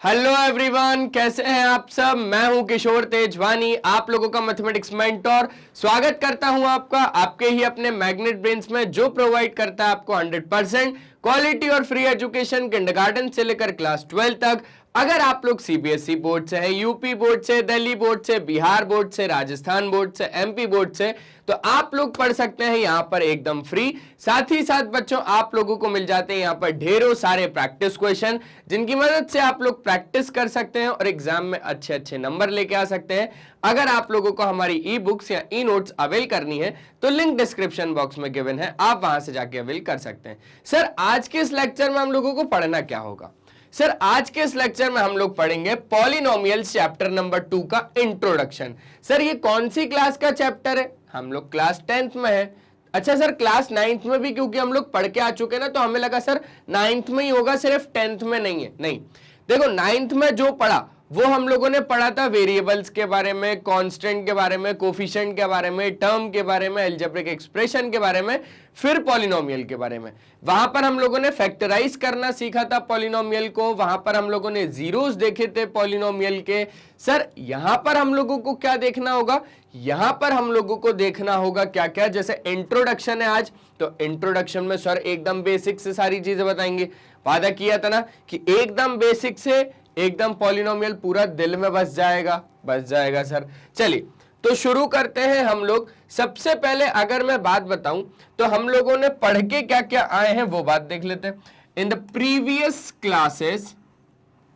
Hello everyone, कैसे हैं आप सब। मैं हूं किशोर तेजवानी, आप लोगों का मैथमेटिक्स मेंटोर। स्वागत करता हूं आपका आपके ही अपने मैग्नेट ब्रेन्स में, जो प्रोवाइड करता है आपको 100% क्वालिटी और फ्री एजुकेशन किंडरगार्टन से लेकर क्लास 12 तक। अगर आप लोग सीबीएसई बोर्ड से हैं, यूपी बोर्ड से, दिल्ली बोर्ड से, बिहार बोर्ड से, राजस्थान बोर्ड से, एमपी बोर्ड से, तो आप लोग पढ़ सकते हैं यहाँ पर एकदम फ्री। साथ ही साथ बच्चों, आप लोगों को मिल जाते हैं यहाँ पर ढेरों सारे प्रैक्टिस क्वेश्चन, जिनकी मदद से आप लोग प्रैक्टिस कर सकते हैं और एग्जाम में अच्छे अच्छे नंबर लेके आ सकते हैं। अगर आप लोगों को हमारी ई बुक्स या ई नोट्स अवेल करनी है तो लिंक डिस्क्रिप्शन बॉक्स में गिवन है, आप वहां से जाके अवेल कर सकते हैं। सर, आज के इस लेक्चर में हम लोगों को पढ़ना क्या होगा? सर, आज के इस लेक्चर में हम लोग पढ़ेंगे पॉलिनोमियल्स चैप्टर नंबर 2 का इंट्रोडक्शन। सर, ये कौन सी क्लास का चैप्टर है? हम लोग क्लास 10th में है। अच्छा सर, क्लास 9th में भी क्योंकि हम लोग पढ़ के आ चुके हैं ना, तो हमें लगा सर 9th में ही होगा, सिर्फ 10th में नहीं है। नहीं, देखो 9th में जो पढ़ा वो हम लोगों ने पढ़ा था वेरिएबल्स के बारे में, कांस्टेंट के बारे में, कोफिशिएंट के बारे में, टर्म के बारे में, अलजेब्रिक एक्सप्रेशन के बारे में, फिर पॉलिनोमियल के बारे में। वहां पर हम लोगों ने फैक्टराइज करना सीखा था पॉलिनोमियल को, वहां पर हम लोगों ने जीरोस देखे थे पॉलिनोमियल के। सर, यहां पर हम लोगों को क्या देखना होगा? यहां पर हम लोगों को देखना होगा क्या क्या, जैसे इंट्रोडक्शन है आज, तो इंट्रोडक्शन में सर एकदम बेसिक से सारी चीजें बताएंगे। वादा किया था ना कि एकदम बेसिक से एकदम पॉलिनोमियल पूरा दिल में बस जाएगा सर। चलिए तो शुरू करते हैं हम लोग। सबसे पहले अगर मैं बात बताऊं तो हम लोगों ने पढ़ के क्या क्या आए हैं वो बात देख लेते हैं। In the previous classes,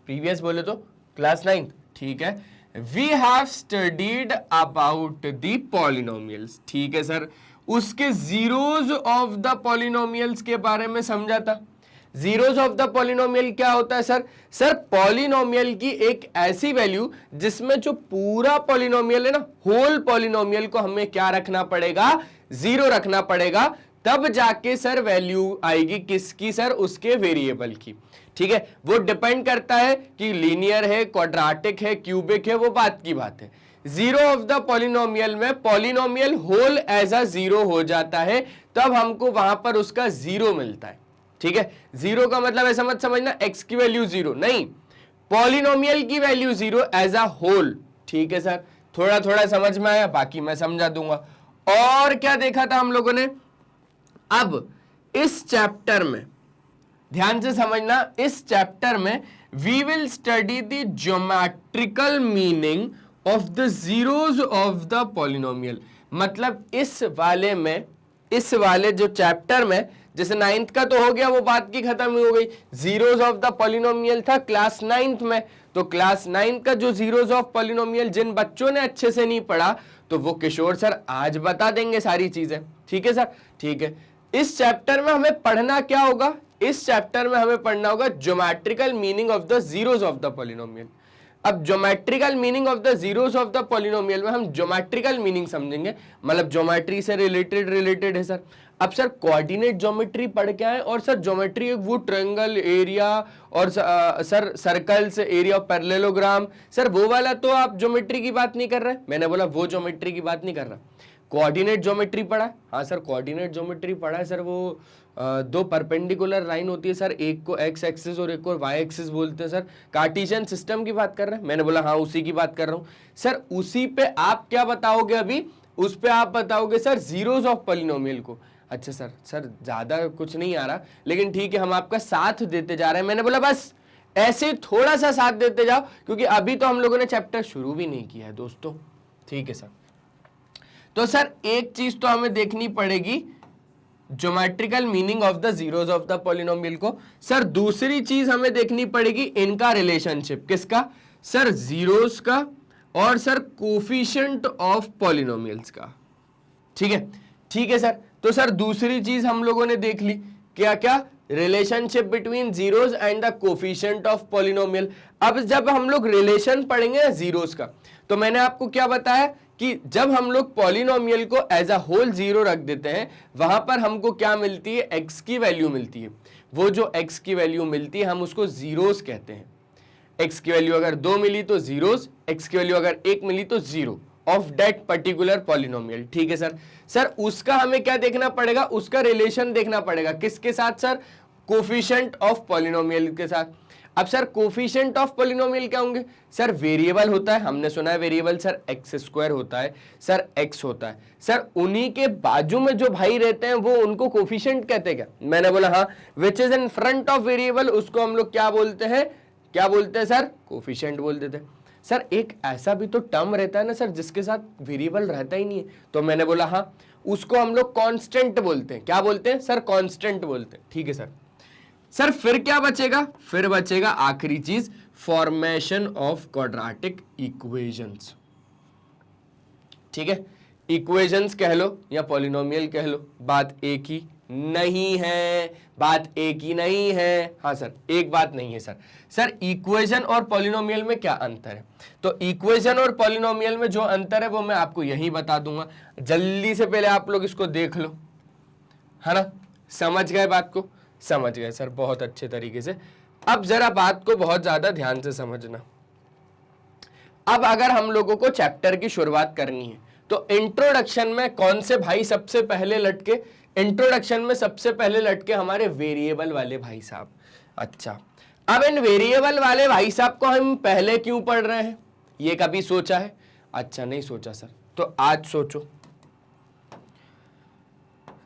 previous बोले तो क्लास 9, ठीक है, we have studied about the polynomials. ठीक है सर, उसके जीरोज ऑफ द पॉलिनोमियल्स के बारे में समझा था। जीरोस ऑफ द पॉलिनोमियल क्या होता है सर? सर, पॉलिनोमियल की एक ऐसी वैल्यू जिसमें जो पूरा पॉलिनोमियल है ना, होल पॉलिनोमियल को हमें क्या रखना पड़ेगा? जीरो रखना पड़ेगा, तब जाके सर वैल्यू आएगी किसकी? सर, उसके वेरिएबल की। ठीक है, वो डिपेंड करता है कि लीनियर है, क्वाड्रेटिक है, क्यूबिक है, वो बात की बात है। जीरो ऑफ द पॉलिनोमियल में polynomial whole as a zero हो जाता है, तब हमको वहां पर उसका जीरो मिलता है। ठीक है, जीरो का मतलब ऐसा मत समझना एक्स की वैल्यू जीरो, नहीं, पॉलिनोमियल की value zero as a whole. ठीक है सर, थोड़ा थोड़ा समझ में आया, बाकी मैं समझा दूंगा। और क्या देखा था हम लोगों ने? अब इस चैप्टर में ध्यान से समझना, इस चैप्टर में we will study the geometrical meaning of the zeros of the polynomial. मतलब इस वाले जो चैप्टर में, जैसे 9th का तो हो गया, वो बात की खत्म हो गई। जीरोज ऑफ द पॉलिनोमियल था क्लास 9th में, तो क्लास 9th का जो जीरोज ऑफ पॉलिनोमियल जिन बच्चों ने अच्छे से नहीं पढ़ा, तो वो किशोर सर आज बता देंगे सारी चीजें। ठीक है सर, ठीक है। इस चैप्टर में हमें पढ़ना क्या होगा? इस चैप्टर में हमें पढ़ना होगा geometrical meaning of the zeros of the polynomial. अब geometrical meaning of the zeros of the polynomial में हम ज्योमेट्रिकल मीनिंग समझेंगे, मतलब ज्योमेट्री से रिलेटेड है सर। अब सर कोऑर्डिनेट ज्योमेट्री पढ़ के आए, और सर ज्योमेट्री एक वो ट्रायंगल, एरिया, और sir circles, area of parallelogram, sir वो वाला तो आप ज्योमेट्री की बात नहीं कर रहे। मैंने बोला वो ज्योमेट्री की बात नहीं कर रहा, कोऑर्डिनेट ज्योमेट्री पढ़ा है। हाँ सर, कोऑर्डिनेट ज्योमेट्री पढ़ा है सर। वो दो परपेंडिकुलर लाइन होती है सर, एक को एक्स एक्सिस और एक को वाई एक्सिस बोलते हैं सर। कार्टेशियन सिस्टम की बात कर रहे हैं। मैंने बोला हाँ उसी की बात कर रहा हूँ सर। उसी पे आप क्या बताओगे? अभी उस पे आप बताओगे सर जीरोस ऑफ पॉलिनोमियल को। अच्छा सर ज्यादा कुछ नहीं आ रहा, लेकिन ठीक है, हम आपका साथ देते जा रहे हैं। मैंने बोला बस ऐसे थोड़ा सा साथ देते जाओ, क्योंकि अभी तो हम लोगों ने चैप्टर शुरू भी नहीं किया है दोस्तों। ठीक है सर, तो सर एक चीज तो हमें देखनी पड़ेगी, geometrical meaning of the zeros of the polynomial को। सर दूसरी चीज हमें देखनी पड़ेगी इनका रिलेशनशिप। किसका? सर जीरोस का, और सर कोफिशिएंट ऑफ पॉलिनोमियल्स का। ठीक है सर। तो सर दूसरी चीज हम लोगों ने देख ली, क्या क्या? Relationship between zeros and the coefficient of polynomial. अब जब हम लोग रिलेशन पढ़ेंगे जीरोस का, तो मैंने आपको क्या बताया कि जब हम लोग पॉलिनोमियल को एज अ होल जीरो रख देते हैं, वहां पर हमको क्या मिलती है? एक्स की वैल्यू मिलती है। वो जो एक्स की वैल्यू मिलती है हम उसको जीरोस कहते हैं। एक्स की वैल्यू अगर 2 मिली तो जीरोस, एक्स की वैल्यू अगर 1 मिली तो zero of that particular polynomial. ठीक है सर। सर उसका हमें क्या देखना पड़ेगा? उसका रिलेशन देखना पड़ेगा। किसके साथ सर? कोफिशिएंट ऑफ पॉलिनोमियल के साथ। अब सर कोफिशिएंट ऑफ पॉलिनोमियल क्या होंगे? सर वेरिएबल होता है, हमने सुना है वेरिएबल सर एक्स स्क्वायर होता है, सर एक्स होता है, सर उन्हीं के बाजू में जो भाई रहते हैं वो उनको कोफिशिएंट कहते हैं क्या? मैंने बोला हाँ, which is in front of variable उसको हम लोग क्या बोलते हैं? क्या बोलते हैं सर? कोफिशिएंट बोल देते हैं। सर एक ऐसा भी तो टर्म रहता है ना सर जिसके साथ वेरिएबल रहता ही नहीं है, तो मैंने बोला हाँ, उसको हम लोग कांस्टेंट बोलते हैं। क्या बोलते हैं सर? कांस्टेंट बोलते हैं। ठीक है सर। सर फिर क्या बचेगा? फिर बचेगा आखिरी चीज, फॉर्मेशन ऑफ क्वाड्रेटिक इक्वेशंस। ठीक है, इक्वेशंस कह लो या पॉलिनोमियल कह लो, बात एक ही नहीं है, बात एक ही नहीं है। हाँ सर, एक बात नहीं है सर। सर इक्वेशन और पॉलिनोमियल में क्या अंतर है? तो इक्वेशन और पॉलिनोमियल में जो अंतर है वो मैं आपको यही बता दूंगा। जल्दी से पहले आप लोग इसको देख लो, है ना? समझ गए बात को? समझ गए सर, बहुत अच्छे तरीके से। अब जरा बात को बहुत ज्यादा ध्यान से समझना। अब अगर हम लोगों को चैप्टर की शुरुआत करनी है तो इंट्रोडक्शन में कौन से भाई सबसे पहले लटके? इंट्रोडक्शन में सबसे पहले लटके हमारे वेरिएबल वाले भाई साहब। अच्छा, अब इन वेरिएबल वाले भाई साहब को हम पहले क्यों पढ़ रहे हैं, ये कभी सोचा है? अच्छा नहीं सोचा सर, तो आज सोचो।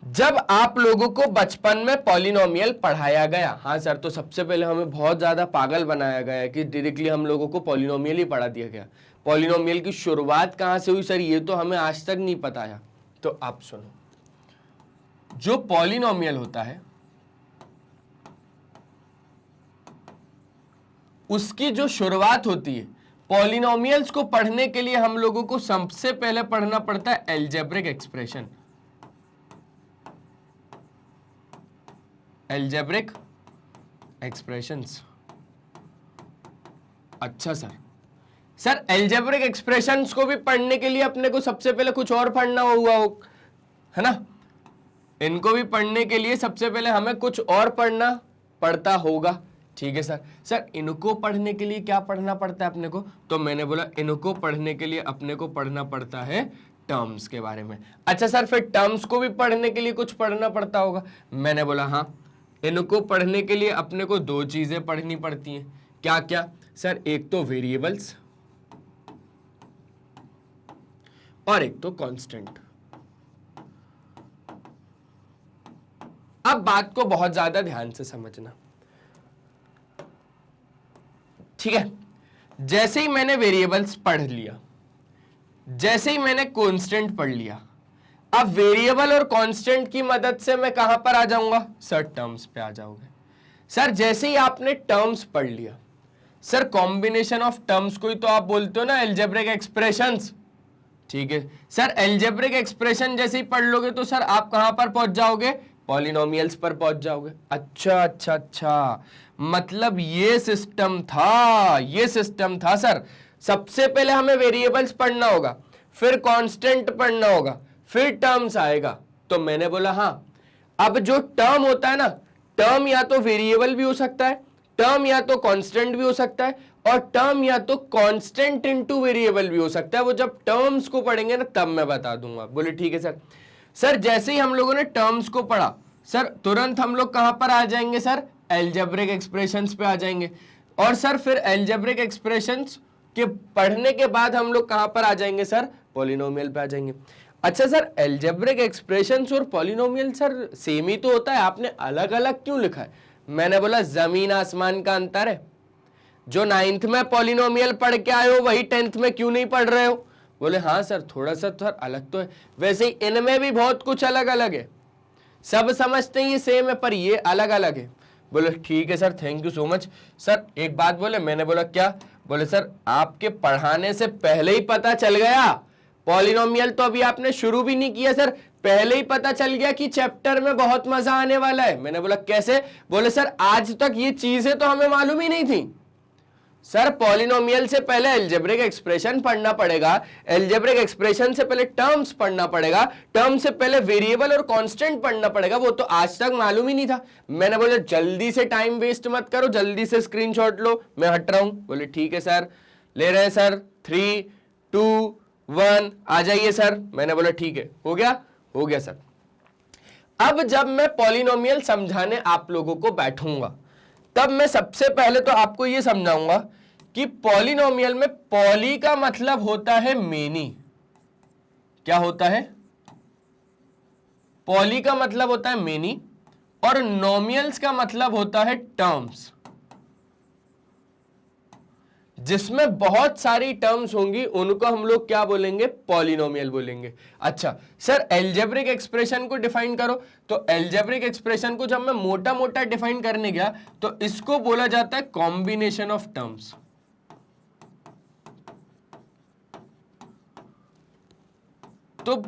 जब आप लोगों को बचपन में पॉलिनोमियल पढ़ाया गया, हाँ सर, तो सबसे पहले हमें बहुत ज्यादा पागल बनाया गया कि डायरेक्टली हम लोगों को पॉलिनोमियल ही पढ़ा दिया गया। पॉलिनोमियल की शुरुआत कहां से हुई सर, ये तो हमें आज तक नहीं पता है। तो आप सुनो, जो पॉलिनोमियल होता है उसकी जो शुरुआत होती है, पॉलिनोमियल्स को पढ़ने के लिए हम लोगों को सबसे पहले पढ़ना पड़ता है अलजेब्रिक एक्सप्रेशन। Algebraic expressions. अच्छा सर, सर अलजेब्रिक एक्सप्रेशंस को भी पढ़ने के लिए अपने को सबसे पहले कुछ और पढ़ना हुआ हो, है ना? इनको भी पढ़ने के लिए सबसे पहले हमें कुछ और पढ़ना पड़ता होगा। ठीक है सर। सर इनको पढ़ने के लिए क्या पढ़ना पड़ता है अपने को? तो मैंने बोला इनको पढ़ने के लिए अपने को पढ़ना पड़ता है टर्म्स के बारे में। अच्छा सर, फिर टर्म्स को भी पढ़ने के लिए कुछ पढ़ना पड़ता होगा? मैंने बोला हाँ, इनको पढ़ने के लिए अपने को दो चीजें पढ़नी पड़ती हैं। क्या क्या सर? एक तो वेरिएबल्स और एक तो कांस्टेंट। अब बात को बहुत ज्यादा ध्यान से समझना, ठीक है? जैसे ही मैंने वेरिएबल्स पढ़ लिया, जैसे ही मैंने कांस्टेंट पढ़ लिया, अब वेरिएबल और कांस्टेंट की मदद से मैं कहां पर आ जाऊंगा? सर टर्म्स पे आ जाओगे। सर जैसे ही आपने टर्म्स पढ़ लिया, सर कॉम्बिनेशन ऑफ टर्म्स को ही तो आप बोलते हो ना अलजेब्रिक एक्सप्रेशंस। ठीक है सर, अलजेब्रिक एक्सप्रेशन जैसे ही पढ़ लोगे तो सर आप कहां पर पहुंच जाओगे? पॉलिनोमियल्स पर पहुंच जाओगे। अच्छा अच्छा अच्छा, मतलब ये सिस्टम था, ये सिस्टम था सर। सबसे पहले हमें वेरिएबल्स पढ़ना होगा, फिर कांस्टेंट पढ़ना होगा, फिर टर्म्स आएगा। तो मैंने बोला हाँ, अब जो टर्म होता है ना, टर्म या तो वेरिएबल भी हो सकता है, टर्म या तो कांस्टेंट भी हो सकता है, और टर्म या तो कांस्टेंट इनटू वेरिएबल भी हो सकता है। वो जब टर्म्स को पढ़ेंगे ना तब मैं बता दूंगा। बोले ठीक है सर। सर जैसे ही हम लोगों ने टर्म्स को पढ़ा, सर तुरंत हम लोग कहां पर आ जाएंगे? सर अलजेब्रिक एक्सप्रेशंस पे आ जाएंगे। और सर फिर अलजेब्रिक एक्सप्रेशंस के पढ़ने के बाद हम लोग कहां पर आ जाएंगे? सर पॉलिनोमियल पे आ जाएंगे। अच्छा सर, अलजेब्रिक एक्सप्रेशंस और पॉलिनोमियल सर सेम ही तो होता है, आपने अलग अलग क्यों लिखा है? मैंने बोला जमीन आसमान का अंतर है। जो 9th में पॉलिनोमियल पढ़ के आए हो वही 10th में क्यों नहीं पढ़ रहे हो? बोले हाँ सर, थोड़ा सा सर अलग तो है। वैसे ही इनमें भी बहुत कुछ अलग अलग है, सब समझते हैं ये सेम है पर ये अलग अलग है। बोले ठीक है sir, thank you so much. Sir एक बात बोले, मैंने बोला क्या? बोले सर आपके पढ़ाने से पहले ही पता चल गया, पॉलिनोमियल तो अभी आपने शुरू भी नहीं किया सर, पहले ही पता चल गया कि चैप्टर में बहुत मजा आने वाला है। मैंने बोला कैसे? बोले सर आज तक ये चीजें तो हमें मालूम ही नहीं थी। सर पॉलिनोमियल से पहले अलजेब्रिक एक्सप्रेशन पढ़ना पड़ेगा, अलजेब्रिक एक्सप्रेशन से पहले टर्म्स पढ़ना पड़ेगा, टर्म से पहले वेरिएबल और कांस्टेंट पढ़ना पड़ेगा, वो तो आज तक मालूम ही नहीं था। मैंने बोला जल्दी से टाइम वेस्ट मत करो, जल्दी से स्क्रीनशॉट लो, मैं हट रहा हूं। बोले ठीक है सर, ले रहे हैं सर, 3 2 1 आ जाइए सर। मैंने बोला ठीक है, हो गया? हो गया सर। अब जब मैं पॉलिनोमियल समझाने आप लोगों को बैठूंगा तब मैं सबसे पहले तो आपको यह समझाऊंगा कि पॉलिनोमियल में पॉली का मतलब होता है मेनी। क्या होता है? पॉली का मतलब होता है मेनी और नोमियल्स का मतलब होता है टर्म्स। जिसमें बहुत सारी टर्म्स होंगी उनको हम लोग क्या बोलेंगे? पॉलिनोमियल बोलेंगे। अच्छा सर एल्जेब्रिक एक्सप्रेशन को डिफाइन करो, तो एल्जेब्रिक एक्सप्रेशन को जब मैं मोटा मोटा डिफाइन करने गया तो इसको बोला जाता है कॉम्बिनेशन ऑफ टर्म्स। तो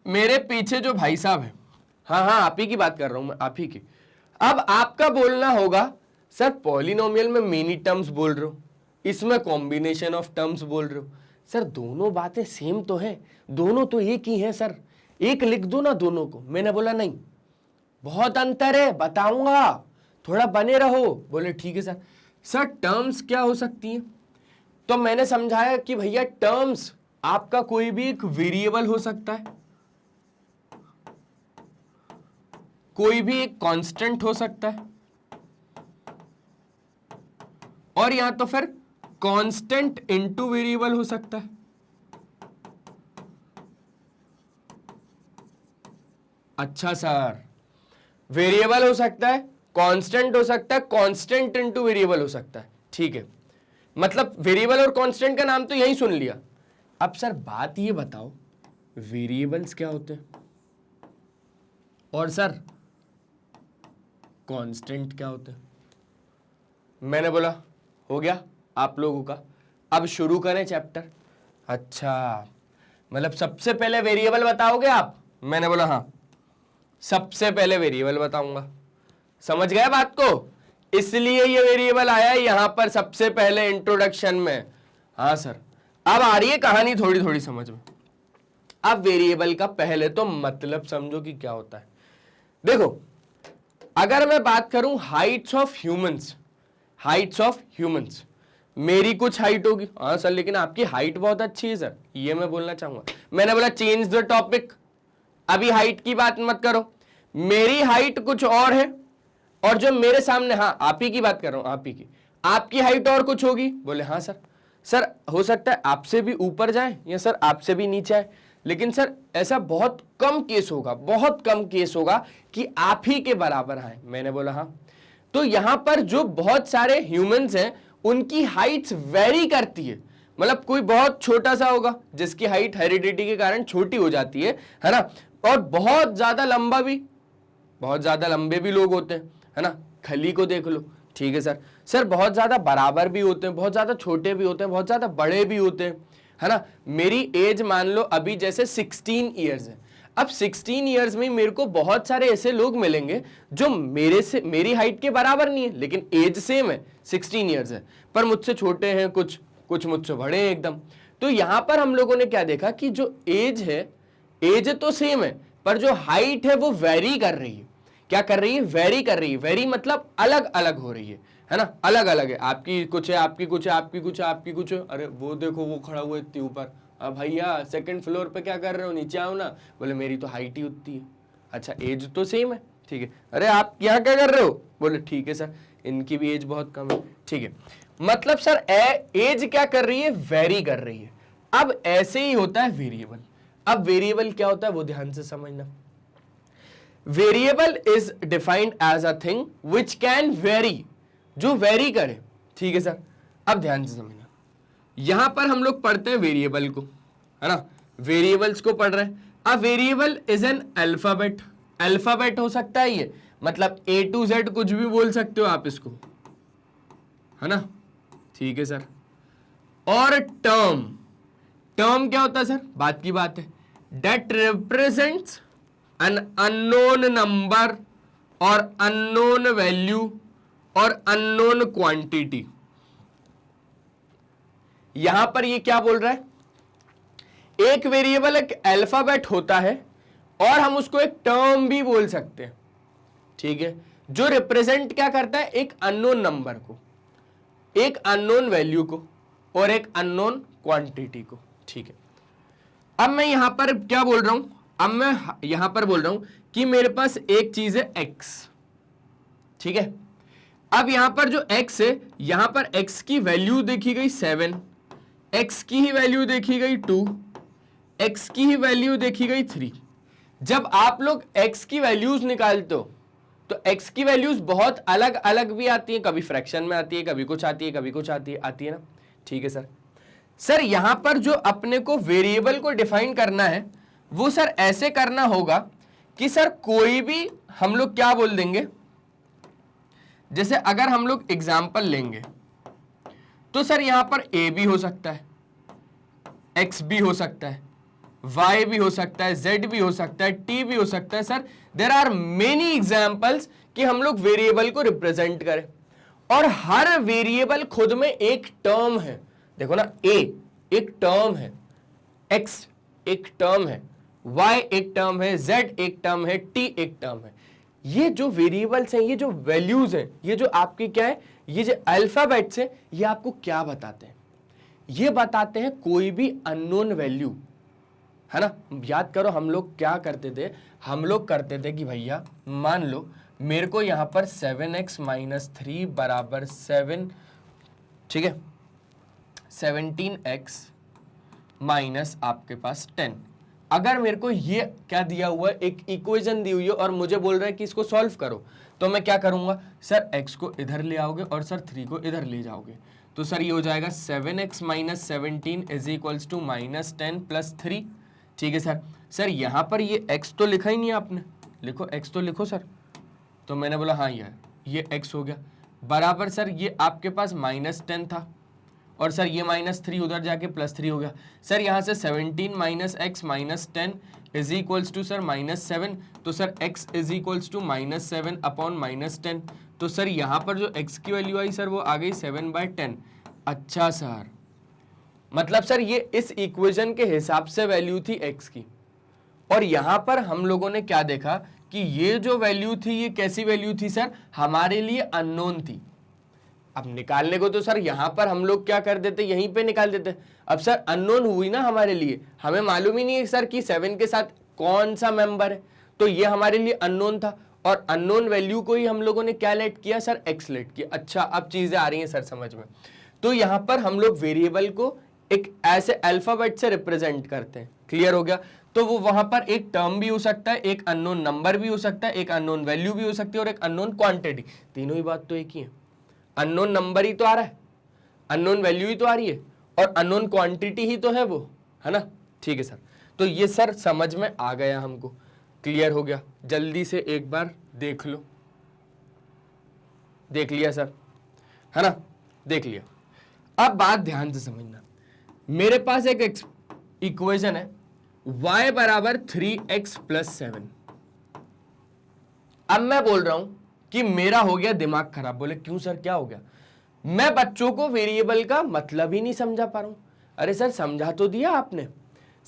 मेरे पीछे जो भाई साहब है, हाँ हाँ आप ही की बात कर रहा हूं मैं, आप ही की। अब आपका बोलना होगा सर पॉलिनोमियल में मेनी टर्म्स बोल रहे हो, इसमें कॉम्बिनेशन ऑफ टर्म्स बोल रहे हो। सर दोनों बातें सेम तो है, दोनों तो एक ही है सर, एक लिख दो ना दोनों को। मैंने बोला नहीं, बहुत अंतर है, बताऊंगा, थोड़ा बने रहो। बोले ठीक है सर। सर टर्म्स क्या हो सकती हैं? तो मैंने समझाया कि भैया टर्म्स आपका कोई भी एक वेरिएबल हो सकता है, कोई भी एक कांस्टेंट हो सकता है, और या तो फिर कांस्टेंट इनटू वेरिएबल हो सकता है। अच्छा सर, वेरिएबल हो सकता है, कांस्टेंट हो सकता है, कांस्टेंट इनटू वेरिएबल हो सकता है। ठीक है, मतलब वेरिएबल और कांस्टेंट का नाम तो यही सुन लिया। अब सर बात ये बताओ वेरिएबल्स क्या होते हैं और सर कांस्टेंट क्या होते हैं? मैंने बोला हो गया आप लोगों का, अब शुरू करें चैप्टर। अच्छा मतलब सबसे पहले वेरिएबल बताओगे आप? मैंने बोला हाँ, सबसे पहले वेरिएबल बताऊंगा। समझ गए बात को? इसलिए ये वेरिएबल आया है यहां पर सबसे पहले इंट्रोडक्शन में। हाँ सर, अब आ रही है कहानी थोड़ी थोड़ी समझ में। अब वेरिएबल का पहले तो मतलब समझो कि क्या होता है। देखो अगर मैं बात करूं Heights of humans, Heights of humans, मेरी कुछ हाइट होगी। हाँ सर लेकिन आपकी हाइट बहुत अच्छी है सर, ये मैं बोलना चाहूंगा। मैंने बोला चेंज द टॉपिक, अभी हाइट की बात मत करो। मेरी हाइट कुछ और है और जो मेरे सामने, हाँ आप ही की बात कर रहा हूं, आप ही की, आपकी हाइट और कुछ होगी। बोले हाँ सर। सर हो सकता है आपसे भी ऊपर जाए या सर आपसे भी नीचे आए, लेकिन सर ऐसा बहुत कम केस होगा, बहुत कम केस होगा कि आप ही के बराबर आए। मैंने बोला हाँ। तो यहां पर जो बहुत सारे ह्यूमंस हैं उनकी हाइट्स वेरी करती है। मतलब कोई बहुत छोटा सा होगा जिसकी हाइट हेरिडिटी के कारण छोटी हो जाती है ना, और बहुत ज्यादा लंबा भी, बहुत ज्यादा लंबे भी लोग होते हैं, है ना। खली को देख लो, ठीक है सर। सर बहुत ज्यादा बराबर भी होते हैं, बहुत ज्यादा छोटे भी होते हैं, बहुत ज्यादा बड़े भी होते हैं, है ना। मेरी एज मान लो अभी जैसे 16 ईयर्स है। अब 16 ईयर्स में मेरे को बहुत सारे ऐसे लोग मिलेंगे जो मेरी हाइट के बराबर नहीं है, लेकिन एज सेम है, 16 ईयर्स है, पर मुझसे छोटे हैं, कुछ मुझसे बड़े हैं एकदम। तो यहां पर हम लोगों ने क्या देखा कि जो एज है, एज तो सेम है, पर जो हाइट है वो वेरी कर रही है। क्या कर रही है? वेरी कर रही है। वेरी मतलब अलग अलग हो रही है ना, अलग अलग है। आपकी कुछ है, आपकी कुछ है, आपकी कुछ है, आपकी कुछ है। अरे वो देखो वो खड़ा हुआ है इतनी ऊपर, अब भैया सेकंड फ्लोर पे क्या कर रहे हो, नीचे आओ ना। बोले मेरी तो हाइट ही उतनी है। अच्छा एज तो सेम है, ठीक है। अरे आप यहाँ क्या कर रहे हो? बोले ठीक है सर, इनकी भी एज बहुत कम है, ठीक है। मतलब सर एज क्या कर रही है? वेरी कर रही है। अब ऐसे ही होता है वेरिएबल। अब वेरिएबल क्या होता है वो ध्यान से समझना। Variable is defined as a thing which can vary, जो वेरी करे, ठीक है सर। अब ध्यान से समझना, यहां पर हम लोग पढ़ते हैं वेरिएबल को, है ना, वेरिएबल्स को पढ़ रहे हैं। A variable is an alphabet, alphabet हो सकता है ये, मतलब A to Z कुछ भी बोल सकते हो आप इसको, है ना, ठीक है सर। और टर्म, टर्म क्या होता है सर? बात की बात है, that represents an unknown number और अननोन वैल्यू और अननोन क्वांटिटी। यहां पर ये क्या बोल रहा है? एक वेरिएबल एक अल्फाबेट होता है और हम उसको एक टर्म भी बोल सकते हैं, ठीक है, जो रिप्रेजेंट क्या करता है? एक अननोन नंबर को, एक अननोन वैल्यू को और एक अननोन क्वांटिटी को, ठीक है। अब मैं यहां पर क्या बोल रहा हूं? अब मैं यहां पर बोल रहा हूं कि मेरे पास एक चीज है x, ठीक है। अब यहां पर जो x है, यहां पर x की वैल्यू देखी गई 7, x की ही वैल्यू देखी गई 2, x की ही वैल्यू देखी गई 3। जब आप लोग x की वैल्यूज निकालते हो तो x की वैल्यूज बहुत अलग अलग भी आती है, कभी फ्रैक्शन में आती है, कभी कुछ आती है, कभी कुछ आती है ना। ठीक है सर। सर यहां पर जो अपने को वेरिएबल को डिफाइन करना है वो सर ऐसे करना होगा कि सर कोई भी हम लोग क्या बोल देंगे, जैसे अगर हम लोग एग्जाम्पल लेंगे तो सर यहां पर a भी हो सकता है, x भी हो सकता है, y भी हो सकता है, z भी हो सकता है, t भी हो सकता है। Sir there are many examples कि हम लोग वेरिएबल को रिप्रेजेंट करें, और हर वेरिएबल खुद में एक टर्म है। देखो ना, a एक टर्म है, x एक टर्म है, y एक टर्म है, z एक टर्म है, t एक टर्म है। ये जो वेरिएबल्स हैं, ये जो वैल्यूज हैं, ये जो आपके क्या है, ये जो अल्फाबेट्स हैं, ये आपको क्या बताते हैं? ये बताते हैं कोई भी अननोन वैल्यू, है ना। याद करो हम लोग क्या करते थे, हम लोग करते थे कि भैया मान लो मेरे को यहां पर 7x माइनस 3 बराबर 7, ठीक है, 17x माइनस आपके पास 10। अगर मेरे को ये क्या दिया हुआ है, एक इक्वेशन दी हुई है और मुझे बोल रहा है कि इसको सॉल्व करो, तो मैं क्या करूंगा सर, x को इधर ले आओगे और सर 3 को इधर ले जाओगे, तो सर ये हो जाएगा 7x minus 17 is equals to minus 10 plus 3। ठीक है सर। सर यहां पर ये x तो लिखा ही नहीं आपने, लिखो x तो लिखो सर, तो मैंने बोला हाँ यार ये x हो गया, बराबर सर ये आपके पास माइनस 10 था, और सर ये माइनस 3 उधर जाके प्लस 3 हो गया। सर यहाँ से 17 minus x minus 10 is equals to sir minus 7, तो sir x is equals to minus 7 upon minus 10। तो सर यहाँ पर जो x की वैल्यू आई सर वो आ गई 7/10। अच्छा सर, मतलब सर ये इस इक्वेशन के हिसाब से वैल्यू थी x की, और यहाँ पर हम लोगों ने क्या देखा कि ये जो वैल्यू थी ये कैसी वैल्यू थी सर, हमारे लिए अननोन थी। अब निकालने को तो सर यहां पर हम लोग क्या कर देते, यहीं पे निकाल देते। अब सर अननोन हुई ना हमारे लिए, हमें मालूम ही नहीं है सर कि 7 के साथ कौन सा मेंबर है, तो ये हमारे लिए अननोन था, और अननोन वैल्यू को ही हम लोगों ने क्या लेट किया सर, एक्स लेट किया। अच्छा अब चीजें आ रही हैं सर समझ में। तो यहां पर हम लोग वेरिएबल को एक ऐसे अल्फाबेट से रिप्रेजेंट करते हैं। क्लियर हो गया। तो वो वहां पर एक टर्म भी हो सकता है, एक अननोन नंबर भी हो सकता है, एक अननोन वैल्यू भी हो सकती है, और एक अननोन क्वांटिटी। तीनों ही बात तो एक ही है, अननोन नंबर ही तो आ रहा है, अननोन वैल्यू ही तो आ रही है, और अननोन क्वांटिटी ही तो है वो, है ना। ठीक है सर, तो ये सर समझ में आ गया हमको, क्लियर हो गया। जल्दी से एक बार देख लो, देख लिया सर, है ना, देख लिया। अब बात ध्यान से समझना, मेरे पास एक इक्वेशन है y बराबर 3x प्लस 7। अब मैं बोल रहा हूं कि मेरा हो गया दिमाग खराब। बोले क्यों सर, क्या हो गया? मैं बच्चों को वेरिएबल का मतलब ही नहीं समझा पा रहा हूं। अरे सर समझा तो दिया आपने,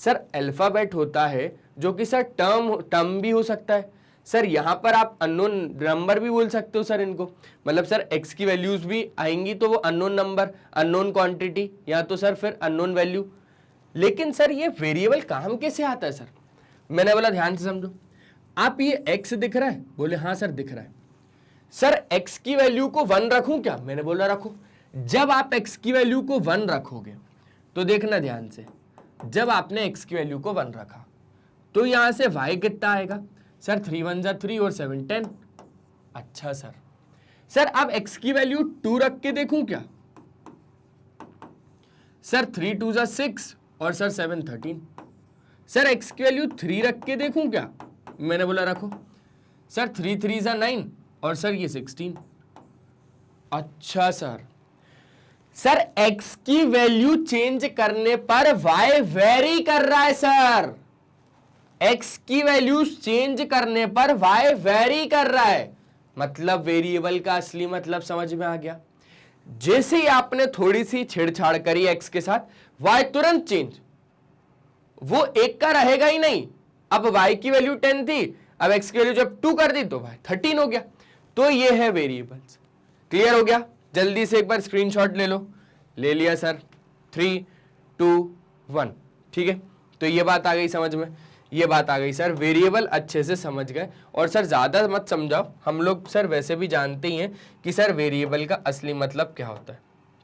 सर अल्फाबेट होता है जो कि सर टर्म भी हो सकता है। सर यहां पर आप अननोन नंबर भी बोल सकते हो सर इनको, मतलब सर x की वैल्यूज भी आएंगी तो वो अननोन नंबर, अननोन क्वांटिटी, या तो सर फिर अननोन वैल्यू। लेकिन सर ये वेरिएबल काम कैसे आता है सर? मैंने बोला ध्यान से समझो, आप ये x दिख रहा है? बोले हाँ सर दिख रहा है। सर x की वैल्यू को 1 रखूं क्या? मैंने बोला रखो। जब आप x की वैल्यू को 1 रखोगे तो देखना ध्यान से, जब आपने x की वैल्यू को 1 रखा तो यहां से y कितना आएगा सर? 3 1 जा 3 और 7 10। अच्छा सर, सर अब x की वैल्यू 2 रख के देखूं क्या? सर 3 2 जा 6 और सर 7 13। सर x की वैल्यू 3 रख के देखूं क्या? मैंने बोला रखो। सर 3 3 जा 9 और सर ये 16। अच्छा सर, सर x की वैल्यू चेंज करने पर y वेरी कर रहा है सर। x की वैल्यू चेंज करने पर y वेरी कर रहा है, मतलब वेरिएबल का असली मतलब समझ में आ गया। जैसे ही आपने थोड़ी सी छेड़छाड़ करी x के साथ, y तुरंत चेंज, वो 1 का रहेगा ही नहीं। अब y की वैल्यू 10 थी, अब x की वैल्यू जब 2 कर दी तो y 13 हो गया। तो ये है वेरिएबल्स। क्लियर हो गया? जल्दी से एक बार स्क्रीनशॉट ले लो। ले लिया सर, 3 2 1। ठीक है, तो ये बात आ गई समझ में। ये बात आ गई सर, वेरिएबल अच्छे से समझ गए। और सर ज़्यादा मत समझाओ, हम लोग सर वैसे भी जानते ही हैं कि सर वेरिएबल का असली मतलब क्या होता है,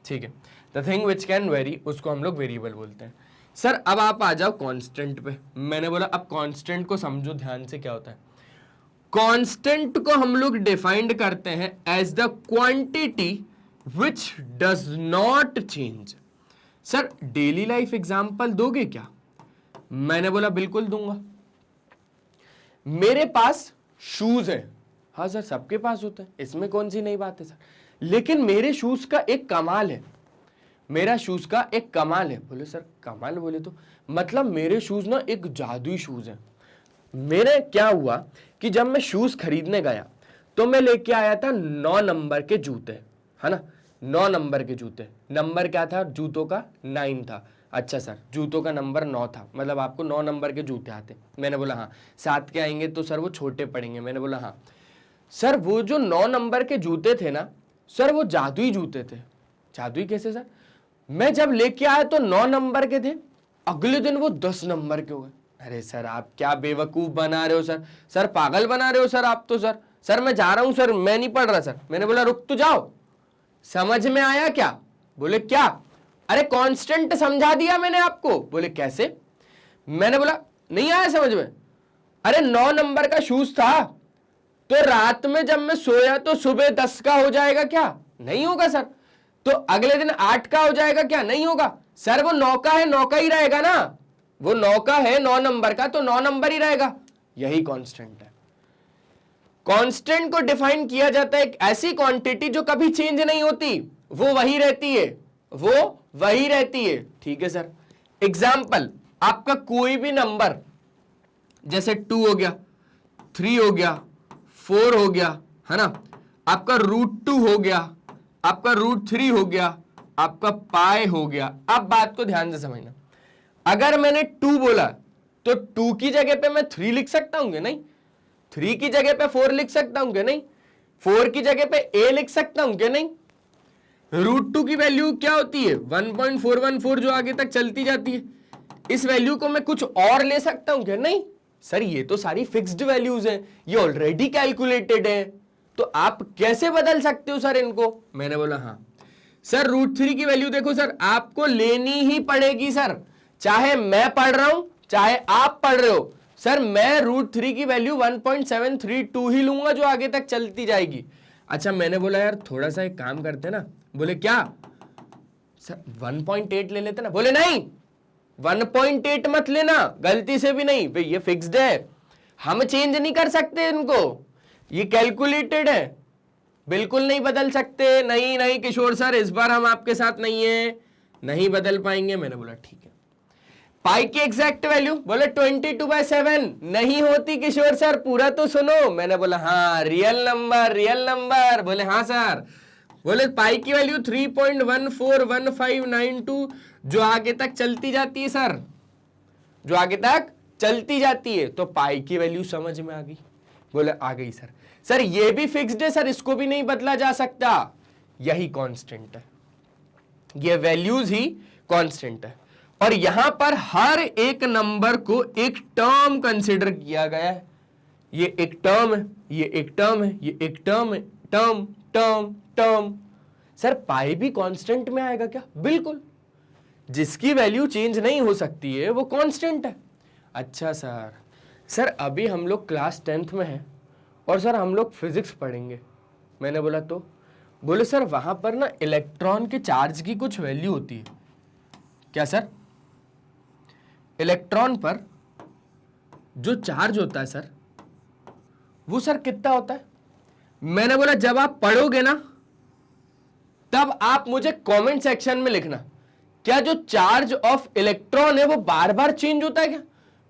ठीक है। The thing which can very, उसको हम लोग वेरिएबल बोलते हैं। सर अब आप आ जाओ कांस्टेंट पे। मैंने बोला अब कांस्टेंट को समझो ध्यान से, क्या होता है। कांस्टेंट को हम लोग डिफाइंड करते हैं as the quantity which does not change. Sir daily life example दोगे क्या? मैंने बोला बिल्कुल दूंगा। मेरे पास शूज है, हाँ सर सबके पास होते हैं, इसमें कौन सी नई बात है सर, लेकिन मेरे शूज का एक कमाल है, मेरा शूज का एक कमाल है। बोले सर कमाल बोले तो मतलब मेरे शूज ना एक जादुई शूज है। मेरे क्या हुआ कि जब मैं शूज खरीदने गया तो मैं लेके आया था 9 नंबर के जूते, है ना, 9 नंबर के जूते। नंबर क्या था जूतों का? 9 था। अच्छा सर जूतों का नंबर 9 था, मतलब आपको 9 नंबर के जूते आते? मैंने बोला हाँ। 7 के आएंगे तो सर वो छोटे पड़ेंगे? मैंने बोला हाँ। सर वो जो 9 नंबर के जूते थे ना सर, वो जादुई जूते थे। जादुई कैसे सर? मैं जब लेके आया तो 9 नंबर के थे, अगले दिन वो 10 नंबर के हो गए। अरे सर आप क्या बेवकूफ बना रहे हो सर, सर पागल बना रहे हो सर आप तो। सर मैं जा रहा हूं सर, मैं नहीं पढ़ रहा सर। मैंने बोला रुक तो जाओ, समझ में आया क्या? बोले क्या? अरे कांस्टेंट समझा दिया मैंने आपको। बोले कैसे? मैंने बोला नहीं आया समझ में। अरे 9 नंबर का शूज था, तो रात में जब मैं सोया तो सुबह 10 का हो जाएगा क्या? नहीं होगा सर। तो अगले दिन 8 का हो जाएगा क्या? नहीं होगा सर। वो 9 का है, 9 का ही रहेगा ना, वो 9 का है 9 नंबर का, तो 9 नंबर ही रहेगा। यही कांस्टेंट है। कांस्टेंट को डिफाइन किया जाता है एक ऐसी क्वांटिटी जो कभी चेंज नहीं होती, वो वही रहती है, वो वही रहती है, ठीक है सर। एग्जाम्पल, आपका कोई भी नंबर जैसे 2 हो गया, 3 हो गया, 4 हो गया, है ना, आपका √2 हो गया, आपका √3 हो गया, आपका पाई हो गया। अब बात को ध्यान से समझना, अगर मैंने 2 बोला तो 2 की जगह पे मैं 3 लिख सकता हूं क्या? नहीं। 3 की जगह पे 4 लिख सकता हूं क्या? नहीं। 4 की जगह पे a लिख सकता हूं क्या? नहीं। √2 की वैल्यू क्या होती है? 1.414 जो आगे तक चलती जाती है। इस वैल्यू को मैं कुछ और ले सकता हूं क्या? नहीं सर, ये तो सारी फिक्स्ड वैल्यूज हैं, ये ऑलरेडी कैलकुलेटेड है, तो आप कैसे बदल सकते हो सर इनको? मैंने बोला हाँ सर। √3 की वैल्यू देखो सर, आपको लेनी ही पड़ेगी सर, चाहे मैं पढ़ रहा हूं चाहे आप पढ़ रहे हो। सर मैं √3 की वैल्यू 1.732 ही लूंगा जो आगे तक चलती जाएगी। अच्छा मैंने बोला यार थोड़ा सा एक काम करते ना। बोले क्या सर? 1.8 ले लेते ना। बोले नहीं 1.8 मत लेना, गलती से भी नहीं, भाई ये फिक्स्ड है, हम चेंज नहीं कर सकते इनको, ये कैलकुलेटेड है, बिल्कुल नहीं बदल सकते। नहीं नहीं किशोर सर इस बार हम आपके साथ नहीं है, नहीं बदल पाएंगे। मैंने बोला ठीक है। पाई की एग्जैक्ट वैल्यू? बोले 22/7 नहीं होती किशोर सर, पूरा तो सुनो। मैंने बोला हाँ रियल नंबर, रियल नंबर। बोले हाँ सर। बोले पाई की वैल्यू 3.141592 जो आगे तक चलती जाती है सर, जो आगे तक चलती जाती है, तो पाई की वैल्यू समझ में आ गई? बोले आ गई सर। सर ये भी फिक्स्ड है सर, इसको भी नहीं बदला जा सकता, यही कांस्टेंट है, ये वैल्यूज ही कांस्टेंट है। और यहां पर हर एक नंबर को एक टर्म कंसीडर किया गया है। ये एक टर्म है, ये एक टर्म है, ये एक टर्म है, टर्म टर्म टर्म। सर पाई भी कांस्टेंट में आएगा क्या? बिल्कुल, जिसकी वैल्यू चेंज नहीं हो सकती है वो कांस्टेंट है। अच्छा सर, सर अभी हम लोग क्लास 10th में हैं और सर हम लोग फिजिक्स पढ़ेंगे। मैंने बोला तो? बोले सर वहां पर ना इलेक्ट्रॉन के चार्ज की कुछ वैल्यू होती है। क्या सर? इलेक्ट्रॉन पर जो चार्ज होता है सर, वो सर कितना होता है? मैंने बोला जब आप पढ़ोगे ना तब आप मुझे कमेंट सेक्शन में लिखना, क्या जो चार्ज ऑफ इलेक्ट्रॉन है वो बार बार चेंज होता है क्या?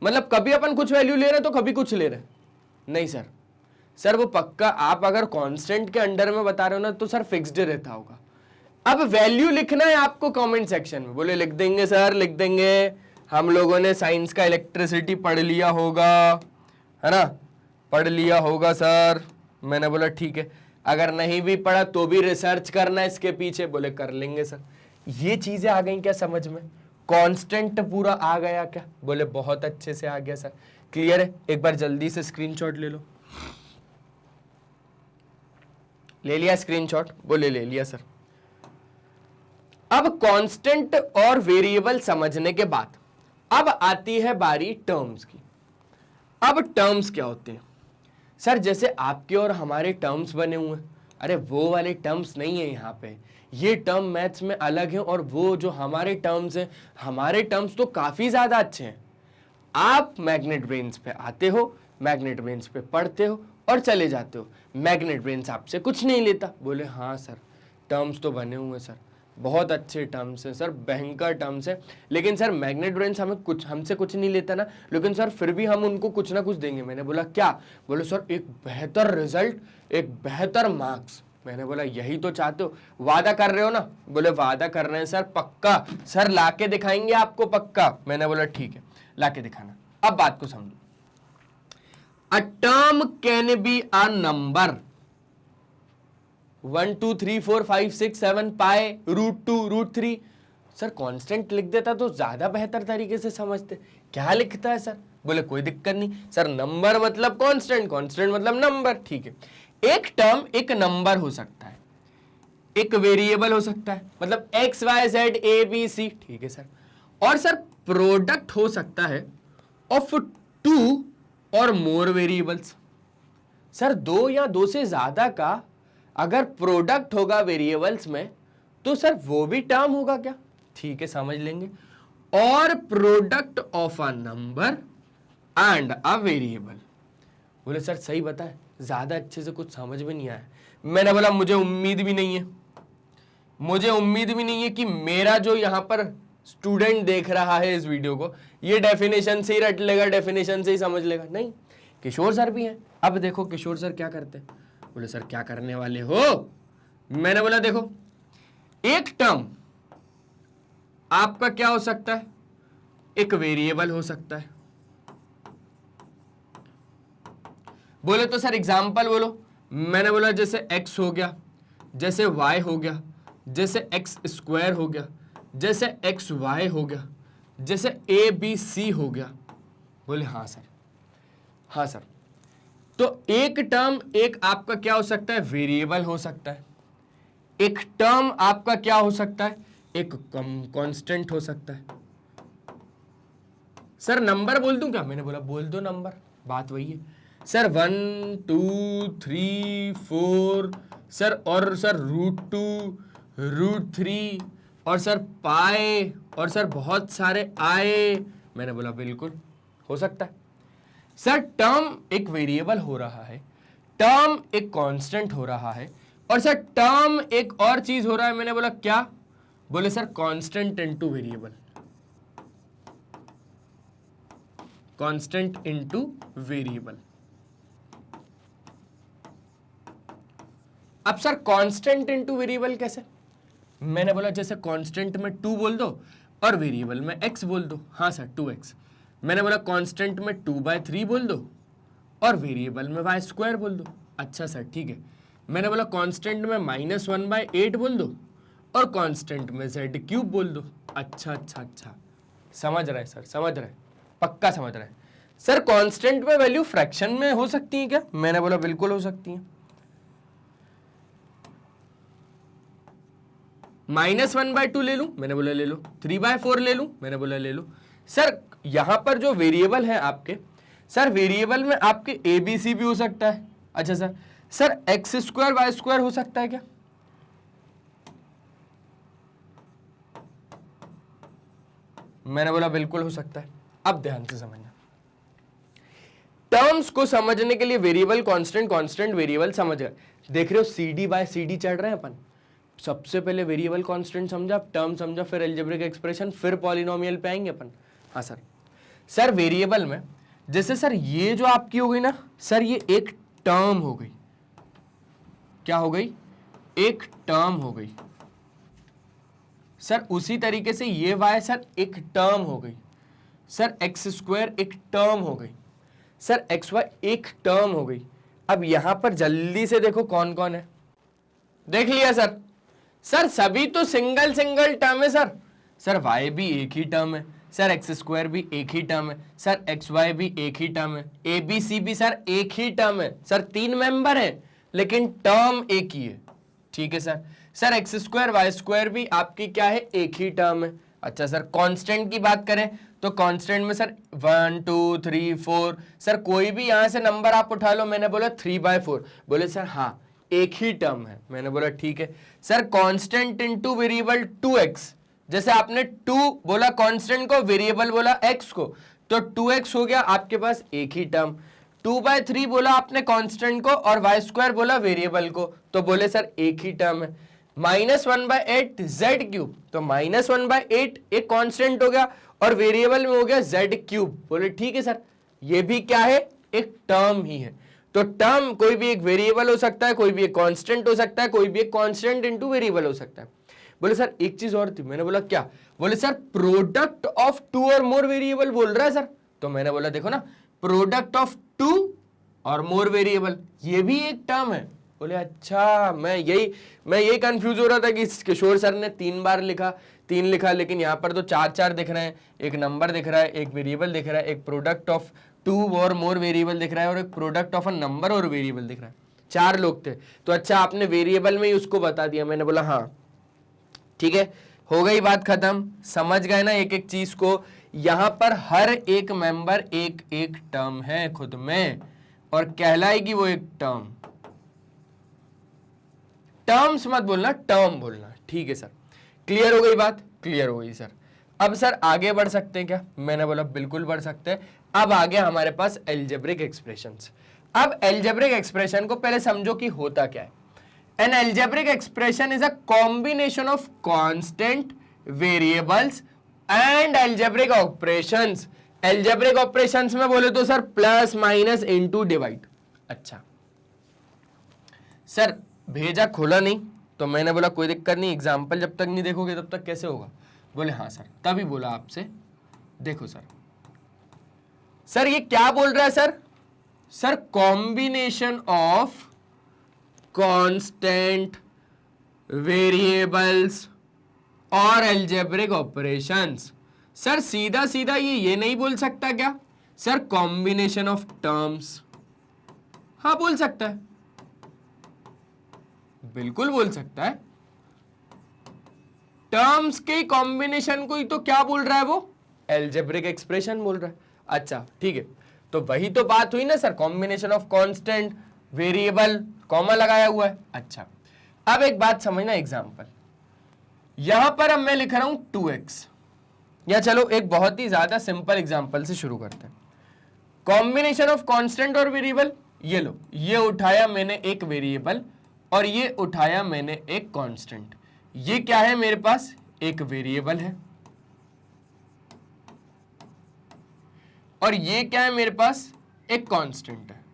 मतलब कभी अपन कुछ वैल्यू ले रहे हैं तो कभी कुछ ले रहे हैं? नहीं सर। सर वो पक्का आप अगर कांस्टेंट के अंडर में बता रहे हो ना तो सर फिक्स्ड रहता होगा। अब वैल्यू लिखना है आपको कमेंट सेक्शन में। बोले लिख देंगे सर, लिख देंगे, हम लोगों ने साइंस का इलेक्ट्रिसिटी पढ़ लिया होगा, है ना, पढ़ लिया होगा सर। मैंने बोला ठीक है, अगर नहीं भी पढ़ा तो भी रिसर्च करना है इसके पीछे। बोले कर लेंगे सर। ये चीजें आ गई क्या समझ में? कांस्टेंट पूरा आ गया क्या? बोले बहुत अच्छे से आ गया सर। क्लियर है? एक बार जल्दी से स्क्रीनशॉट ले लो। ले लिया स्क्रीनशॉट? बोले ले लिया सर। अब कांस्टेंट और वेरिएबल समझने के बाद अब आती है बारी टर्म्स की। अब टर्म्स क्या होते हैं सर? जैसे आपके और हमारे टर्म्स बने हुए हैं, अरे वो वाले टर्म्स नहीं है यहाँ पे। ये टर्म मैथ्स में अलग है और वो जो हमारे टर्म्स हैं, हमारे टर्म्स तो काफी ज्यादा अच्छे हैं। आप मैग्नेट ब्रेन्स पे आते हो, मैग्नेट ब्रेन्स पे पढ़ते हो और चले जाते हो। मैग्नेट ब्रेन्स आपसे कुछ नहीं लेता। बोले हाँ सर, टर्म्स तो बने हुए सर, बहुत अच्छे टर्म्स हैं सर, भयंकर टर्म्स हैं, लेकिन सर मैग्नेट ब्रेन्स हमसे कुछ नहीं लेता ना, लेकिन सर फिर भी हम उनको कुछ ना कुछ देंगे। मैंने बोला क्या? बोले सर एक बेहतर रिजल्ट, एक बेहतर मार्क्स। मैंने बोला यही तो चाहते हो, वादा कर रहे हो ना? बोले वादा कर रहे हैं सर, पक्का सर, लाके दिखाएंगे आपको पक्का। मैंने बोला ठीक है, लाके दिखाना। अब बात को समझो। A term can be a number 1 2 3 4 5 6 7 pi √2 √3। Sir constant लिख देता तो ज्यादा बेहतर तरीके से समझते। क्या लिखता है सर? बोले कोई दिक्कत नहीं सर, नंबर मतलब कांस्टेंट, कांस्टेंट मतलब नंबर। ठीक है, एक टर्म एक नंबर हो सकता है, एक वेरिएबल हो सकता है, मतलब x y z a b c। ठीक है सर। और सर प्रोडक्ट हो सकता है ऑफ 2 और मोर वेरिएबल्स। सर दो या दो से ज्यादा का अगर प्रोडक्ट होगा वेरिएबल्स में तो सर वो भी टर्म होगा क्या? ठीक है, समझ लेंगे। और product of a number and a variable. बोले सर सही बताए, ज्यादा अच्छे से कुछ समझ में नहीं आया। मैंने बोला मुझे उम्मीद भी नहीं है, मुझे उम्मीद भी नहीं है कि मेरा जो यहां पर स्टूडेंट देख रहा है इस वीडियो को, ये डेफिनेशन से ही रट लेगा, डेफिनेशन से ही समझ लेगा। नहीं, किशोर सर भी हैं। अब देखो किशोर सर क्या करते हैं। बोले सर क्या करने वाले हो? मैंने बोला देखो, एक टर्म आपका क्या हो सकता है? एक वेरिएबल हो सकता है। बोले तो सर एग्जाम्पल बोलो। मैंने बोला जैसे x हो गया, जैसे y हो गया, जैसे x² हो गया, जैसे xy हो गया, जैसे abc हो गया। बोले हाँ सर, हाँ सर। तो एक टर्म एक आपका क्या हो सकता है? वेरिएबल हो सकता है। एक टर्म आपका क्या हो सकता है? एक कांस्टेंट हो सकता है। सर नंबर बोल दूं क्या? मैंने बोला बोल दो नंबर, बात वही है सर। 1 2 3 4 सर, और सर √2 √3 और सर पाए और सर बहुत सारे आए। मैंने बोला बिल्कुल हो सकता है सर। टर्म एक वेरिएबल हो रहा है, टर्म एक कांस्टेंट हो रहा है, और सर टर्म एक और चीज हो रहा है। मैंने बोला क्या? बोले sir constant into variable, constant into variable. अब सर कांस्टेंट इनटू वेरिएबल कैसे? मैंने बोला जैसे कांस्टेंट में 2 बोल दो और वेरिएबल में x बोल दो। हाँ सर 2x। मैंने बोला कांस्टेंट में 2/3 बोल दो और वेरिएबल में y² बोल दो। अच्छा सर ठीक है। मैंने बोला कांस्टेंट में -1/8 बोल दो और कांस्टेंट में z³ बोल दो। अच्छा अच्छा अच्छा, समझ रहे सर, समझ रहे, पक्का समझ रहे। सर कांस्टेंट में वैल्यू फ्रैक्शन में हो सकती है क्या? मैंने बोला बिल्कुल हो सकती है। -1/2 ले लूं? मैंने बोला ले लो। 3/4 ले लूं? मैंने बोला ले लो। सर यहां पर जो वेरिएबल है आपके, सर वेरिएबल में आपके ABC भी हो सकता है। अच्छा सर, सर x² y² हो सकता है क्या? मैंने बोला बिल्कुल हो सकता है। अब ध्यान से समझना, टर्म्स को समझने के लिए वेरिएबल, कांस्टेंट, कांस्टेंट, वेरिएबल समझ गए। देख रहे हो CD/CD चढ़ रहे हैं अपन। सबसे पहले वेरिएबल कांस्टेंट समझा, टर्म समझा, फिर अलजेब्रिक एक्सप्रेशन, फिर पॉलिनोमियल पे आएंगे अपन। हाँ सर। सर वेरिएबल में जैसे सर ये जो आपकी हो गई ना सर, ये एक टर्म हो गई। क्या हो गई? एक टर्म हो गई सर। उसी तरीके से ये y सर एक टर्म हो गई सर। x² एक टर्म हो गई सर। xy एक टर्म हो गई। अब यहां पर जल्दी से देखो कौन कौन है। देख लिया सर? सर सभी तो सिंगल सिंगल टर्म है सर। सर y भी एक ही टर्म है सर एक्स स्क्वायर भी एक ही टर्म है, सर एक्स वाई भी एक ही टर्म है, ए बी सी भी सर एक ही टर्म है, सर 3 मेंबर है लेकिन टर्म एक ही है। ठीक है sir, sir x square y square भी आपकी क्या है, एक ही टर्म है। अच्छा सर, कांस्टेंट की बात करें तो कांस्टेंट में सर 1 2 3 4, सर कोई भी यहां से नंबर आप उठा लो। मैंने बोला 3/4, बोले सर हाँ एक ही टर्म है। मैंने बोला ठीक है। Sir constant into variable 2x, जैसे आपने 2 बोला कांस्टेंट को, वेरिएबल बोला x को, तो 2x हो गया आपके पास एक ही टर्म। 2/3 बोला आपने कांस्टेंट को और वाई स्क्वायर बोला वेरिएबल को, तो बोले सर एक ही टर्म है। -1/8 z क्यूब, तो -1/8 एक कांस्टेंट हो गया और वेरिएबल में हो गया z क्यूब। बोले ठीक है सर, ये भी क्या है, एक टर्म ही है। तो टर्म कोई भी एक वेरिएबल हो सकता है, कोई भी एक कांस्टेंट हो सकता है, कोई भी एक कांस्टेंट इनटू वेरिएबल हो सकता है। बोले सर एक चीज और थी। मैंने बोला क्या? बोले सर प्रोडक्ट ऑफ 2 और मोर वेरिएबल बोल रहा है सर। तो मैंने बोला देखो ना, प्रोडक्ट ऑफ 2 और मोर वेरिएबल ये भी एक टर्म है। बोले अच्छा, मैं यही कंफ्यूज हो रहा था कि किशोर सर ने 3 बार लिखा, 3 लिखा, लेकिन यहाँ पर तो 4 दिख रहे हैं। एक नंबर दिख रहा है, एक वेरिएबल दिख रहा है, एक प्रोडक्ट ऑफ 2 और मोर वेरिएबल दिख रहा है और एक प्रोडक्ट ऑफ अ नंबर और वेरिएबल दिख रहा है। 4 लोग थे। तो अच्छा आपने वेरिएबल में ही उसको बता दिया। मैंने बोला हाँ ठीक है, हो गई बात खत्म। समझ गए ना एक एक चीज को। यहां पर हर एक मेंबर एक एक टर्म है खुद में और कहलाएगी वो एक टर्म। टर्म्स मत बोलना, टर्म बोलना। ठीक है सर, क्लियर हो गई बात? क्लियर हो गई सर। अब सर आगे बढ़ सकते हैं क्या? मैंने बोला बिल्कुल बढ़ सकते हैं। अब आ गया हमारे पास एल्जेब्रिक एक्सप्रेशंस। अब एल्जेब्रिक एक्सप्रेशन को पहले समझो कि होता क्या है। An algebraic expression is a combination of constant variables and algebraic operations. Algebraic operations में बोले तो sir plus minus into divide. अच्छा सर भेजा खोला नहीं, तो मैंने बोला कोई दिक्कत नहीं, एग्जाम्पल जब तक नहीं देखोगे तब तक कैसे होगा। बोले हाँ सर, तभी बोला आपसे देखो सर। सर ये क्या बोल रहा है sir? Sir combination of constant variables और एल्जेब्रिक ऑपरेशंस। सर सीधा सीधा ये नहीं बोल सकता क्या सर कॉम्बिनेशन ऑफ टर्म्स? हाँ बोल सकता है, बिल्कुल बोल सकता है। टर्म्स के कॉम्बिनेशन को ही तो क्या बोल रहा है वो? एल्जेब्रिक एक्सप्रेशन बोल रहा है। अच्छा ठीक है, तो वही तो बात हुई ना sir, combination of constant variable, comma लगाया हुआ है। अच्छा अब एक बात समझना, एग्जांपल यहां पर अब मैं लिख रहा हूं 2x, या चलो एक बहुत ही ज्यादा सिंपल एग्जांपल से शुरू करते हैं। कॉम्बिनेशन ऑफ कांस्टेंट और वेरिएबल, ये लो, ये उठाया मैंने एक वेरिएबल और ये उठाया मैंने एक कांस्टेंट। ये क्या है मेरे पास? एक वेरिएबल है और ये क्या है मेरे पास? एक कांस्टेंट है।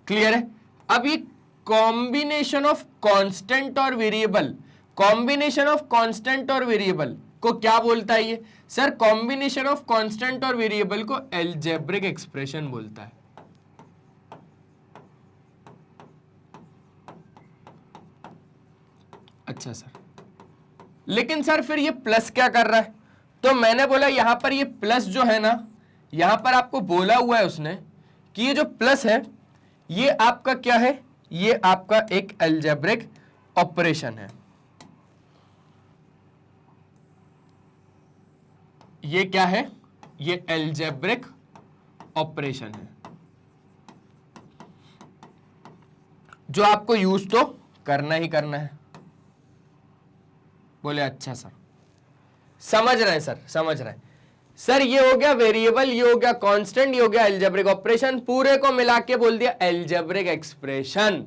क्लियर है? अब ये कॉम्बिनेशन ऑफ कांस्टेंट और वेरिएबल, कॉम्बिनेशन ऑफ कांस्टेंट और वेरिएबल को क्या बोलता है ये? सर कॉम्बिनेशन ऑफ कांस्टेंट और वेरिएबल को एल्जेब्रिक एक्सप्रेशन बोलता है। अच्छा सर, लेकिन सर फिर ये प्लस क्या कर रहा है? तो मैंने बोला यहां पर ये प्लस जो है ना, यहां पर आपको बोला हुआ है उसने कि ये जो प्लस है ये आपका क्या है? ये आपका एक एल्जेब्रिक ऑपरेशन है। ये क्या है? ये एल्जेब्रिक ऑपरेशन है जो आपको यूज तो करना ही करना है। बोले अच्छा सर, समझ रहे हैं सर, समझ रहे हैं सर। ये हो गया वेरिएबल, ये हो गया कांस्टेंट, ये हो गया एल्जेब्रिक ऑपरेशन, पूरे को मिला के बोल दिया एल्जेब्रिक एक्सप्रेशन,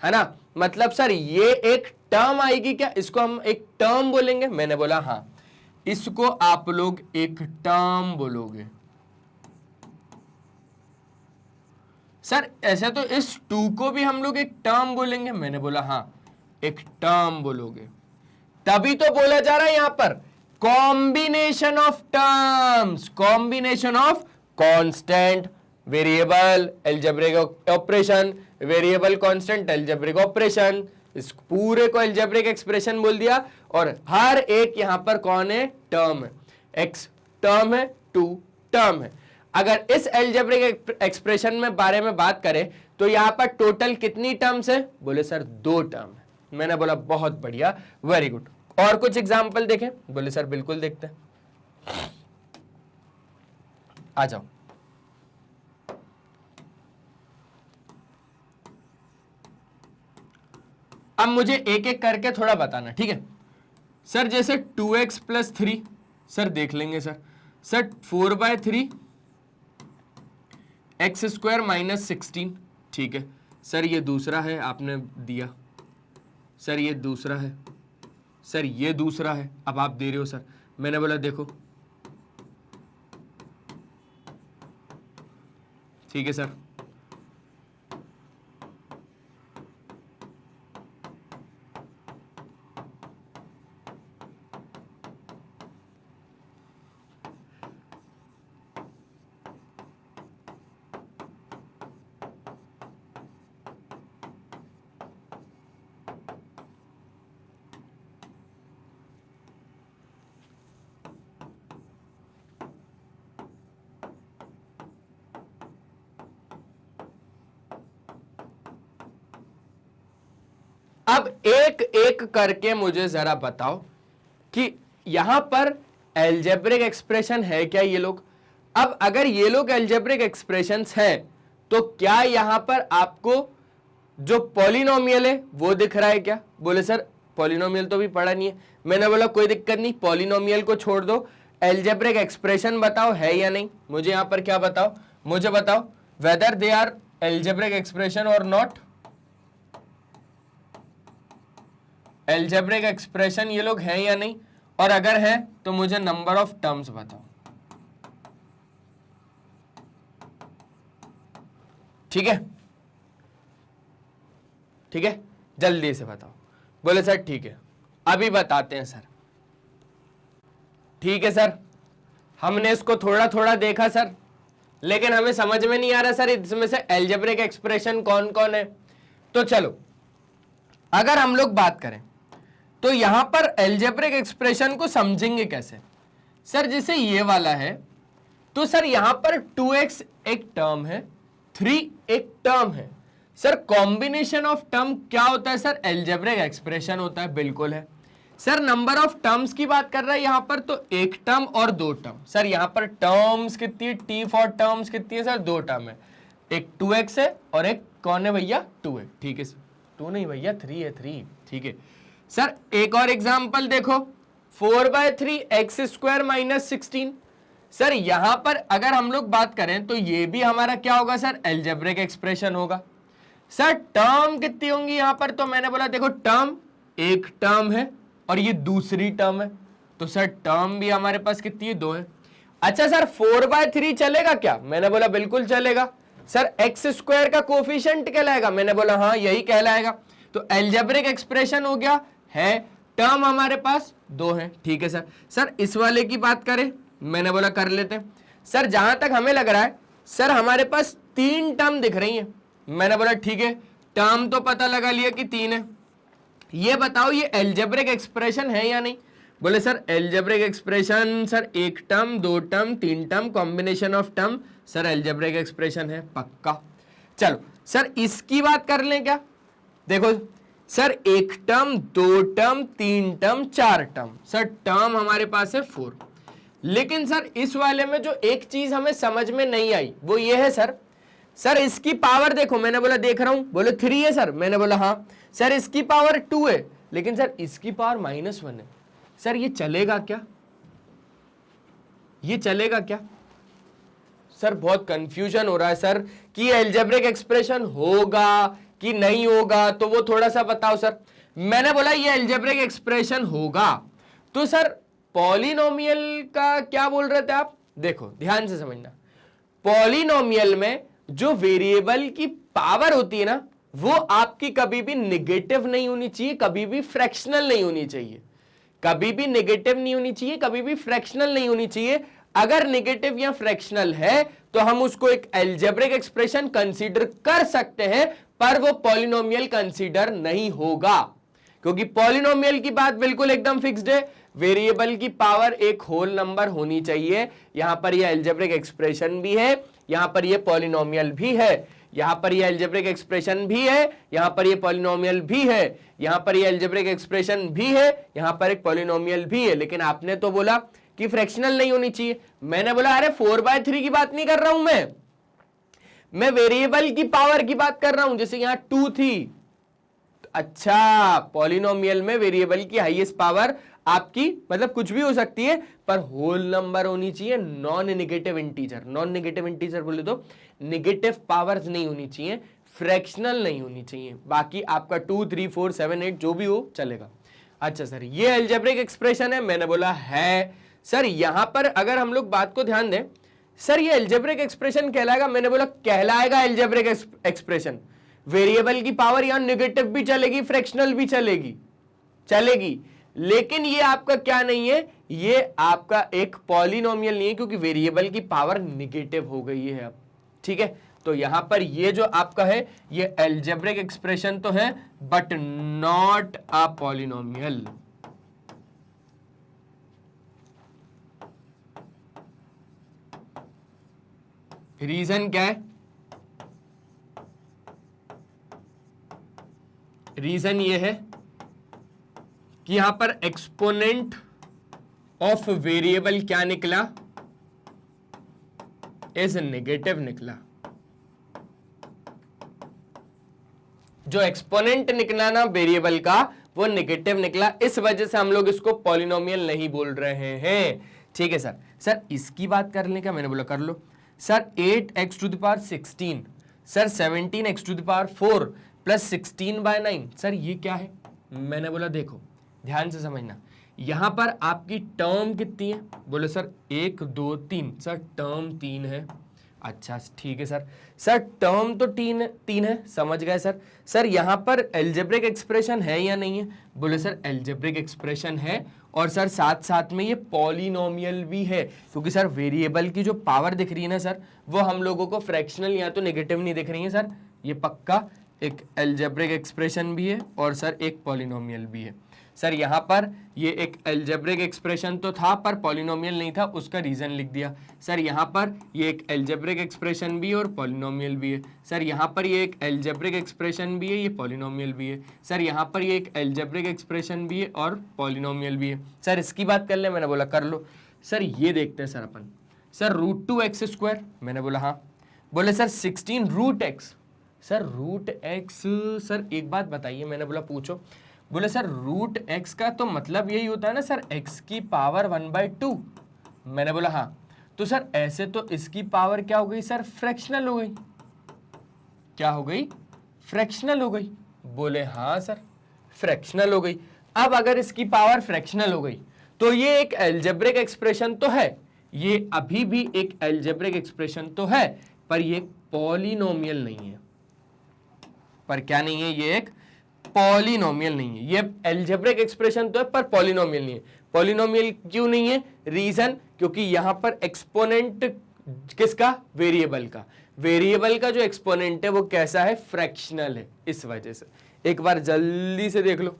है ना। मतलब सर ये एक टर्म आएगी क्या? इसको हम एक टर्म बोलेंगे। मैंने बोला हाँ, इसको आप लोग एक टर्म बोलोगे। सर ऐसे तो इस 2 को भी हम लोग एक टर्म बोलेंगे। मैंने बोला हाँ, एक टर्म बोलोगे। तभी तो बोला जा रहा है यहां पर combination of terms, combination of constant variable algebraic operation, variable constant algebraic operation. इस पूरे को अलजेब्रिक एक्सप्रेशन बोल दिया, और हर एक यहां पर कौन है, टर्म है, x टर्म है, 2 टर्म है। अगर इस अलजेब्रिक एक्सप्रेशन में बारे में बात करें तो यहां पर टोटल कितनी टर्म्स है, बोले सर 2 टर्म है। मैंने बोला बहुत बढ़िया, वेरी गुड। और कुछ एग्जाम्पल देखें, बोले सर बिल्कुल देखते हैं, आ जाओ। अब मुझे एक एक करके थोड़ा बताना, ठीक है सर। जैसे 2x + 3, सर देख लेंगे सर। सर 4/3 x² - 16, ठीक है सर। ये दूसरा है, आपने दिया सर, ये दूसरा है सर, ये दूसरा है, अब आप दे रहे हो सर। मैंने बोला देखो, ठीक है सर। अब एक एक करके मुझे जरा बताओ कि यहां पर अलजेब्रिक एक्सप्रेशन है क्या ये लोग। अब अगर ये लोग अलजेब्रिक एक्सप्रेशंस हैं तो क्या यहां पर आपको जो पॉलिनोमियल है वो दिख रहा है क्या। बोले सर पॉलिनोमियल तो भी पढ़ा नहीं है। मैंने बोला कोई दिक्कत नहीं, पॉलिनोमियल को छोड़ दो, अलजेब्रिक एक्सप्रेशन बताओ है या नहीं। मुझे यहां पर क्या बताओ, मुझे बताओ whether they are algebraic expression और नॉट। अलजेब्रिक एक्सप्रेशन ये लोग हैं या नहीं, और अगर है तो मुझे नंबर ऑफ टर्म्स बताओ। ठीक है, ठीक है, जल्दी से बताओ। बोले सर ठीक है, अभी बताते हैं सर। ठीक है सर, हमने इसको थोड़ा थोड़ा देखा सर, लेकिन हमें समझ में नहीं आ रहा सर इसमें से अलजेब्रिक एक्सप्रेशन कौन कौन है। तो चलो अगर हम लोग बात करें तो यहां पर अलजेब्रिक एक्सप्रेशन को समझेंगे कैसे। सर जैसे ये वाला है तो सर यहां पर 2x एक टर्म है, 3 एक टर्म है। सर कॉम्बिनेशन ऑफ टर्म क्या होता है सर, अलजेब्रिक एक्सप्रेशन होता है। बिल्कुल है सर। नंबर ऑफ टर्म्स की बात कर रहा है यहां पर, तो एक टर्म और 2 टर्म। सर यहां पर टर्म्स कितनी है, t फॉर टर्म्स कितनी है सर, 2 टर्म है। एक 2x है और एक कौन है भैया, 2 है। ठीक है सर, 2 नहीं भैया 3 है, 3। ठीक है सर, एक और एग्जांपल देखो, 4/3 x² - 16। सर यहां पर अगर हम लोग बात करें तो ये भी हमारा क्या होगा सर, अलजेब्रिक एक्सप्रेशन होगा। सर टर्म कितनी होंगी यहां पर, तो मैंने बोला देखो टर्म एक टर्म है और ये दूसरी टर्म है, तो सर टर्म भी हमारे पास कितनी है, 2 है। अच्छा सर 4/3 चलेगा क्या, मैंने बोला बिल्कुल चलेगा। सर x² का कोफिशिएंट कहलाएगा, मैंने बोला हाँ यही कहलाएगा। तो अलजेब्रिक एक्सप्रेशन हो गया है, टर्म हमारे पास 2 है। ठीक है सर। सर इस वाले की बात करें, मैंने बोला कर लेते हैं। सर जहां तक हमें लग रहा है सर हमारे पास 3 टर्म दिख रही हैं। मैंने बोला ठीक है, टर्म तो पता लगा लिया कि 3 है। ये बताओ ये अलजेब्रिक एक्सप्रेशन है या नहीं। बोले सर अलजेब्रिक एक्सप्रेशन सर एक term, 2 term, 3 term, combination of term, sir algebraic expression है पक्का। चलो सर इसकी बात कर लें क्या। देखो सर एक term, 2 term, 3 term, 4 term, sir term हमारे पास है 4। लेकिन सर इस वाले में जो एक चीज हमें समझ में नहीं आई वो ये है सर, सर इसकी पावर देखो, मैंने बोला देख रहा हूं, बोले 3 है सर, मैंने बोला हाँ। सर इसकी पावर 2 है, लेकिन सर इसकी पावर -1 है। सर ये चलेगा क्या, ये चलेगा क्या। सर बहुत कंफ्यूजन हो रहा है सर कि अलजेब्रिक एक्सप्रेशन होगा कि नहीं होगा, तो वो थोड़ा सा बताओ सर। मैंने बोला ये अलजेब्रिक एक्सप्रेशन होगा, तो सर पॉलिनोमियल का क्या बोल रहे थे आप, देखो ध्यान से समझना। पॉलिनोमियल में जो वेरिएबल की पावर होती है ना, वो आपकी कभी भी नेगेटिव नहीं होनी चाहिए, कभी भी फ्रैक्शनल नहीं होनी चाहिए। कभी भी नेगेटिव नहीं होनी चाहिए, कभी भी फ्रैक्शनल नहीं होनी चाहिए। अगर नेगेटिव या फ्रैक्शनल है तो हम उसको एक अलजेब्रिक एक्सप्रेशन कंसीडर कर सकते हैं, पर वो पॉलिनोमियल कंसीडर नहीं होगा, क्योंकि पॉलिनोमियल की बात बिल्कुल एकदम फिक्स्ड है, वेरिएबल की पावर एक होल नंबर होनी चाहिए। यहां पर ये अलजेब्रिक एक्सप्रेशन भी है, यहां पर ये पॉलिनोमियल भी है, यहां पर ये अलजेब्रिक एक्सप्रेशन भी है, यहां पर ये पॉलिनोमियल भी है, यहां पर ये अलजेब्रिक एक्सप्रेशन भी है, यहां पर एक पॉलिनोमियल भी है। लेकिन आपने तो बोला कि फ्रैक्शनल नहीं होनी चाहिए। मैंने बोला अरे 4/3 की बात नहीं कर रहा हूं मैं वेरिएबल की पावर की बात कर रहा हूं। जैसे यहां 2 थी, अच्छा पॉलिनोमियल में वेरिएबल की हाईएस्ट पावर आपकी मतलब कुछ भी हो सकती है, पर होल नंबर होनी चाहिए, non negative integer. Non negative integer बोले तो नेगेटिव पावर्स नहीं होनी चाहिए, फ्रैक्शनल नहीं होनी चाहिए। बाकी आपका 2, 3, 4, 7, 8 जो भी हो चलेगा। अच्छा सर ये अलजेब्रिक एक्सप्रेशन है, मैंने बोला है। सर यहां पर अगर हम लोग बात को ध्यान दें, सर ये अलजेब्रिक एक्सप्रेशन कहलाएगा, मैंने बोला कहलाएगा अलजेब्रिक एक्सप्रेशन। वेरिएबल की पावर यहां नेगेटिव भी चलेगी, फ्रैक्शनल भी चलेगी, लेकिन ये आपका क्या नहीं है, ये आपका एक पॉलिनोमियल नहीं है, क्योंकि वेरिएबल की पावर नेगेटिव हो गई है अब। ठीक है, तो यहां पर ये जो आपका है ये अलजेब्रिक एक्सप्रेशन तो है, but not a polynomial. Reason क्या है? रीजन ये है कि यहां पर एक्सपोनेंट ऑफ वेरिएबल क्या निकला, इज नेगेटिव निकला। जो एक्सपोनेंट निकला ना वेरिएबल का वो नेगेटिव निकला, इस वजह से हम लोग इसको पॉलिनोमियल नहीं बोल रहे हैं। ठीक है सर। सर इसकी बात करने का, मैंने बोला कर लो। Sir 8x⁴, sir 17x⁴ plus 16/9, sir ये क्या है? मैंने बोला देखो ध्यान से समझना, यहां पर आपकी टर्म कितनी है? बोले सर 1, 2, 3, सर टर्म 3 है। अच्छा ठीक है सर। सर टर्म तो 3 है, समझ गए सर। सर यहां पर अलजेब्रिक एक्सप्रेशन है या नहीं है? बोले सर अलजेब्रिक एक्सप्रेशन है, और सर साथ साथ में ये पॉलिनोमियल भी है, क्योंकि सर वेरिएबल की जो पावर दिख रही है ना सर, वो हम लोगों को फ्रैक्शनल या तो नेगेटिव नहीं दिख रही है सर, ये पक्का एक अलजेब्रिक एक्सप्रेशन भी है और सर एक पॉलिनोमियल भी है। सर यहाँ पर ये एक अलजेब्रिक एक्सप्रेशन तो था पर पॉलिनोमियल नहीं था, उसका रीजन लिख दिया। सर यहाँ पर ये एक अलजेब्रिक एक्सप्रेशन भी है और पॉलिनोमियल भी है। सर यहाँ पर ये एक अलजेब्रिक एक्सप्रेशन भी है, ये पॉलिनोमियल भी है। सर यहाँ पर ये एक अलजेब्रिक एक्सप्रेशन भी है और पॉलिनोमियल भी है। सर इसकी बात कर ले, मैंने बोला कर लो। सर ये देखते हैं सर अपन, सर √2x², मैंने बोला हाँ। बोले sir 16√x, sir √x, sir एक बात बताइए, मैंने बोला पूछो। बोले सर √x का तो मतलब यही होता है ना सर x की पावर 1/2, मैंने बोला हाँ। तो सर ऐसे तो इसकी पावर क्या हो गई सर? फ्रैक्शनल हो गई। क्या हो गई? फ्रैक्शनल हो गई। बोले हाँ सर फ्रैक्शनल हो गई। अब अगर इसकी पावर फ्रैक्शनल हो गई तो ये एक अलजेब्रिक एक्सप्रेशन तो है, ये अभी भी एक अलजेब्रिक एक्सप्रेशन तो है, पर ये पॉलिनोमियल नहीं है। पर क्या नहीं है? ये एक पॉलिनोमियल नहीं है। ये अलजेब्रिक एक्सप्रेशन तो है पर पॉलिनोमियल नहीं है। पॉलिनोमियल क्यों नहीं है? रीजन, क्योंकि यहां पर एक्सपोनेंट किसका? वेरिएबल का। वेरिएबल का जो एक्सपोनेंट है वो कैसा है? फ्रैक्शनल है, इस वजह से। एक बार जल्दी से देख लो,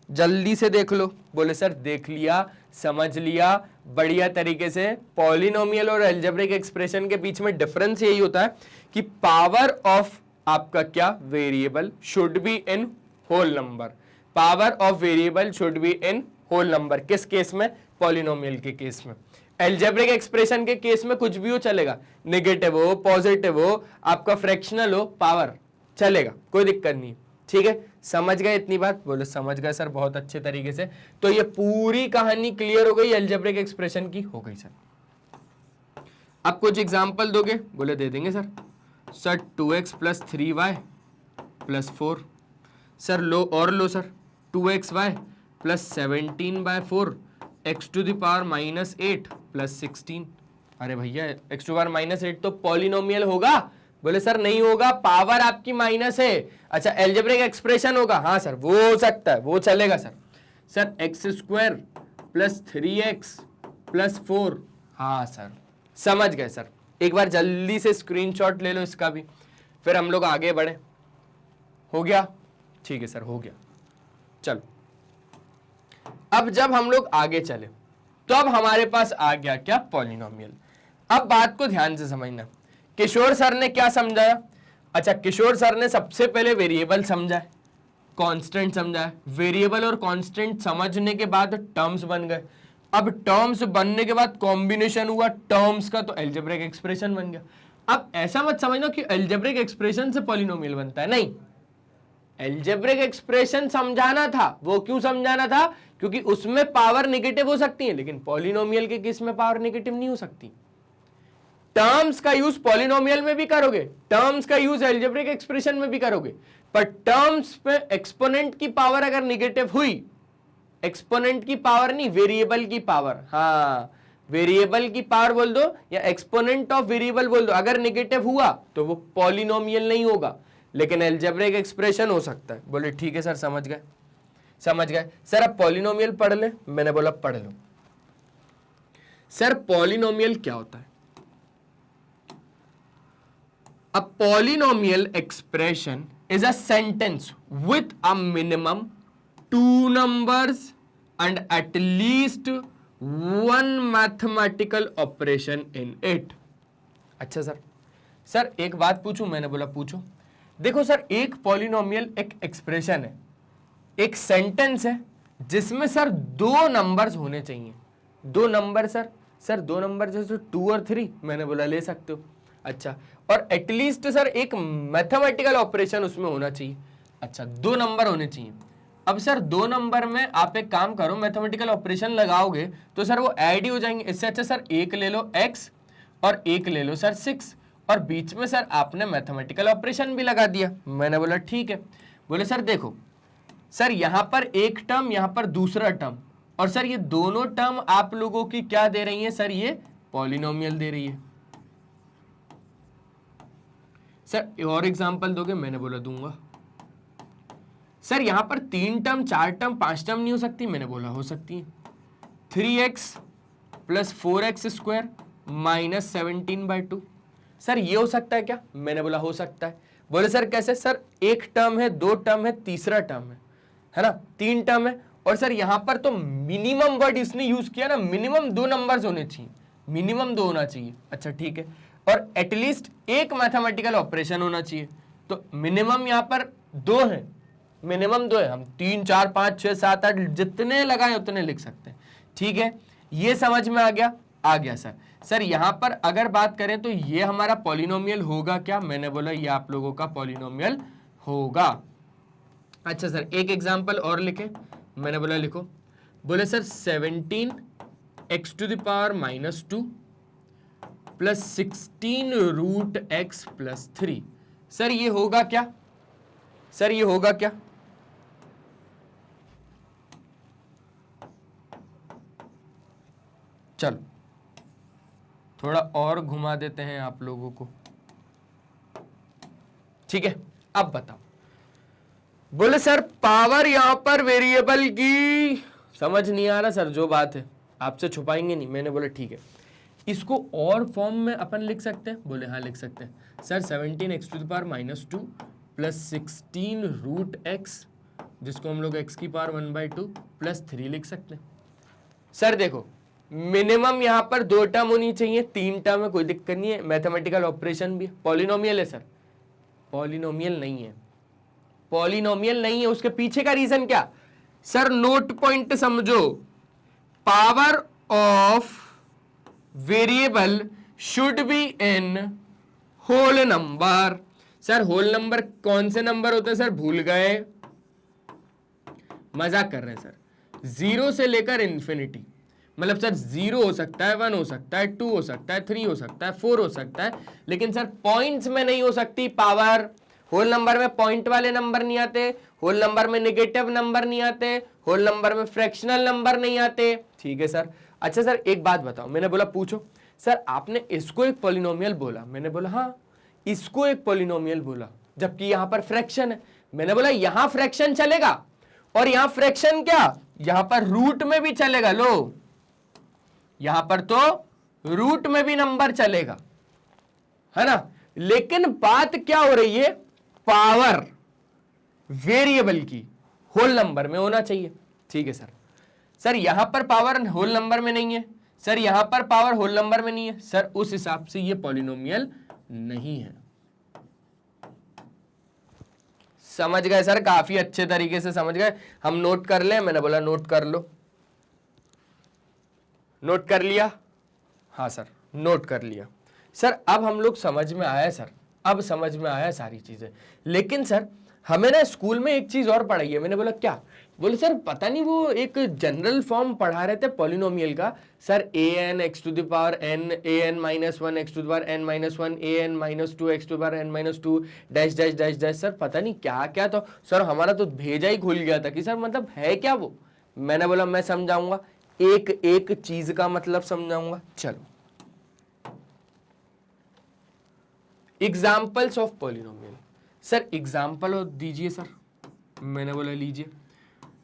जल्दी से देख लो। बोले सर देख लिया, समझ लिया बढ़िया तरीके से। पॉलिनोमियल और अलजेब्रिक एक्सप्रेशन के बीच में डिफरेंस यही होता है कि पावर ऑफ आपका क्या? Variable should be in whole number. Power of variable should be in whole number. किस केस में? पॉलिनोमियल के केस में। अलजेब्रिक एक्सप्रेशन के केस में कुछ भी हो चलेगा, नेगेटिव हो, पॉजिटिव हो, आपका फ्रैक्शनल हो, पावर चलेगा, कोई दिक्कत नहीं। ठीक है, समझ गए इतनी बात? बोले समझ गए सर बहुत अच्छे तरीके से। तो ये पूरी कहानी क्लियर हो गई अलजेब्रिक एक्सप्रेशन की? हो गई सर। अब कुछ एग्जांपल दोगे? बोले दे देंगे sir. Sir 2x + 3y + 4, sir लो और लो सर 2xy + 17/4 x⁻⁻8 + 16। अरे भैया x⁻⁻8 तो पॉलिनोमियल होगा? बोले सर नहीं होगा, पावर आपकी माइनस है। अच्छा अलजेब्रिक एक्सप्रेशन होगा? हाँ सर वो हो सकता है, वो चलेगा सर। सर x² + 3x + 4, हाँ सर समझ गए सर। एक बार जल्दी से स्क्रीनशॉट ले लो इसका भी। फिर हम लोग आगे बढ़े। हो गया? ठीक है सर, हो गया। चलो, अब जब हम लोग आगे चले तो अब हमारे पास आ गया क्या? पॉलिनोमियल। अब बात को ध्यान से समझना, किशोर सर ने क्या समझाया? अच्छा, किशोर सर ने सबसे पहले वेरिएबल समझा है, कांस्टेंट समझा है। वेरिएबल और कांस्टेंट समझने के बाद टर्म्स बन गए। अब टर्म्स बनने के बाद कॉम्बिनेशन हुआ टर्म्स का, तो अलजेब्रिक एक्सप्रेशन बन गया। अब ऐसा मत समझना कि अलजेब्रिक एक्सप्रेशन से पॉलिनोमियल बनता है, नहीं। अलजेब्रिक एक्सप्रेशन समझाना था। वो क्यों समझाना था? क्योंकि उसमें पावर नेगेटिव हो सकती है, लेकिन पॉलिनोमियल के केस में पावर नेगेटिव नहीं हो सकती। टर्म्स का यूज पॉलिनोमियल में भी करोगे, टर्म्स का यूज अलजेब्रिक एक्सप्रेशन में भी करोगे, पर टर्म्स पे एक्सपोनेंट की पावर अगर नेगेटिव हुई, एक्सपोनेंट की पावर नहीं, वेरिएबल की पावर, हाँ वेरिएबल की पावर बोल दो या एक्सपोनेंट ऑफ वेरिएबल बोल दो, अगर नेगेटिव हुआ तो वो पॉलिनोमियल नहीं होगा, लेकिन अलजेब्रिक एक्सप्रेशन हो सकता है। बोले ठीक है सर, समझ गए, समझ गए। सर अब पॉलिनोमियल पढ़ ले, मैंने बोला पढ़ लो। सर पॉलिनोमियल क्या होता है? A polynomial expression is a sentence with a minimum 2 numbers and at least one mathematical operation in it. अच्छा सर, सर एक बात पूछूं? मैंने बोला पूछो। देखो सर, एक पॉलिनोमियल एक एक्सप्रेशन है, एक सेंटेंस है जिसमें सर 2 नंबर्स होने चाहिए। 2 नंबर सर 2 नंबर जैसे 2 और 3, मैंने बोला ले सकते हो। अच्छा, और एटलीस्ट सर एक मैथमेटिकल ऑपरेशन उसमें होना चाहिए। अच्छा, 2 नंबर होने चाहिए। अब सर 2 नंबर में आप एक काम करो, मैथमेटिकल ऑपरेशन लगाओगे तो सर वो ऐड ही हो जाएंगे। इससे अच्छा सर एक ले लो x और एक ले लो सर 6, और बीच में सर आपने मैथमेटिकल ऑपरेशन भी लगा दिया। मैंने बोला ठीक है। बोले सर देखो सर, यहां पर एक टर्म, यहां पर दूसरा टर्म, और सर ये दोनों टर्म आप लोगों की क्या दे रही है? सर ये पॉलिनोमियल दे रही है। सर और एग्जांपल दोगे? मैंने बोला दूंगा। सर यहां पर 3 टर्म, 4 टर्म, 5 टर्म नहीं हो सकती? मैंने बोला हो सकती है। 3x + 4x² - 17/2। सर ये हो सकता है क्या? मैंने बोला हो सकता है। बोले सर कैसे? सर एक टर्म है, 2 टर्म है, तीसरा टर्म है ना, 3 टर्म है, और सर यहां पर तो मिनिमम वर्ड इसने यूज किया ना, मिनिमम 2 नंबर्स होने चाहिए, मिनिमम 2 होना चाहिए। अच्छा ठीक है, और एटलीस्ट एक मैथमेटिकल ऑपरेशन होना चाहिए, तो मिनिमम यहां पर 2 है, मिनिमम 2 है। हम 3, 4, 5, 6, 7, 8 जितने लगाए उतने लिख सकते हैं। ठीक है, ये समझ में आ गया? आ गया सर। सर यहां पर अगर बात करें तो ये हमारा पॉलिनोमियल होगा क्या? मैंने बोला ये आप लोगों का पॉलिनोमियल होगा। अच्छा सर एक एग्जांपल और लिखें? मैंने बोला लिखो। बोले सर 17x⁻² + 16√x + 3। सर ये होगा क्या? सर ये होगा क्या? चलो थोड़ा और घुमा देते हैं आप लोगों को। ठीक है, अब बताओ। बोले सर पावर यहां पर वेरिएबल की समझ नहीं आ रहा सर, जो बात है आपसे छुपाएंगे नहीं। मैंने बोला ठीक है, इसको और फॉर्म में अपन लिख सकते हैं? बोले हाँ लिख सकते हैं। सर 17x⁻² + 16√x, जिसको हम लोग x⁻1/2 + 3 लिख सकते हैं। सर देखो मिनिमम यहां पर 2 टर्म होनी चाहिए, 3 टर्म है, कोई दिक्कत नहीं है, मैथमेटिकल ऑपरेशन भी। पॉलिनोमियल है सर? पॉलिनोमियल नहीं है, पॉलिनोमियल नहीं है। उसके पीछे का रीजन क्या? सर नोट पॉइंट समझो, power of variable should be in whole number. Sir whole number कौन से नंबर होते हैं सर? भूल गए? मजाक कर रहे हैं सर। 0 से लेकर इन्फिनिटी, मतलब सर 0 हो सकता है, 1 हो सकता है, 2 हो सकता है, 3 हो सकता है, 4 हो सकता है, लेकिन सर पॉइंट्स में नहीं हो सकती पावर। होल नंबर में पॉइंट वाले नंबर नहीं आते, होल नंबर में नेगेटिव नंबर नहीं आते, होल नंबर में फ्रैक्शनल नंबर नहीं आते। ठीक है सर। अच्छा सर एक बात बताओ, मैंने बोला पूछो। सर आपने इसको एक पॉलिनोमियल बोला, मैंने बोला हाँ इसको एक पॉलिनोमियल बोला, जबकि यहां पर फ्रैक्शन है। मैंने बोला यहां फ्रैक्शन चलेगा, और यहां फ्रैक्शन क्या, यहां पर रूट में भी चलेगा। लो यहां पर तो रूट में भी नंबर चलेगा, है ना। लेकिन बात क्या हो रही है, पावर वेरिएबल की होल नंबर में होना चाहिए। ठीक है सर यहां पर पावर होल नंबर में नहीं है, सर यहां पर पावर होल नंबर में नहीं है, सर उस हिसाब से ये पॉलिनोमियल नहीं है। समझ गए सर, काफी अच्छे तरीके से समझ गए। हम नोट कर लें, मैंने बोला नोट कर लो। नोट कर लिया? हाँ सर नोट कर लिया। सर अब हम लोग समझ में आया सर, अब समझ में आया सारी चीजें। लेकिन सर हमें ना स्कूल में एक चीज और पढ़ाई है। मैंने बोला क्या? बोले सर पता नहीं, वो एक जनरल फॉर्म पढ़ा रहे थे पॉलिनोमियल का sir, a n x to the power n, a n minus one x to the power n minus one, a n minus two x to the power n minus two dash dash dash dash. Sir पता नहीं क्या क्या, तो sir हमारा तो भेजा ही खुल गया था कि सर मतलब है क्या वो। मैंने बोला मैं समझाऊंगा, एक एक चीज का मतलब समझाऊंगा। चलो, examples of polynomial. Sir example दीजिए सर। मैंने बोला लीजिए,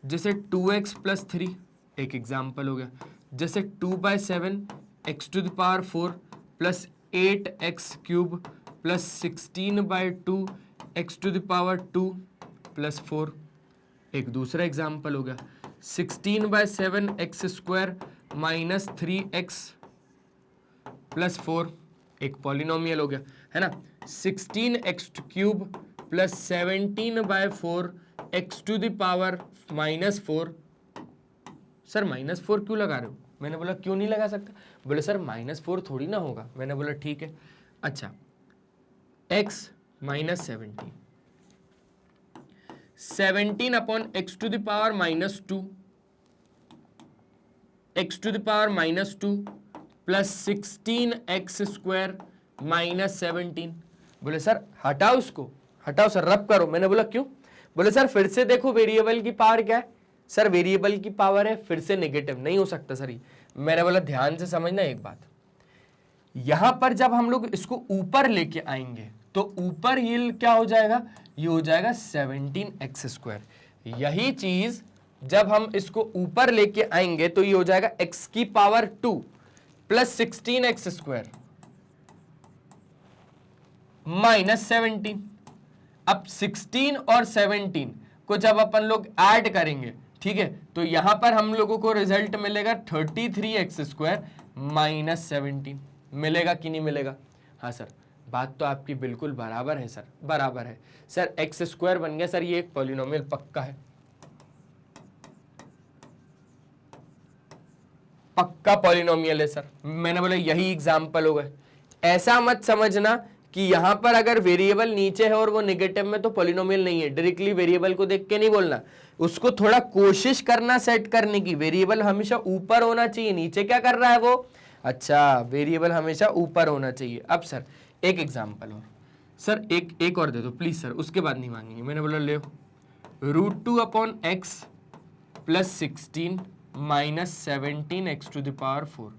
जैसे 2x प्लस 3 एक एग्जाम्पल हो गया, जैसे 2/7 x to the power 4 plus 8x cube plus 16/2 x to the power 2 plus 4 एक दूसरा एग्जाम्पल हो गया, 16/7 x square minus 3x plus 4 एक पॉलिनोमियल हो गया, है ना। 16x cube plus 17/4 x to the power minus 4। Sir minus 4 क्यों लगा रहे हो? मैंने बोला क्यों नहीं लगा सकता? बोले सर माइनस 4 थोड़ी ना होगा। मैंने बोला ठीक है। अच्छा, x minus 17 upon x to the power minus 2 x to the power minus 2 plus 16x square minus 17। बोले सर हटाओ इसको, हटाओ सर, रब करो। मैंने बोला क्यों? बोले सर फिर से देखो वेरिएबल की पावर क्या है। सर वेरिएबल की पावर है फिर से नेगेटिव, नहीं हो सकता सर ये। मैंने बोला ध्यान से समझना एक बात, यहां पर जब हम लोग इसको ऊपर लेके आएंगे तो ऊपर ये क्या हो जाएगा, ये हो जाएगा 17x स्क्वायर। यही चीज जब हम इसको ऊपर लेके आएंगे तो ये हो जाएगा x की power 2 plus 16x square minus 17। अब 16 और 17 को जब अपन लोग ऐड करेंगे, ठीक है, तो यहां पर हम लोगों को रिजल्ट मिलेगा 33x स्क्वायर माइनस 17। मिलेगा कि नहीं मिलेगा? हाँ सर, बात तो आपकी बिल्कुल बराबर है सर, बराबर है सर। एक्स स्क्वायर बन गया सर, ये एक पॉलिनोमियल पक्का है, पक्का पॉलिनोमियल है सर। मैंने बोला यही एग्जाम्पल हो गए। ऐसा मत समझना कि यहां पर अगर वेरिएबल नीचे है और वो नेगेटिव में तो पॉलिनोमियल नहीं है। डायरेक्टली वेरिएबल को देख के नहीं बोलना, उसको थोड़ा कोशिश करना सेट करने की। वेरिएबल हमेशा ऊपर होना चाहिए, नीचे क्या कर रहा है वो। अच्छा, वेरिएबल हमेशा ऊपर होना चाहिए। अब सर एक एग्जाम्पल और, सर एक और दे दो प्लीज सर, उसके बाद नहीं मांगेंगे। मैंने बोला ले √2 upon x plus 16 minus 17 x to the power 4।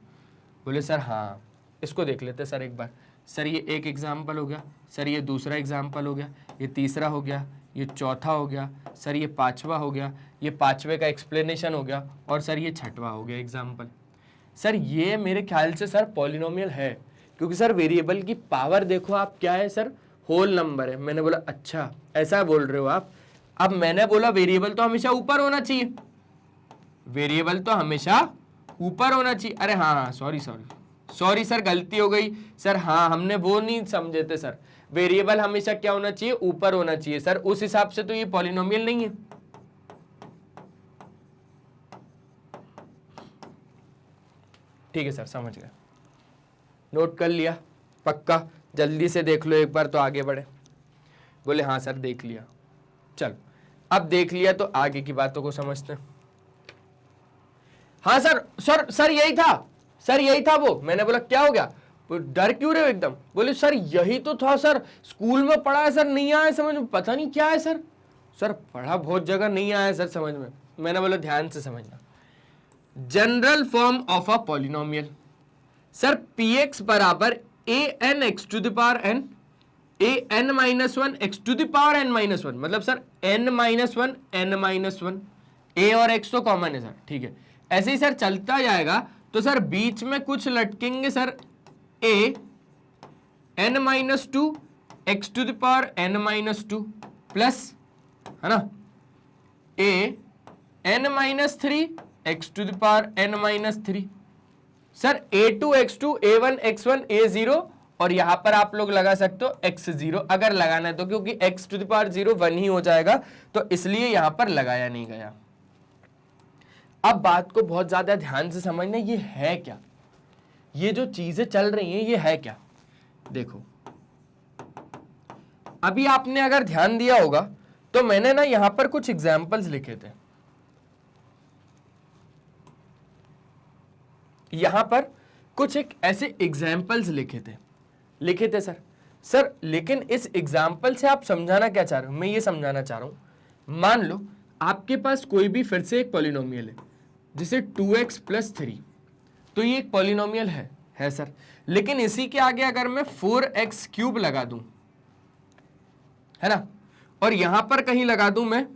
बोले सर हाँ, इसको देख लेते सर एक बार। सर ये एक एग्जाम्पल हो गया, सर ये दूसरा एग्जाम्पल हो गया, ये तीसरा हो गया, ये चौथा हो गया, सर ये पांचवा हो गया, ये पांचवे का एक्सप्लेनेशन हो गया, और सर ये छठवा हो गया एग्जाम्पल। सर ये मेरे ख्याल से सर पॉलिनोमियल है, क्योंकि सर वेरिएबल की पावर देखो आप क्या है सर, होल नंबर है। मैंने बोला अच्छा ऐसा बोल रहे हो आप। अब मैंने बोला वेरिएबल तो हमेशा ऊपर होना चाहिए, वेरिएबल तो हमेशा ऊपर होना चाहिए। अरे हाँ, सॉरी सर, गलती हो गई सर। हाँ, हमने वो नहीं समझे थे सर, वेरिएबल हमेशा क्या होना चाहिए, ऊपर होना चाहिए सर। उस हिसाब से तो ये पॉलिनोमियल नहीं है। ठीक है सर, समझ गए, नोट कर लिया पक्का। जल्दी से देख लो एक बार तो आगे बढ़े। बोले हाँ सर देख लिया। चलो अब देख लिया तो आगे की बातों को समझते हैं। हाँ सर यही था सर, यही था वो। मैंने बोला क्या हो गया, डर क्यों रहे हो एकदम? बोले सर यही तो था सर, स्कूल में पढ़ा है सर, नहीं आया समझ में, पता नहीं क्या है सर। सर पढ़ा बहुत जगह, नहीं आया सर समझ में। मैंने बोला ध्यान से समझना, general form of a polynomial. Sir px बराबर an x to the power n, an minus 1 x to the power n minus 1, मतलब sir n minus 1 n minus 1, a और x तो कॉमन है सर, ठीक है। ऐसे ही सर चलता जाएगा तो सर बीच में कुछ लटकेंगे sir a, n minus two x to the power n minus two plus, है ना, a n minus three x to the power n minus three. Sir a2 x2 a1 x1 a0 और यहां पर आप लोग लगा सकते हो x0 अगर लगाना है तो, क्योंकि x टू द पावर 0 1 ही हो जाएगा तो इसलिए यहां पर लगाया नहीं गया। अब बात को बहुत ज्यादा ध्यान से समझना, ये है क्या, ये जो चीजें चल रही हैं ये है क्या। देखो अभी आपने अगर ध्यान दिया होगा तो मैंने ना यहां पर कुछ एग्जाम्पल्स लिखे थे, यहां पर कुछ एक ऐसे एग्जाम्पल्स लिखे थे सर लेकिन इस एग्जाम्पल से आप समझाना क्या चाह रहे हो, मैं ये समझाना चाह रहा हूं, मान लो आपके पास कोई भी फिर से एक पॉलिनोमियल है जिसे 2x प्लस 3, तो ये एक पॉलिनोमियल है सर, लेकिन इसी के आगे अगर मैं 4x क्यूब लगा दूं, है ना, और यहां पर कहीं लगा दूं मैं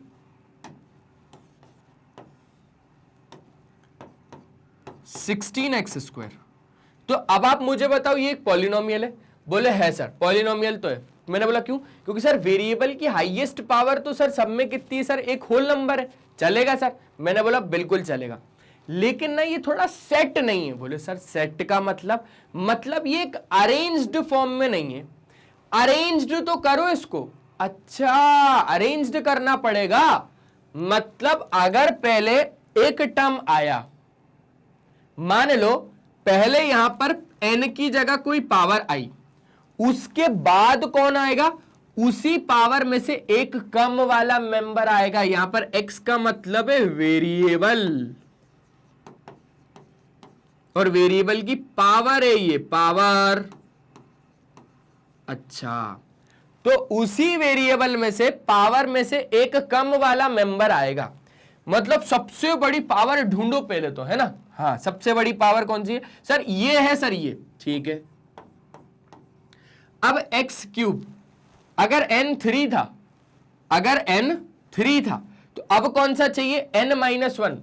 16x स्क्वायर, तो अब आप मुझे बताओ ये एक पॉलिनोमियल है। बोले है सर, पॉलिनोमियल तो है। मैंने बोला क्यों, क्योंकि सर वेरिएबल की हाईएस्ट पावर तो सर सब में कितनी है सर, एक होल नंबर है, चलेगा सर। मैंने बोला बिल्कुल चलेगा, लेकिन ना ये थोड़ा सेट नहीं है। बोले सर सेट का मतलब ये एक अरेंज्ड फॉर्म में नहीं है। अरेंज्ड तो करो इसको। अच्छा अरेंज्ड करना पड़ेगा, मतलब अगर पहले एक टर्म आया, मान लो पहले यहां पर n की जगह कोई पावर आई, उसके बाद कौन आएगा, उसी पावर में से एक कम वाला मेंबर आएगा। यहां पर x का मतलब है वेरिएबल, और वेरिएबल की पावर है ये पावर। अच्छा तो उसी वेरिएबल में से पावर में से एक कम वाला मेंबर आएगा, मतलब सबसे बड़ी पावर ढूंढो पहले तो, है ना। हाँ सबसे बड़ी पावर कौन सी है सर, ये है सर, ये ठीक है। अब x क्यूब, अगर n 3 था, अगर n 3 था तो अब कौन सा चाहिए, n माइनस 1,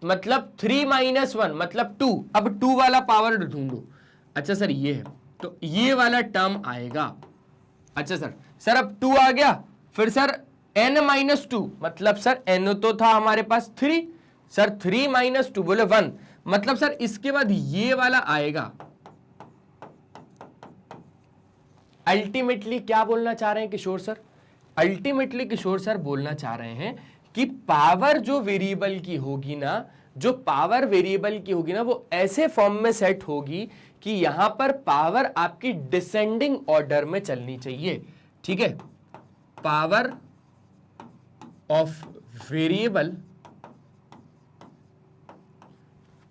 मतलब 3 माइनस 1 मतलब 2। अब 2 वाला पावर ढूंढो। अच्छा सर ये है, तो ये वाला टर्म आएगा। अच्छा सर अब 2 आ गया, फिर सर n माइनस 2 मतलब सर n तो था हमारे पास 3, सर 3 माइनस 2 बोले 1, मतलब सर इसके बाद ये वाला आएगा। अल्टीमेटली क्या बोलना चाह रहे हैं किशोर सर, अल्टीमेटली किशोर सर बोलना चाह रहे हैं कि पावर जो वेरिएबल की होगी ना, जो पावर वेरिएबल की होगी ना, वो ऐसे फॉर्म में सेट होगी कि यहां पर पावर आपकी डिसेंडिंग ऑर्डर में चलनी चाहिए। ठीक है, पावर ऑफ वेरिएबल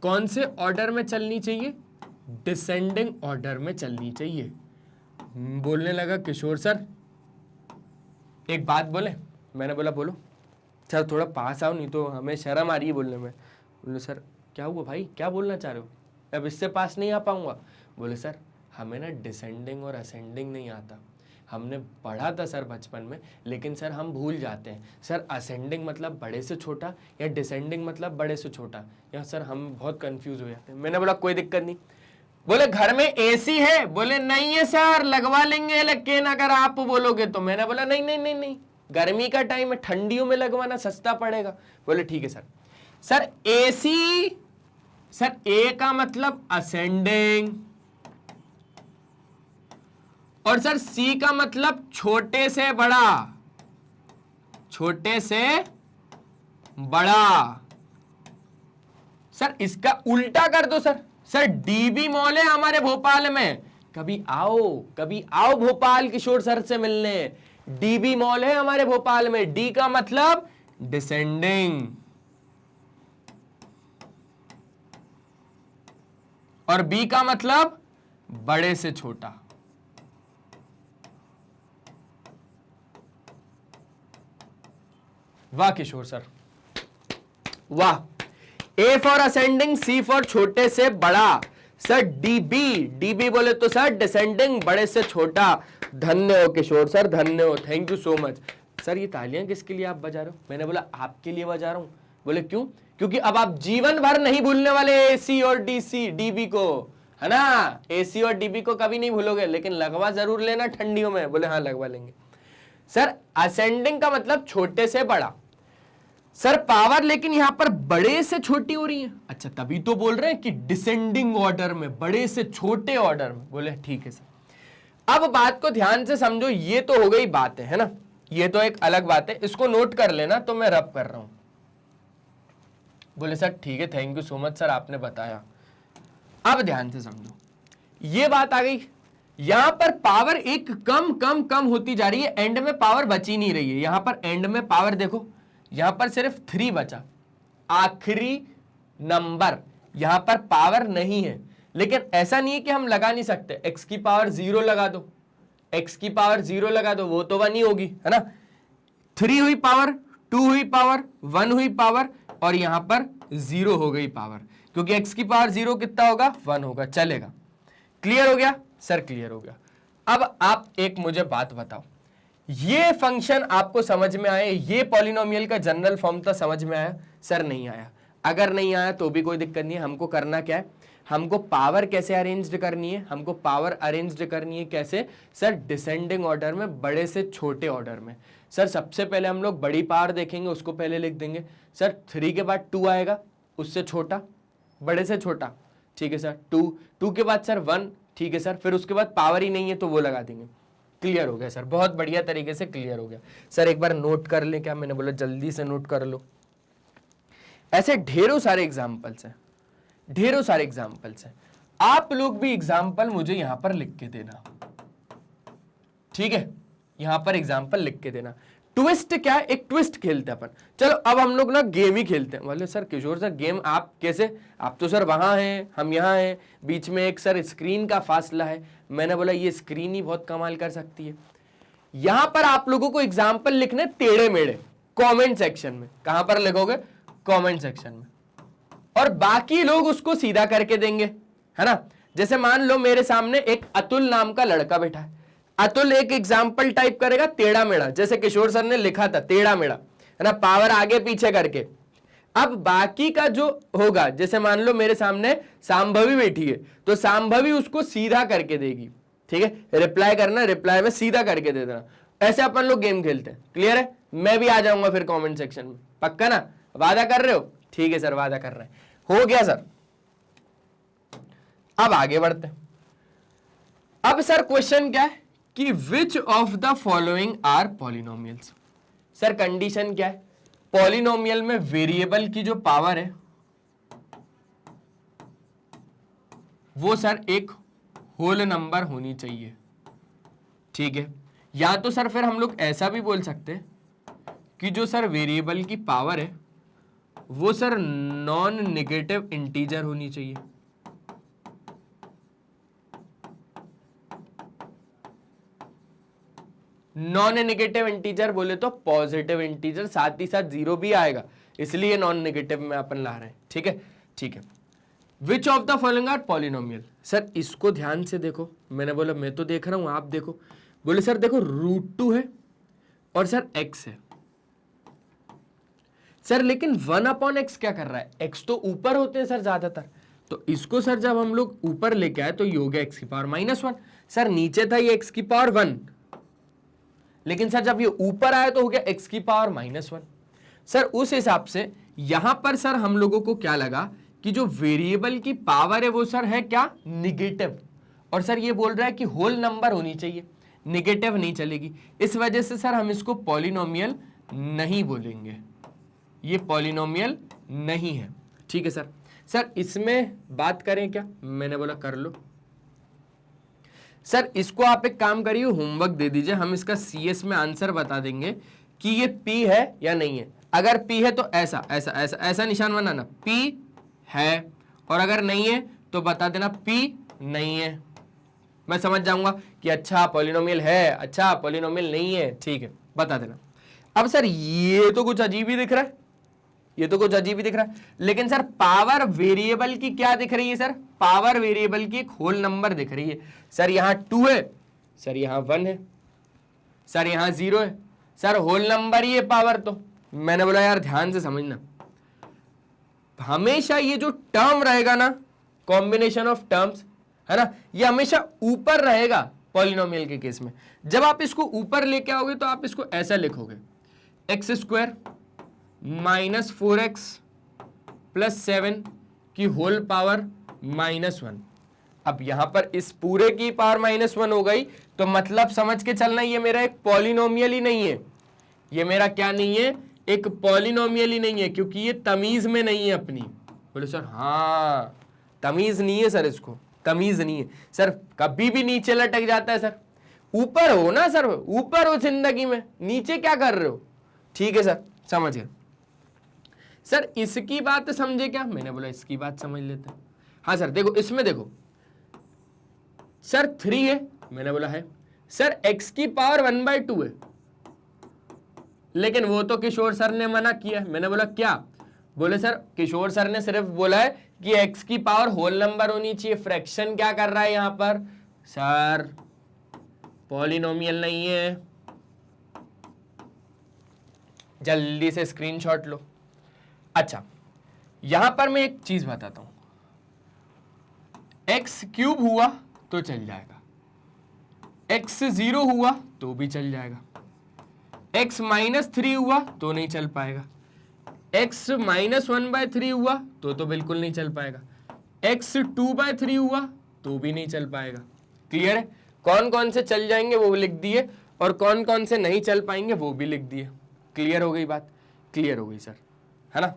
कौन से ऑर्डर में चलनी चाहिए, डिसेंडिंग ऑर्डर में चलनी चाहिए। बोलने लगा किशोर सर एक बात बोले। मैंने बोला बोलो सर, थोड़ा पास आओ, नहीं तो हमें शर्म आ रही है बोलने में। बोले सर क्या हुआ भाई, क्या बोलना चाह रहे हो, अब इससे पास नहीं आ पाऊंगा। बोले सर हमें ना डिसेंडिंग और असेंडिंग नहीं आता, हमने पढ़ा था सर बचपन में, लेकिन सर हम भूल जाते हैं। सर असेंडिंग मतलब बड़े से छोटा या डिसेंडिंग मतलब बड़े से छोटा, या सर हम बहुत कंफ्यूज हो जाते हैं। मैंने बोला कोई दिक्कत नहीं। बोले घर में एसी है, बोले नहीं है सर लगवा लेंगे, लेकिन अगर आप बोलोगे तो। मैंने बोला नहीं नहीं नहीं नहीं, गर्मी का टाइम है, ठंडियों में लगवाना सस्ता पड़ेगा। बोले ठीक है सर। सर एसी, सर ए का मतलब असेंडिंग, और सर सी का मतलब छोटे से बड़ा, छोटे से बड़ा। सर इसका उल्टा कर दो सर। सर डीबी मॉल है हमारे भोपाल में, कभी आओ भोपाल किशोर सर से मिलने। डीबी मॉल है हमारे भोपाल में। डी का मतलब डिसेंडिंग और बी का मतलब बड़े से छोटा। वाह किशोर सर वाह। A for ascending, C for छोटे से बड़ा। सर डीबी बोले तो सर डिसेंडिंग, बड़े से छोटा। धन्य हो किशोर सर, धन्य हो, thank you so much. Sir ये तालियां किसके लिए आप बजा रहे हो। मैंने बोला आपके लिए बजा रहा हूं। बोले क्यों, क्योंकि अब आप जीवन भर नहीं भूलने वाले एसी और डीबी को। है ना, एसी और डीबी को कभी नहीं भूलोगे, लेकिन लगवा जरूर लेना ठंडियों में। बोले हाँ लगवा लेंगे। सर असेंडिंग का मतलब छोटे से बड़ा। सर पावर लेकिन यहां पर बड़े से छोटी हो रही है। अच्छा तभी तो बोल रहे हैं कि डिसेंडिंग ऑर्डर में, बड़े से छोटे ऑर्डर में। बोले ठीक है सर। अब बात को ध्यान से समझो, ये तो हो गई बात है ना, ये तो एक अलग बात है, इसको नोट कर लेना, तो मैं रब कर रहा हूं। बोले सर ठीक है, thank you so much sir, आपने बताया। अब ध्यान से समझो, ये बात आ गई, यहां पर पावर एक कम कम कम होती जा रही है, एंड में पावर बची नहीं रही है। यहां पर एंड में पावर देखो, यहां पर सिर्फ 3 बचा, आखिरी नंबर, यहां पर पावर नहीं है। लेकिन ऐसा नहीं है कि हम लगा नहीं सकते, x की पावर 0 लगा दो, x की पावर 0 लगा दो, वो तो 1 ही होगी, है ना। 3 हुई पावर, 2 हुई पावर, 1 हुई पावर, और यहां पर 0 हो गई पावर, क्योंकि x की पावर 0 कितना होगा, 1 होगा, चलेगा। क्लियर हो गया सर? क्लियर हो गया। अब आप एक मुझे बात बताओ, ये फंक्शन आपको समझ में आए, ये पॉलिनोमियल का जनरल फॉर्म था, समझ में आया? सर नहीं आया। अगर नहीं आया तो भी कोई दिक्कत नहीं है, हमको करना क्या है, हमको पावर कैसे अरेंज्ड करनी है, हमको पावर अरेंज्ड करनी है कैसे? सर डिसेंडिंग ऑर्डर में, बड़े से छोटे ऑर्डर में। सर सबसे पहले हम लोग बड़ी पावर देखेंगे, उसको पहले लिख देंगे। सर 3 के बाद 2 आएगा, उससे छोटा, बड़े से छोटा, ठीक है सर। 2 के बाद सर 1, ठीक है सर। फिर उसके बाद पावर ही नहीं है तो वो लगा देंगे। क्लियर हो गया सर, बहुत बढ़िया तरीके से क्लियर हो गया सर। एक बार नोट कर ले, क्या मैंने बोला, जल्दी से नोट कर लो। ऐसे ढेरों सारे एग्जाम्पल्स हैं, ढेरों सारे एग्जाम्पल्स हैं। आप लोग भी एग्जाम्पल मुझे यहां पर लिख के देना, ठीक है, यहां पर एग्जाम्पल लिख के देना। ट्विस्ट क्या है, एक ट्विस्ट खेलते हैं अपन। चलो अब हम लोग ना गेम ही खेलते हैं। बोले सर किशोर सर गेम आप कैसे, आप तो सर वहां हैं, हम यहाँ हैं, बीच में एक सर स्क्रीन का फासला है। मैंने बोला ये स्क्रीन ही बहुत कमाल कर सकती है। यहां पर आप लोगों को एग्जाम्पल लिखने टेढ़े मेढ़े, कॉमेंट सेक्शन में। कहां पर लिखोगे? कॉमेंट सेक्शन में। और बाकी लोग उसको सीधा करके देंगे, है ना। जैसे मान लो मेरे सामने एक अतुल नाम का लड़का बैठा है, अतुल एक एग्जाम्पल टाइप करेगा टेढ़ा मेढ़ा, जैसे किशोर सर ने लिखा था टेढ़ा मेढ़ा, है ना, पावर आगे पीछे करके। अब बाकी का जो होगा, जैसे मान लो मेरे सामने सांभवी बैठी है, तो सांभवी उसको सीधा करके देगी, ठीक है। रिप्लाई करना, रिप्लाई में सीधा करके दे देना। ऐसे अपन लोग गेम खेलते हैं। क्लियर है? मैं भी आ जाऊंगा फिर कमेंट सेक्शन में, पक्का ना? वादा कर रहे हो? ठीक है सर, वादा कर रहे हैं। हो गया सर। अब आगे बढ़ते हैं। अब सर क्वेश्चन क्या है कि which of the following are polynomials. Sir condition क्या है? पॉलिनोमियल में वेरिएबल की जो पावर है वो सर एक होल नंबर होनी चाहिए, ठीक है। या तो सर फिर हम लोग ऐसा भी बोल सकते हैं कि जो सर वेरिएबल की पावर है वो सर नॉन नेगेटिव इंटीजर होनी चाहिए। नॉन नेगेटिव इंटीजर बोले तो पॉजिटिव इंटीजर, साथ ही साथ 0 भी आएगा, इसलिए नॉन नेगेटिव में अपन ला रहे हैं, ठीक है। ठीक है, which of the following are polynomial. Sir इसको ध्यान से देखो, मैंने बोला मैं तो देख रहा हूं, आप देखो। बोले सर देखो √2 है और सर x है। सर लेकिन 1/x क्या कर रहा है? x तो ऊपर होते हैं सर ज्यादातर, तो इसको सर जब हम लोग ऊपर लेके आए तो ये हो गया x की पावर -1। सर नीचे था ये x की पावर 1, लेकिन सर जब ये ऊपर आया तो हो गया x की पावर -1। सर उस हिसाब से यहां पर सर हम लोगों को क्या लगा कि जो वेरिएबल की पावर है वो सर है क्या? निगेटिव। और सर ये बोल रहा है कि होल नंबर होनी चाहिए, निगेटिव नहीं चलेगी। इस वजह से सर हम इसको पॉलिनोमियल नहीं बोलेंगे, ये पॉलिनोमियल नहीं है, ठीक है सर। सर इसमें बात करें क्या? मैंने बोला कर लो। सर इसको आप एक काम करिए, होमवर्क दे दीजिए, हम इसका CS में आंसर बता देंगे कि ये P है या नहीं है। अगर P है तो ऐसा ऐसा ऐसा ऐसा निशान बनाना, P है, और अगर नहीं है तो बता देना P नहीं है। मैं समझ जाऊंगा कि अच्छा पॉलिनोमियल है, अच्छा पॉलिनोमियल नहीं है, ठीक है, बता देना। अब सर ये तो कुछ अजीब ही दिख रहा है, ये तो कुछ अजीब ही दिख रहा है, लेकिन सर पावर वेरिएबल की क्या दिख रही है? सर पावर वेरिएबल की एक होल नंबर दिख रही है। सर यहां 2 है, सर यहां 1 है, सर यहां 0 है, सर होल नंबर ही है पावर। तो मैंने बोला यार ध्यान से समझना, हमेशा ये जो टर्म रहेगा ना, कॉम्बिनेशन ऑफ टर्म्स, है ना, ये हमेशा ऊपर रहेगा पॉलिनोमियल के केस में। जब आप इसको ऊपर लेके आओगे तो आप इसको ऐसा लिखोगे, x square minus 4x plus 7 की होल पावर -1। अब यहां पर इस पूरे की पावर -1 हो गई, तो मतलब समझ के चलना ये मेरा एक पॉलिनोमियल ही नहीं है, ये मेरा क्या नहीं है, एक पॉलिनोमियल ही नहीं है, क्योंकि ये तमीज में नहीं है अपनी। बोले सर हाँ तमीज नहीं है सर, इसको तमीज नहीं है सर, कभी भी नीचे लटक जाता है सर। ऊपर हो ना सर, ऊपर हो जिंदगी में, नीचे क्या कर रहे हो? ठीक है सर, समझ गए सर। इसकी बात समझे क्या? मैंने बोला इसकी बात समझ लेते हैं। हाँ सर देखो, इसमें देखो सर 3 है, मैंने बोला है सर x की पावर 1/2 है, लेकिन वो तो किशोर सर ने मना किया। मैंने बोला क्या? बोले सर किशोर सर ने सिर्फ बोला है कि x की पावर होल नंबर होनी चाहिए, फ्रैक्शन क्या कर रहा है यहां पर? सर पॉलिनोमियल नहीं है। जल्दी से स्क्रीनशॉट लो। अच्छा यहां पर मैं एक चीज बताता हूं, x क्यूब हुआ तो चल जाएगा, x 0 हुआ तो भी चल जाएगा, x -3 हुआ तो नहीं चल पाएगा, x -1/3 हुआ तो बिल्कुल नहीं चल पाएगा, x 2/3 हुआ तो भी नहीं चल पाएगा। क्लियर है? कौन कौन से चल जाएंगे वो लिख दिए, और कौन कौन से नहीं चल पाएंगे वो भी लिख दिए। क्लियर हो गई बात? क्लियर हो गई सर, है ना।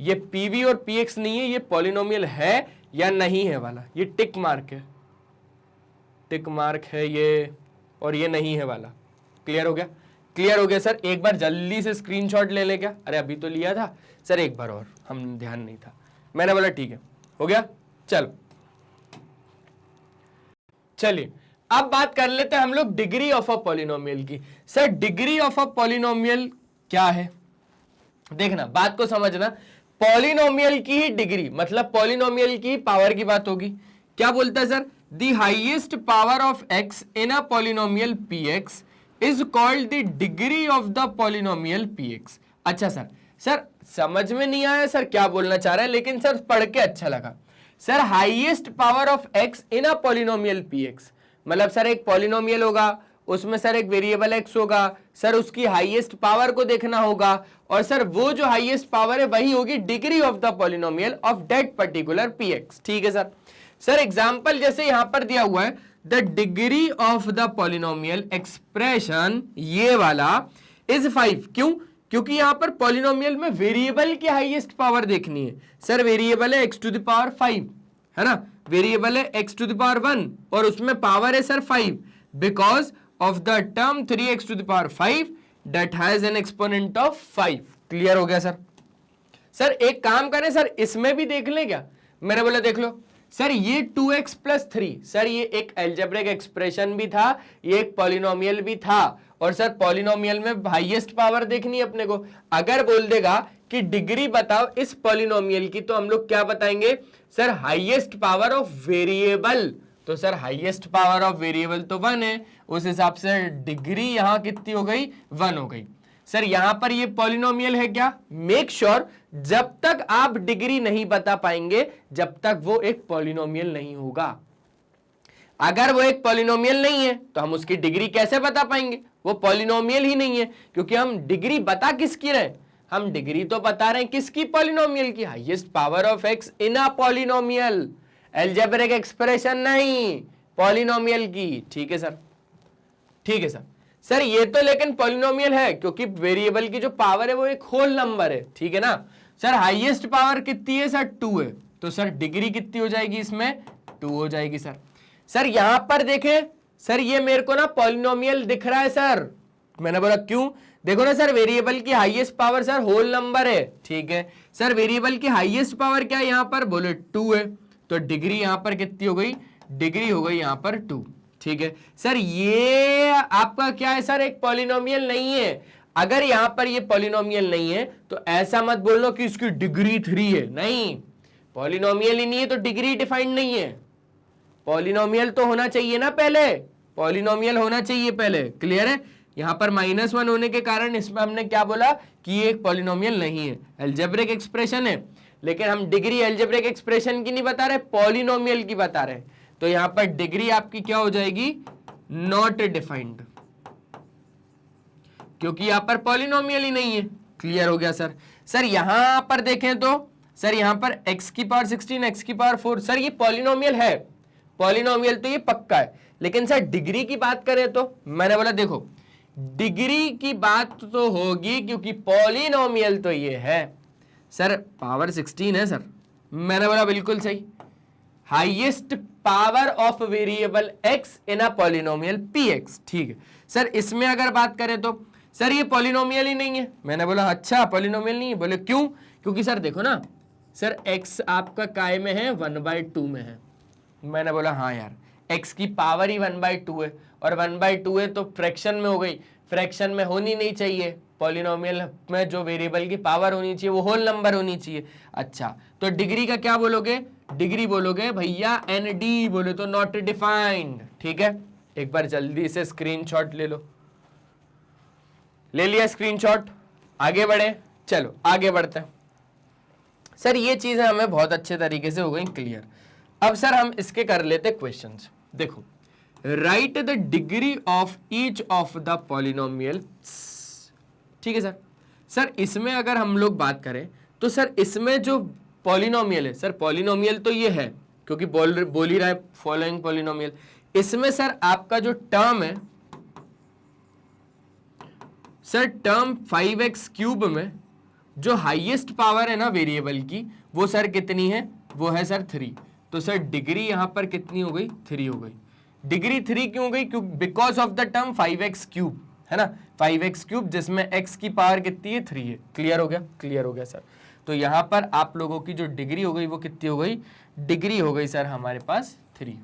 ये pv और px नहीं है, ये पॉलिनोमियल है या नहीं है वाला, ये टिक मार्क है, टिक मार्क है ये, और ये नहीं है वाला। क्लियर हो गया? क्लियर हो गया सर। एक बार जल्दी से स्क्रीनशॉट ले ले क्या? अरे अभी तो लिया था सर, एक बार और, हम ध्यान नहीं था। मैंने बोला ठीक है, हो गया। चलो चलिए अब बात कर लेते हैं हम लोग डिग्री ऑफ अ पॉलिनोमियल की। Sir degree of a polynomial क्या है? देखना, बात को समझना। पॉलिनोमियल की ही डिग्री मतलब पॉलिनोमियल की पावर की बात होगी। क्या बोलता है sir? The highest power of x in a polynomial px is called the degree of the polynomial px। अच्छा सर, सर समझ में नहीं आया सर क्या बोलना चाह रहा है, लेकिन सर पढ़ के अच्छा लगा। Sir highest power of x in a polynomial px मतलब सर एक पॉलिनोमियल होगा, उसमें सर एक वेरिएबल x होगा, सर उसकी हाईएस्ट पावर को देखना होगा, और सर वो जो हाईएस्ट पावर है वही होगी degree of the polynomial of that particular px। ठीक है सर। सर एग्जांपल जैसे यहां पर दिया हुआ है, the degree of the polynomial expression ये वाला इज 5। क्यों? क्योंकि यहां पर पॉलिनोमियल में वेरिएबल की हाईएस्ट पावर देखनी है। सर वेरिएबल है x⁵, है ना, वेरिएबल है x⁵ और उसमें पावर है sir 5, because of the term 3x⁵ that has an exponent of 5। Clear हो गया सर? सर एक काम करें सर, इसमें भी देख लें क्या? मैंने बोला देख लो सर, ये 2x + 3, सर ये एक एल्जेब्रिक एक्सप्रेशन भी था, ये एक पॉलिनोमियल भी था, और सर पॉलिनोमियल में हाईएस्ट पावर देखनी है अपने को। अगर बोल देगा कि डिग्री बताओ इस पॉलिनोमियल की, तो हम लोग क्या बताएंगे? Sir highest power of variable. तो sir highest power of variable तो 1 है, उस हिसाब से डिग्री यहां कितनी हो गई? 1 हो गई। सर यहां पर ये पॉलिनोमियल है क्या? मेक श्योर जब तक आप डिग्री नहीं बता पाएंगे जब तक वो एक पॉलिनोमियल नहीं होगा। अगर वो एक पॉलिनोमियल नहीं है तो हम उसकी डिग्री कैसे बता पाएंगे? वो पॉलिनोमियल ही नहीं है, क्योंकि हम डिग्री बता किसकी रहे? हम डिग्री तो बता रहे हैं किसकी? पॉलिनोमियल की। Highest power of x in a polynomial, algebraic expression नहीं, पॉलिनोमियल की। ठीक है सर, ठीक है सर। सर ये तो लेकिन पॉलिनोमियल है क्योंकि वेरिएबल की जो पावर है वो एक होल नंबर है। ठीक है ना सर? हाईएस्ट पावर कितनी है सर? 2 है, तो सर डिग्री कितनी हो जाएगी इसमें? 2 हो जाएगी सर। सर यहां पर देखें सर, ये मेरे को ना पॉलिनोमियल दिख रहा है सर। मैंने बोला क्यों? देखो ना सर, वेरिएबल की highest power sir whole number है। ठीक है सर, वेरिएबल की हाईएस्ट पावर क्या है यहां पर? बोले 2 है, तो डिग्री यहां पर कितनी हो गई? डिग्री हो गई यहां पर 2। ठीक है सर, ये आपका क्या है सर? एक पॉलिनोमियल नहीं है। अगर यहां पर ये पॉलिनोमियल नहीं है तो ऐसा मत बोलो कि इसकी डिग्री 3 है। नहीं, पॉलिनोमियल ही नहीं है तो डिग्री डिफाइंड नहीं है। पॉलिनोमियल तो होना चाहिए ना पहले, पॉलिनोमियल होना चाहिए पहले। क्लियर है? यहां पर -1 होने के कारण इसमें हमने क्या बोला कि ये एक पॉलिनोमियल नहीं है, एल्जेब्रिक एक्सप्रेशन है। लेकिन हम डिग्री एल्जेब्रिक एक्सप्रेशन की नहीं बता रहे, पॉलिनोमियल की बता रहे। तो यहां पर डिग्री आपकी क्या हो जाएगी, नॉट डिफाइंड, क्योंकि यहां पर पॉलिनोमियल ही नहीं है। क्लियर हो गया सर। सर यहां पर देखें तो सर यहां पर x की पावर 16 x की पावर 4, सर ये पॉलिनोमियल है, पॉलिनोमियल तो ये पक्का है, लेकिन सर डिग्री की बात करें तो मैंने बोला देखो डिग्री की बात तो होगी क्योंकि पॉलिनोमियल तो ये है। सर पावर 16 है सर, मैंने बोला बिल्कुल सही, highest power of variable x in a polynomial px। ठीक है सर, इसमें अगर बात करें तो सर ये पॉलिनोमियल ही नहीं है। मैंने बोला अच्छा पॉलिनोमियल नहीं है, बोले क्यों, क्योंकि सर देखो ना सर x आपका काय में है 1/2 में है। मैंने बोला हाँ यार x की पावर ही 1/2 है और 1/2 है तो फ्रैक्शन में हो गई, फ्रैक्शन में होनी नहीं चाहिए, पॉलिनोमियल में जो वेरिएबल की पावर होनी चाहिए वो होल नंबर होनी चाहिए। अच्छा तो डिग्री का क्या बोलोगे, डिग्री बोलोगे भैया ND, बोले तो नॉट डिफाइंड। ठीक है, एक बार जल्दी से स्क्रीनशॉट ले लो, ले लिया स्क्रीनशॉट, आगे बढ़े, चलो आगे बढ़ते हैं। सर ये चीजें हमें बहुत अच्छे तरीके से हो गई क्लियर। अब सर हम इसके कर लेते क्वेश्चंस। देखो right the degree of each of the polynomial. ठीक है सर। सर इसमें अगर हम लोग बात करें तो सर इसमें जो पॉलिनोमियल है, सर पॉलिनोमियल तो ये है क्योंकि बोल ही रहा है फॉलोइंग पॉलिनोमियल। इसमें सर आपका जो टर्म है सर, टर्म 5x क्यूब में जो हाईएस्ट पावर है ना वेरिएबल की वो सर कितनी है, वो है सर 3। तो सर डिग्री यहां पर कितनी हो गई, 3 हो गई। डिग्री 3 क्यों हो गई, क्योंकि because of the term 5x cube है ना, 5x क्यूब जिसमें x की पावर कितनी है, 3 है। क्लियर हो गया, क्लियर हो गया सर। तो यहां पर आप लोगों की जो डिग्री हो गई वो कितनी हो गई, डिग्री हो गई सर हमारे पास 3।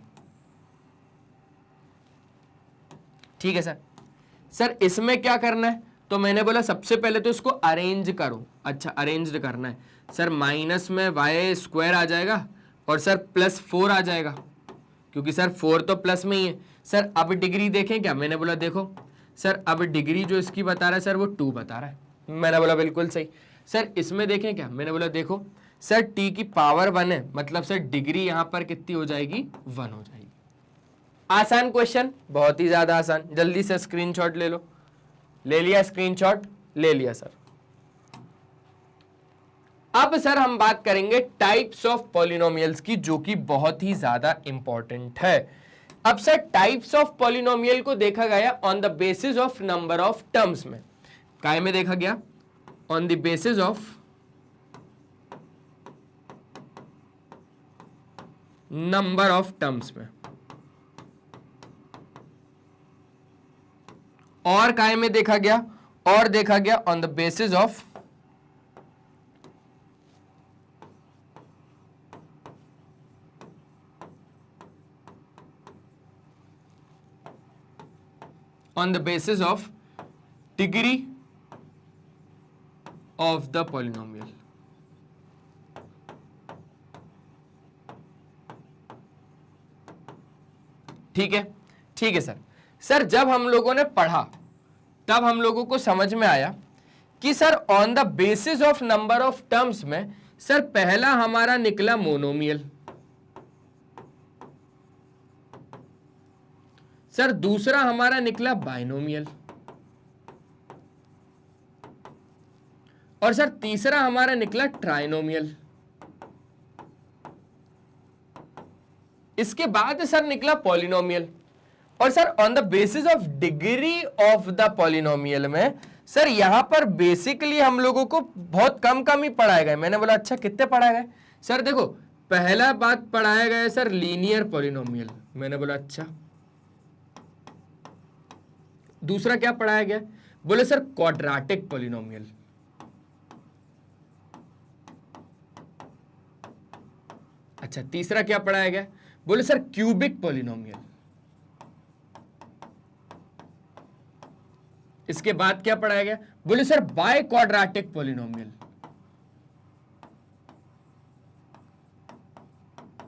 ठीक है सर। सर इसमें क्या करना है, तो मैंने बोला सबसे पहले तो इसको अरेंज करो। अच्छा अरेंज करना है सर, माइनस में y स्क्वायर आ जाएगा और सर +4 आ जाएगा क्योंकि सर 4 तो प्लस में ही है। सर अब डिग्री देखें क्या, मैंने बोला देखो सर अब डिग्री जो इसकी बता रहा है सर वो 2 बता रहा है। मैंने बोला बिल्कुल सही। सर इसमें देखें क्या, मैंने बोला देखो सर t की पावर 1 है, मतलब सर डिग्री यहां पर कितनी हो जाएगी, 1 हो जाएगी। आसान क्वेश्चन, बहुत ही ज्यादा आसान। जल्दी से स्क्रीनशॉट ले लो, ले लिया स्क्रीनशॉट, ले लिया सर। अब सर हम बात करेंगे टाइप्स ऑफ पॉलिनोमियल्स की, जो कि बहुत ही ज्यादा इंपॉर्टेंट है। अब सर टाइप्स ऑफ पॉलिनोमियल को देखा गया on the basis of number of terms में। काय में देखा गया, on the basis of number of terms में, और काय में देखा गया, और देखा गया on the basis of degree of the polynomial. ठीक है, ठीक है सर। सर जब हम लोगों ने पढ़ा तब हम लोगों को समझ में आया कि sir on the basis of number of terms में सर पहला हमारा निकला मोनोमियल, सर दूसरा हमारा निकला बाइनोमियल, और सर तीसरा हमारा निकला ट्राइनोमियल। इसके बाद सर निकला पॉलिनोमियल। और sir on the basis of degree of the polynomial में सर यहां पर बेसिकली हम लोगों को बहुत कम ही पढ़ाया गया। मैंने बोला अच्छा कितने पढ़ाया गए, सर देखो पहला बात पढ़ाया गया सर लीनियर पॉलिनोमियल। मैंने बोला अच्छा, दूसरा क्या पढ़ाया गया, बोले सर क्वाड्रेटिक पॉलिनोमियल। अच्छा तीसरा क्या पढ़ाया गया, बोले सर क्यूबिक पॉलिनोमियल। इसके बाद क्या पढ़ाया गया, बोले सर बाय क्वाड्रेटिक पॉलिनोमियल।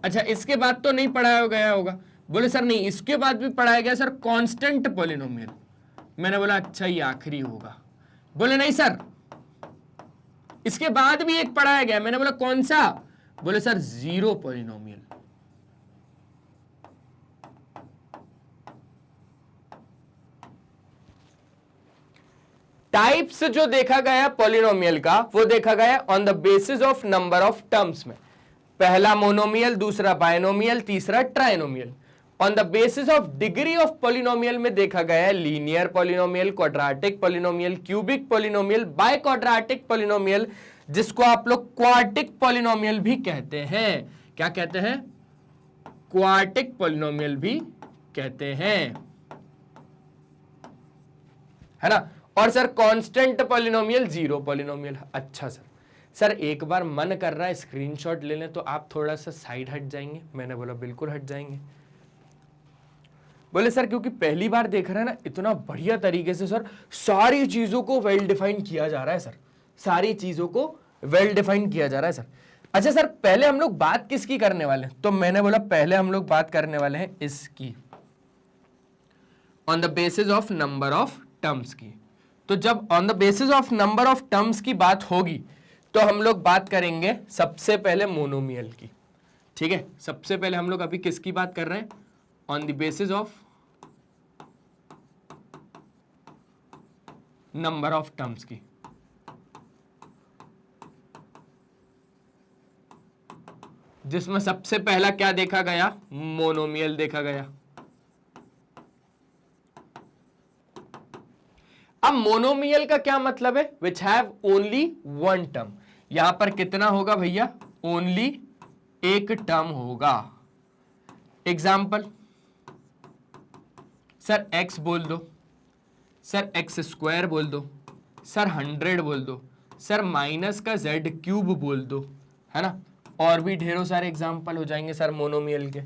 अच्छा इसके बाद तो नहीं पढ़ाया गया होगा, बोले सर नहीं, इसके बाद भी पढ़ाया गया सर कांस्टेंट पॉलिनोमियल। मैंने बोला अच्छा ये आखिरी होगा, बोले नहीं सर इसके बाद भी एक पढ़ाया गया। मैंने बोला कौन सा, बोले सर जीरो पॉलिनोमियल। टाइप्स जो देखा गया पॉलिनोमियल का वो देखा गया on the basis of number of terms में, पहला मोनोमियल, दूसरा बायनोमियल, तीसरा trinomial. On the basis of degree of polynomial में देखा गया है linear polynomial, quadratic polynomial, cubic polynomial, by quadratic polynomial, जिसको आप लोग क्वार्टिक पॉलिनोमियल भी कहते हैं। क्या कहते हैं? क्वार्टिक पॉलिनोमियल भी कहते हैं, है ना। और sir constant polynomial, zero polynomial. अच्छा सर एक बार मन कर रहा है स्क्रीनशॉट ले लें, तो आप थोड़ा सा साइड हट जाएंगे? मैंने बोला बिल्कुल हट जाएंगे। बोले सर क्योंकि पहली बार देख रहे हैं ना, इतना बढ़िया तरीके से सर सारी चीजों को वेल डिफाइन किया जा रहा है सर, सारी चीजों को वेल डिफाइन किया जा रहा है सर। अच्छा सर पहले हम लोग बात किसकी करने वाले हैं? तो मैंने बोला पहले हम लोग बात करने वाले हैं इसकी, on the basis of number of terms की। तो जब on the basis of number of terms की बात होगी तो हम लोग बात करेंगे सबसे पहले मोनोमियल की, ठीक है। सबसे पहले हम लोग अभी किसकी बात कर रहे हैं? On the basis of number of terms की। जिसमें सबसे पहला क्या देखा गया? मोनोमियल देखा गया। अब मोनोमियल का क्या मतलब है? Which have only one term. यहां पर कितना होगा भैया? ओनली एक टर्म होगा। एग्जाम्पल, सर x बोल दो, सर x स्क्वायर बोल दो, सर 100 बोल दो, सर माइनस का z क्यूब बोल दो, है ना। और भी ढेरों सारे एग्जाम्पल हो जाएंगे सर मोनोमियल के।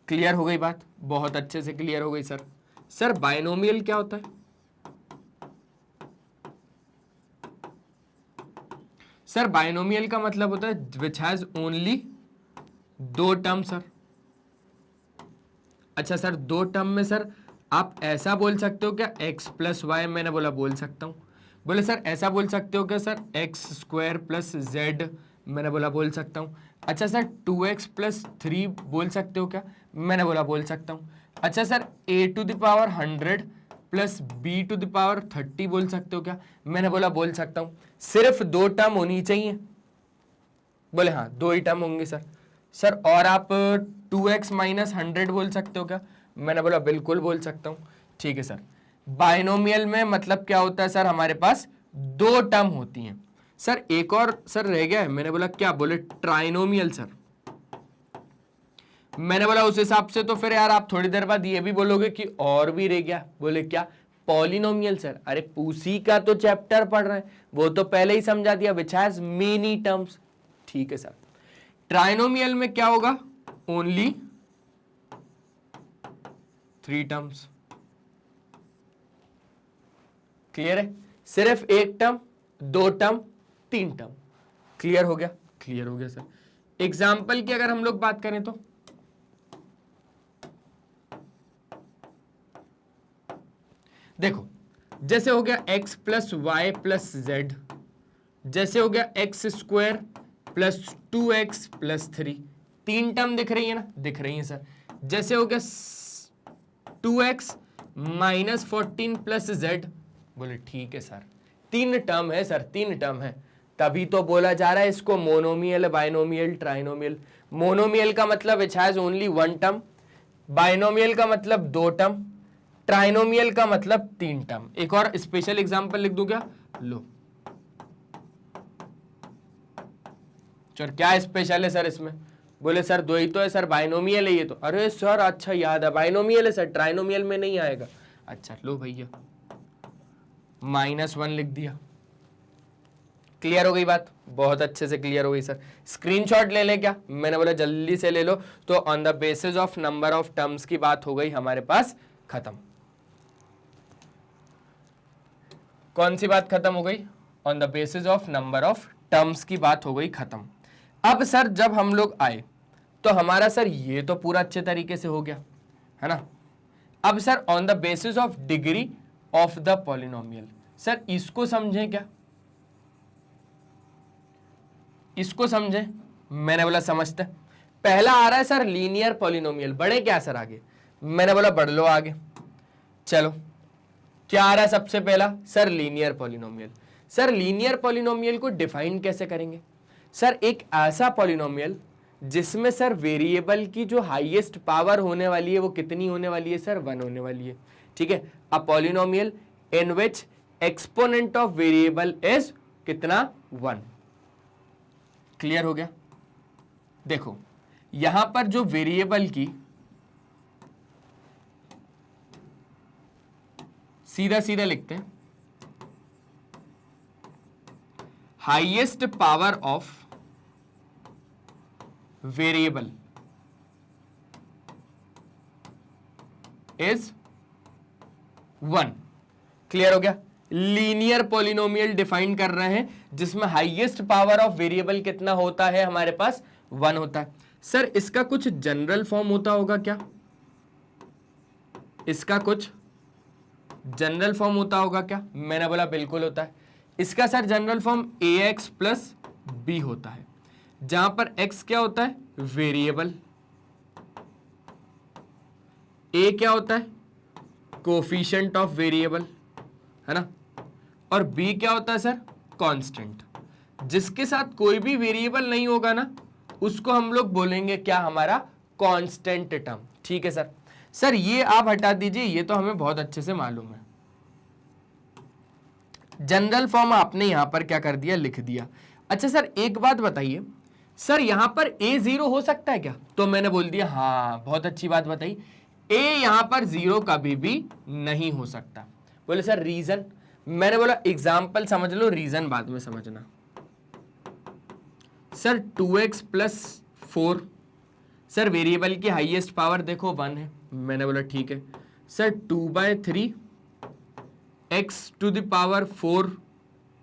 क्लियर हो गई बात? बहुत अच्छे से क्लियर हो गई सर। सर बायनोमियल क्या होता है? सर बायनोमियल का मतलब होता है विच हैज ओनली दो टर्म सर। अच्छा सर दो टर्म में सर आप ऐसा बोल सकते हो क्या? x प्लस वाई, मैंने बोला बोल सकता हूं। बोले सर ऐसा बोल सकते हो क्या sir? X square plus Z, मैंने बोला बोल सकता हूं। अच्छा सर 2x प्लस 3 बोल सकते हो क्या? मैंने बोला बोल सकता हूं। अच्छा sir a to the power 100 plus b to the power 30 बोल सकते हो क्या? मैंने बोला बोल सकता हूं। सिर्फ दो टर्म होनी चाहिए? बोले हाँ दो ही टर्म होंगे सर। सर और आप 2x माइनस 100 बोल सकते हो क्या? मैंने बोला बिल्कुल बोल सकता हूं। ठीक है सर। बायनोमियल में मतलब क्या होता है सर? हमारे पास दो टर्म होती हैं सर। एक और सर रह गया है, मैंने बोला क्या? बोले ट्राइनोमियल सर। मैंने बोला उस हिसाब से तो फिर यार आप थोड़ी देर बाद ये भी बोलोगे कि और भी रह गया। बोले क्या? Polynomial sir. अरे पूसी का तो चैप्टर पढ़ रहे हैं, वो तो पहले ही समझा दिया, विच हैज मेनी टर्म्स। ठीक है सर। ट्राइनोमियल में क्या होगा? Only 3 terms. क्लियर है? सिर्फ एक टर्म, दो टर्म, 3 टर्म। क्लियर हो गया? क्लियर हो गया सर। एग्जाम्पल की अगर हम लोग बात करें तो देखो, जैसे हो गया x plus y plus z, जैसे हो गया x square plus 2x plus 3, 3 term दिख रही है ना? दिख रही है सर। जैसे हो गया 2x माइनस 14 प्लस जेड, बोले ठीक है सर। 3 टर्म है सर, 3 टर्म है, तभी तो बोला जा रहा है इसको मोनोमियल, बायनोमियल, ट्राइनोमियल। मोनोमियल का मतलब which has only one term, binomial का मतलब दो टर्म, ट्राइनोमियल का मतलब 3 टर्म। एक और स्पेशल एग्जांपल लिख दूं क्या? लो सर क्या स्पेशल है सर इसमें? बोले सर दो ही तो है सर, बायनोमियल है ये तो। अरे सर अच्छा याद है, बायनोमियल है सर, ट्राइनोमियल में नहीं आएगा। अच्छा लो भैया -1 लिख दिया। क्लियर हो गई बात? बहुत अच्छे से क्लियर हो गई सर। स्क्रीनशॉट ले ले क्या? मैंने बोला जल्दी से ले लो। तो on the basis of number of terms की बात हो गई हमारे पास खत्म। कौन सी बात खत्म हो गई? On the basis of number of terms की बात हो गई खत्म। अब सर जब हम लोग आए तो हमारा सर ये तो पूरा अच्छे तरीके से हो गया, है ना। अब sir on the basis of degree of the polynomial, sir इसको समझें क्या? इसको समझें? मैंने बोला समझते। पहला आ रहा है सर लीनियर पॉलिनोमियल, बढ़े क्या सर आगे? मैंने बोला बढ़ लो आगे। चलो क्या आ रहा है सबसे पहला? Sir linear polynomial. Sir linear polynomial को डिफाइन कैसे करेंगे? सर एक ऐसा पॉलिनोमियल जिसमें सर वेरिएबल की जो हाईएस्ट पावर होने वाली है वो कितनी होने वाली है? सर 1 होने वाली है। ठीक है, a polynomial in which exponent of variable is कितना? 1। क्लियर हो गया? देखो यहां पर जो वेरिएबल की सीधा सीधा लिखते हैं, highest power of variable is 1। Clear हो गया? लीनियर पॉलिनोमियल डिफाइन कर रहे हैं जिसमें हाईएस्ट पावर ऑफ वेरिएबल कितना होता है? हमारे पास 1 होता है। सर इसका कुछ जनरल फॉर्म होता होगा क्या? इसका कुछ जनरल फॉर्म होता होगा क्या? मैंने बोला बिल्कुल होता है। इसका sir general form ax plus b होता है, जहां पर x क्या होता है? वेरिएबल, a क्या होता है? कोफिशिएंट ऑफ वेरिएबल, है ना, और b क्या होता है? Sir constant. जिसके साथ कोई भी वेरिएबल नहीं होगा ना उसको हम लोग बोलेंगे क्या? हमारा कांस्टेंट टर्म। ठीक है सर। सर ये आप हटा दीजिए, ये तो हमें बहुत अच्छे से मालूम है। जनरल फॉर्म आपने यहां पर क्या कर दिया? लिख दिया। अच्छा सर एक बात बताइए, सर यहां पर a 0 हो सकता है क्या? तो मैंने बोल दिया हाँ, बहुत अच्छी बात बताई, a यहां पर 0 कभी भी नहीं हो सकता। बोले सर रीजन? मैंने बोला एग्जाम्पल समझ लो, रीजन बाद में समझना। Sir 2x plus 4, sir variable की हाईएस्ट पावर देखो 1 है। मैंने बोला ठीक है। Sir 2/3 x to the power 4,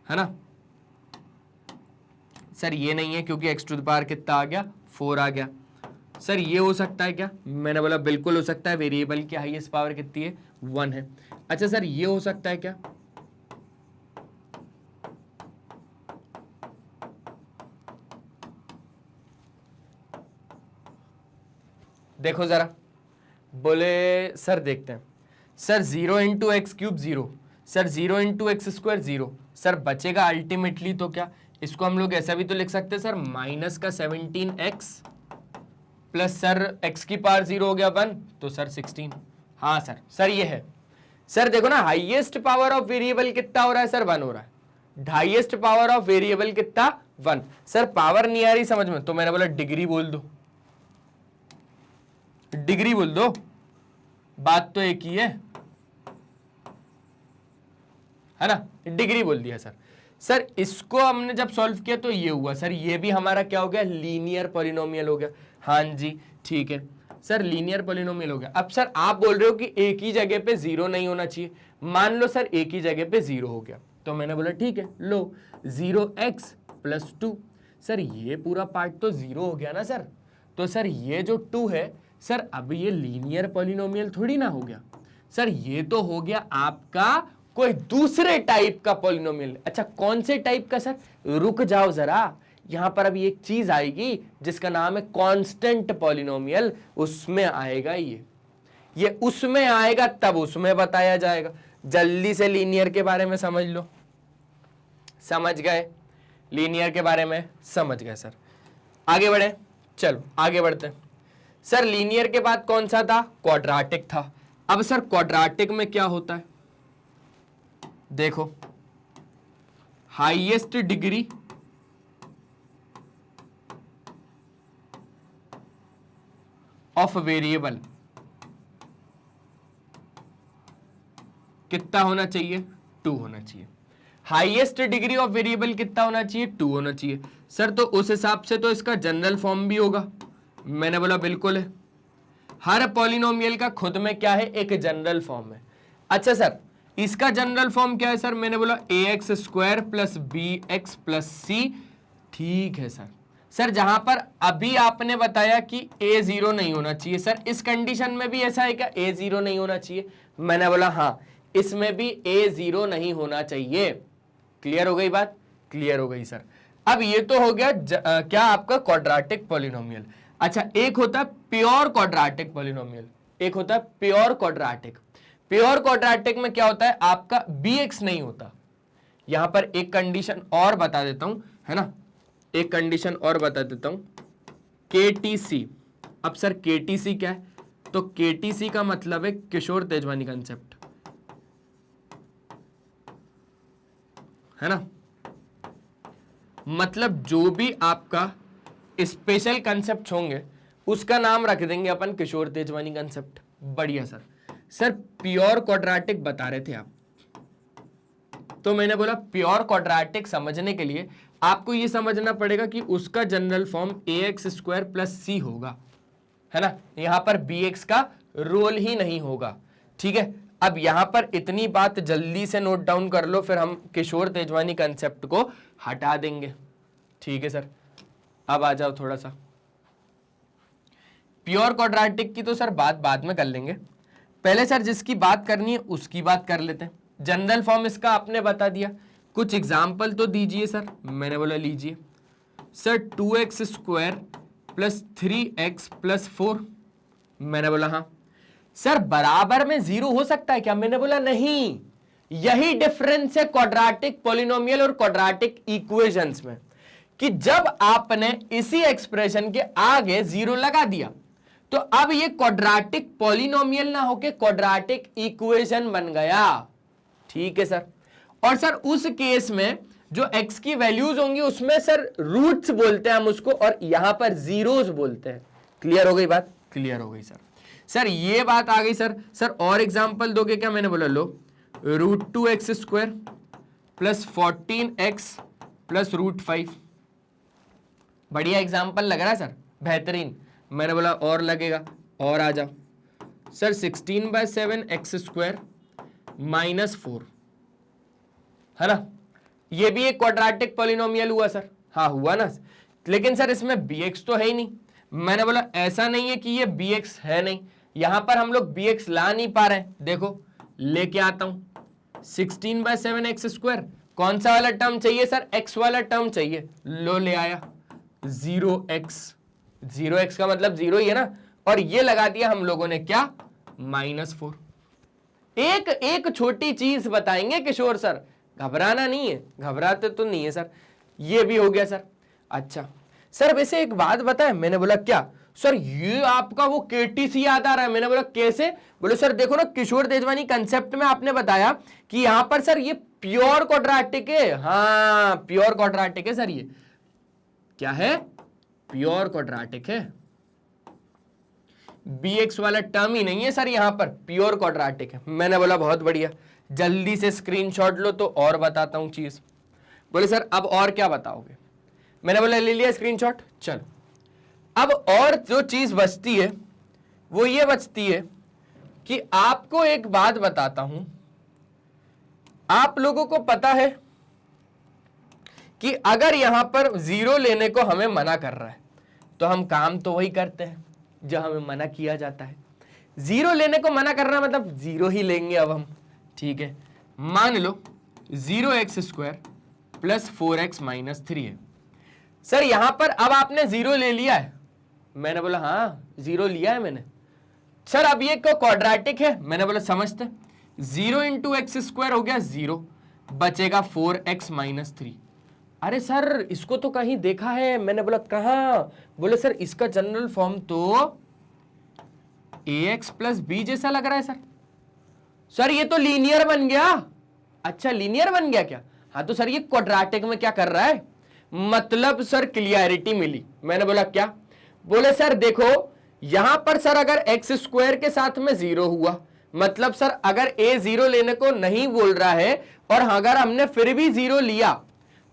है ना। सर ये नहीं है क्योंकि x टू द पावर कितना आ गया? 4 आ गया। सर ये हो सकता है क्या? मैंने बोला बिल्कुल हो सकता है, वेरिएबल की हाईएस्ट पावर कितनी है? 1 है। अच्छा सर ये हो सकता है क्या? देखो जरा, बोले सर देखते हैं। Sir 0 into x cube 0, sir 0 into x square 0, sir बचेगा अल्टीमेटली तो क्या? इसको हम लोग ऐसा भी तो लिख सकते हैं सर माइनस का 17x प्लस सर x की पावर 0 हो गया 1, तो सर 16। हाँ सर, सर ये है। सर देखो ना, हाईएस्ट पावर ऑफ वेरिएबल कितना हो रहा है? सर 1 हो रहा है। हाईएस्ट पावर ऑफ वेरिएबल कितना? 1। सर पावर नहीं आ रही समझ में, तो मैंने बोला डिग्री बोल दो, डिग्री बोल दो, बात तो एक ही है ना, डिग्री बोल दिया सर। सर इसको हमने जब सॉल्व किया तो ये हुआ। सर ये भी हमारा क्या हो गया? लीनियर पॉलिनोमियल हो गया। हाँ जी ठीक है सर, लीनियर पॉलिनोमियल हो गया। अब सर आप बोल रहे हो कि एक ही जगह पे 0 नहीं होना चाहिए। मान लो सर एक ही जगह पे 0 हो गया, तो मैंने बोला ठीक है, लो 0x प्लस 2। सर ये पूरा पार्ट तो 0 हो गया ना सर, तो सर ये जो 2 है सर, अब ये लीनियर पॉलिनोमियल थोड़ी ना हो गया सर, ये तो हो गया आपका कोई दूसरे टाइप का पॉलिनोमियल। अच्छा कौन से टाइप का? सर रुक जाओ जरा, यहां पर अभी एक चीज आएगी जिसका नाम है कांस्टेंट पॉलिनोमियल, उसमें आएगा ये उसमें आएगा, तब उसमें बताया जाएगा। जल्दी से लीनियर के बारे में समझ लो। समझ गए? लीनियर के बारे में समझ गए सर। आगे बढ़े, चलो आगे बढ़ते हैं। सर लीनियर के बाद कौन सा था? क्वाड्रेटिक था। अब सर क्वाड्रेटिक में क्या होता है? देखो, हाईएस्ट डिग्री ऑफ वेरिएबल कितना होना चाहिए? 2 होना चाहिए। हाईएस्ट डिग्री ऑफ वेरिएबल कितना होना चाहिए? 2 होना चाहिए। सर तो उस हिसाब से तो इसका जनरल फॉर्म भी होगा। मैंने बोला बिल्कुल है, हर पॉलिनोमियल का खुद में क्या है? एक जनरल फॉर्म है। अच्छा सर इसका जनरल फॉर्म क्या है? सर मैंने बोला ax square plus b x plus C. ठीक है सर। सर जहां पर अभी आपने बताया कि a 0 नहीं होना चाहिए, सर इस कंडीशन में भी ऐसा है क्या? a 0 नहीं होना चाहिए। मैंने बोला हाँ, इसमें भी a 0 नहीं होना चाहिए। क्लियर हो गई बात? क्लियर हो गई सर। अब ये तो हो गया क्या आपका क्वाड्रेटिक पॉलिनोमियल। अच्छा एक होता है प्योर क्वाड्रेटिक पॉलिनोमियल, एक होता है प्योर क्वाड्रेटिक। प्योर क्वाड्रेटिक में क्या होता है, आपका bx नहीं होता। यहां पर एक कंडीशन और बता देता हूं, है ना, एक कंडीशन और बता देता हूं, KTC। अब सर KTC क्या है, तो KTC का मतलब है किशोर तेजवानी कंसेप्ट, है ना। मतलब जो भी आपका स्पेशल कंसेप्ट होंगे उसका नाम रख देंगे अपन किशोर तेजवानी कंसेप्ट। बढ़िया सर। सर प्योर क्वाड्रेटिक बता रहे थे आप, तो मैंने बोला प्योर क्वाड्रेटिक समझने के लिए आपको यह समझना पड़ेगा कि उसका जनरल फॉर्म ax² + c होगा, है ना। यहां पर bx का रोल ही नहीं होगा, ठीक है। अब यहां पर इतनी बात जल्दी से नोट डाउन कर लो, फिर हम किशोर तेजवानी कंसेप्ट को हटा देंगे, ठीक है सर। अब आ जाओ थोड़ा सा, प्योर क्वाड्रेटिक की तो सर बात बाद में कर लेंगे, पहले सर जिसकी बात करनी है उसकी बात कर लेते हैं। जनरल फॉर्म इसका आपने बता दिया, कुछ एग्जाम्पल तो दीजिए सर। मैंने बोला लीजिए सर, 2x² + 3x + 4। मैंने बोला हाँ। सर बराबर में 0 हो सकता है क्या? मैंने बोला नहीं। यही डिफरेंस है क्वाड्रेटिक पॉलिनोमियल और क्वाड्रेटिक इक्वेशंस में, कि जब आपने इसी एक्सप्रेशन के आगे 0 लगा दिया तो अब ये क्वाड्रेटिक पॉलिनोमियल ना होके क्वाड्रेटिक इक्वेशन बन गया, ठीक है सर। और सर उस केस में जो x की वैल्यूज होंगी उसमें सर रूट्स बोलते हैं हम उसको, और यहां पर जीरोस बोलते हैं। क्लियर हो गई बात? क्लियर हो गई सर। सर ये बात आ गई सर। सर और एग्जांपल दोगे क्या? मैंने बोला लो, √2x² + 14x + √5। बढ़िया एग्जांपल लग रहा है सर, बेहतरीन। मैंने बोला और लगेगा, और आ जाओ सर, 16/7x² - 4, है ना। ये भी एक क्वाड्रेटिक पॉलिनोमियल हुआ सर, हाँ हुआ ना। लेकिन सर इसमें bx तो है ही नहीं। मैंने बोला ऐसा नहीं है कि ये bx है नहीं, यहां पर हम लोग bx ला नहीं पा रहे हैं। देखो लेके आता हूं, 16/7x², कौन सा वाला टर्म चाहिए सर? x वाला टर्म चाहिए, लो ले आया 0x। 0x का मतलब 0 ही है ना, और ये लगा दिया हम लोगों ने क्या, -4। एक छोटी चीज बताएंगे किशोर सर, घबराना नहीं है, घबराते तो नहीं है सर। ये भी हो गया सर। अच्छा सर वैसे एक बात बताएं। मैंने बोला क्या सर, ये आपका वो KTC याद आ रहा है। मैंने बोला कैसे? बोले सर देखो ना, किशोर तेजवानी कंसेप्ट में आपने बताया कि यहां पर सर ये प्योर क्वाड्रेटिक है। हाँ प्योर क्वाड्रेटिक है सर, ये क्या है? प्योर क्वाड्रेटिक है। bx वाला टर्म ही नहीं है सर, यहां पर प्योर क्वाड्रेटिक है। मैंने बोला बहुत बढ़िया, जल्दी से स्क्रीनशॉट लो तो और बताता हूं चीज। बोले सर अब और क्या बताओगे? मैंने बोला ले लिया स्क्रीनशॉट। चलो अब और जो चीज बचती है वो ये बचती है कि आपको एक बात बताता हूं। आप लोगों को पता है कि अगर यहां पर 0 लेने को हमें मना कर रहा है तो हम काम तो वही करते हैं जो हमें मना किया जाता है। 0 लेने को मना कर रहा है मतलब 0 ही लेंगे अब हम, ठीक है। मान लो 0x² + 4x - 3 है। सर यहां पर अब आपने 0 ले लिया है। मैंने बोला हाँ 0 लिया है मैंने। सर अब ये क्वाड्रेटिक है। मैंने बोला समझते, 0 × x² हो गया 0, बचेगा 4x - 3। अरे सर इसको तो कहीं देखा है। मैंने बोला कहां? बोले सर इसका जनरल फॉर्म तो ax + b जैसा लग रहा है सर। सर ये तो लीनियर बन गया। अच्छा लीनियर बन गया क्या? हाँ तो सर ये क्वाड्रेटिक में क्या कर रहा है? मतलब सर क्लियरिटी मिली। मैंने बोला क्या? बोले सर देखो यहां पर सर अगर x² के साथ में 0 हुआ, मतलब सर अगर a 0 लेने को नहीं बोल रहा है और अगर हमने फिर भी 0 लिया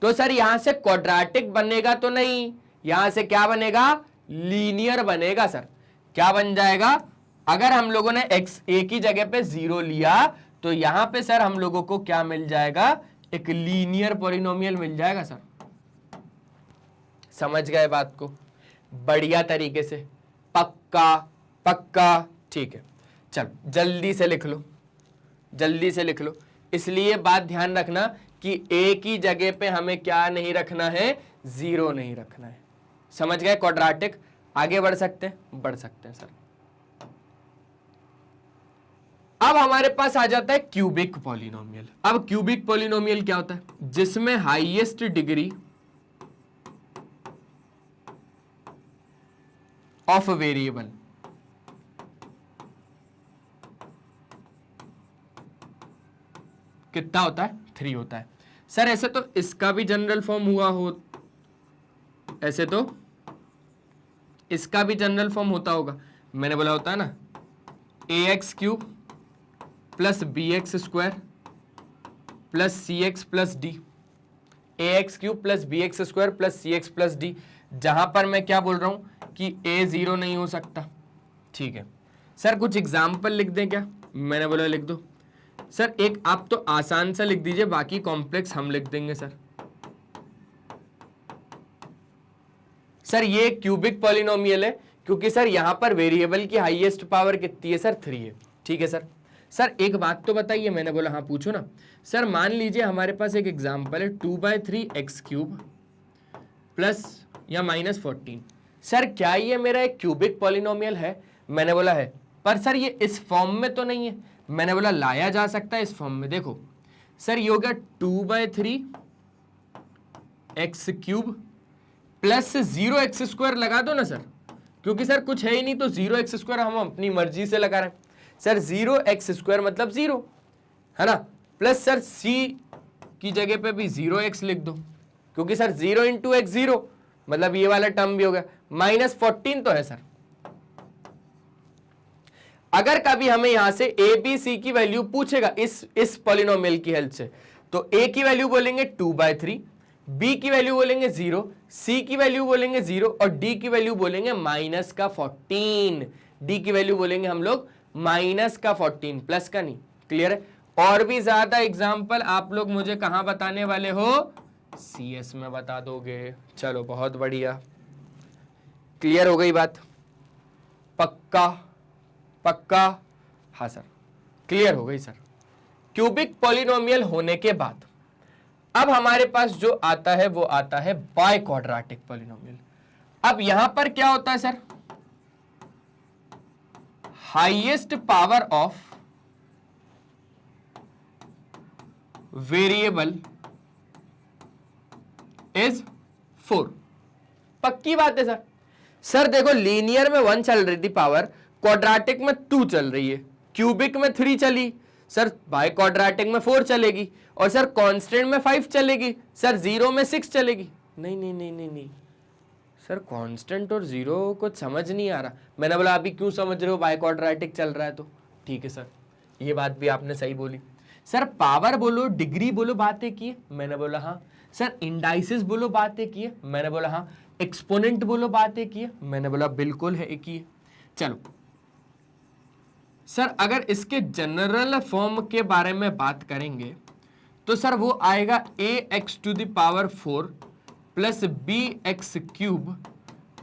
तो सर यहां से क्वाड्रेटिक बनेगा तो नहीं, यहां से क्या बनेगा? लीनियर बनेगा सर। क्या बन जाएगा? अगर हम लोगों ने x a की जगह पे 0 लिया तो यहां पे सर हम लोगों को क्या मिल जाएगा? एक लीनियर पॉलिनोमियल मिल जाएगा सर। समझ गए बात को? बढ़िया तरीके से, पक्का पक्का, ठीक है। चल जल्दी से लिख लो, जल्दी से लिख लो। इसलिए बात ध्यान रखना कि a की जगह पे हमें क्या नहीं रखना है? 0 नहीं रखना है। समझ गए? क्वाड्रेटिक। आगे बढ़ सकते हैं? बढ़ सकते हैं सर। अब हमारे पास आ जाता है क्यूबिक पॉलिनोमियल। अब क्यूबिक पॉलिनोमियल क्या होता है? जिसमें हाईएस्ट डिग्री ऑफ वेरिएबल कितना होता है? 3 होता है। सर ऐसे तो इसका भी जनरल फॉर्म हुआ हो, ऐसे तो इसका भी जनरल फॉर्म होता होगा। मैंने बोला होता है ना ax cube plus bx square plus cx plus D, ax cube plus bx square plus cx plus D. जहां पर मैं क्या बोल रहा हूं कि a 0 नहीं हो सकता। ठीक है सर, कुछ एग्जाम्पल लिख दें क्या? मैंने बोला लिख दो। सर एक आप तो आसान सा लिख दीजिए, बाकी कॉम्प्लेक्स हम लिख देंगे। सर ये क्यूबिक पॉलिनोमियल है क्योंकि सर यहां पर वेरिएबल की हाईएस्ट पावर कितनी है सर? 3 है। ठीक है सर। सर एक बात तो बताइए, मैंने बोला हाँ पूछो ना। सर मान लीजिए हमारे पास एक एग्जांपल है 2/3 एक्स क्यूब प्लस या माइनस 14। सर क्या ये मेरा एक क्यूबिक पॉलिनोमियल है? मैंने बोला है, पर सर ये इस फॉर्म में तो नहीं है। मैंने बोला लाया जा सकता है इस फॉर्म में। देखो सर ये हो गया 2/3 x cube plus 0x square लगा दो ना सर, क्योंकि सर कुछ है ही नहीं तो 0x स्क्वायर हम अपनी मर्जी से लगा रहे हैं। सर 0x स्क्वायर मतलब 0 है ना, प्लस सर c की जगह पे भी 0x लिख दो, क्योंकि सर 0 इंटू एक्स 0 मतलब ये वाला टर्म भी हो गया। माइनस 14 तो है सर। अगर कभी हमें यहां से a b c की वैल्यू पूछेगा इस पॉलिनोमियल की हेल्प से, तो a की वैल्यू बोलेंगे 2/3, b की वैल्यू बोलेंगे 0, c की वैल्यू बोलेंगे 0 और d की वैल्यू बोलेंगे माइनस का 14। d की वैल्यू बोलेंगे हम लोग माइनस का 14, प्लस का नहीं। क्लियर है? और भी ज्यादा एग्जाम्पल आप लोग मुझे कहां बताने वाले हो? CS में बता दोगे। चलो बहुत बढ़िया, क्लियर हो गई बात? पक्का पक्का? हाँ सर क्लियर हो गई सर। क्यूबिक पॉलिनोमियल होने के बाद अब हमारे पास जो आता है वो आता है बाय क्वाड्रेटिक पॉलिनोमियल। अब यहां पर क्या होता है sir? Highest power of variable is 4। पक्की बात है सर। सर देखो लीनियर में 1 चल रही थी पावर, क्वाड्रेटिक में 2 चल रही है, क्यूबिक में 3 चली, सर बाय क्वाड्रेटिक में 4 चलेगी, और सर कांस्टेंट में 5 चलेगी, सर 0 में 6 चलेगी। नहीं नहीं नहीं नहीं नहीं सर, कांस्टेंट और 0 कुछ समझ नहीं आ रहा। मैंने बोला अभी क्यों समझ रहे हो, बाय क्वाड्रेटिक चल रहा है तो। ठीक है सर, ये बात भी आपने सही बोली। सर पावर बोलो, डिग्री बोलो, बात एक ही है। मैंने बोला हाँ। सर इंडाइसिस बोलो, बात एक ही है। मैंने बोला हाँ। एक्सपोनेंट बोलो, बात एक ही है। मैंने बोला बिल्कुल है, एक ही है। चलो सर अगर इसके जनरल फॉर्म के बारे में बात करेंगे तो सर वो आएगा ax⁴ plus bx cube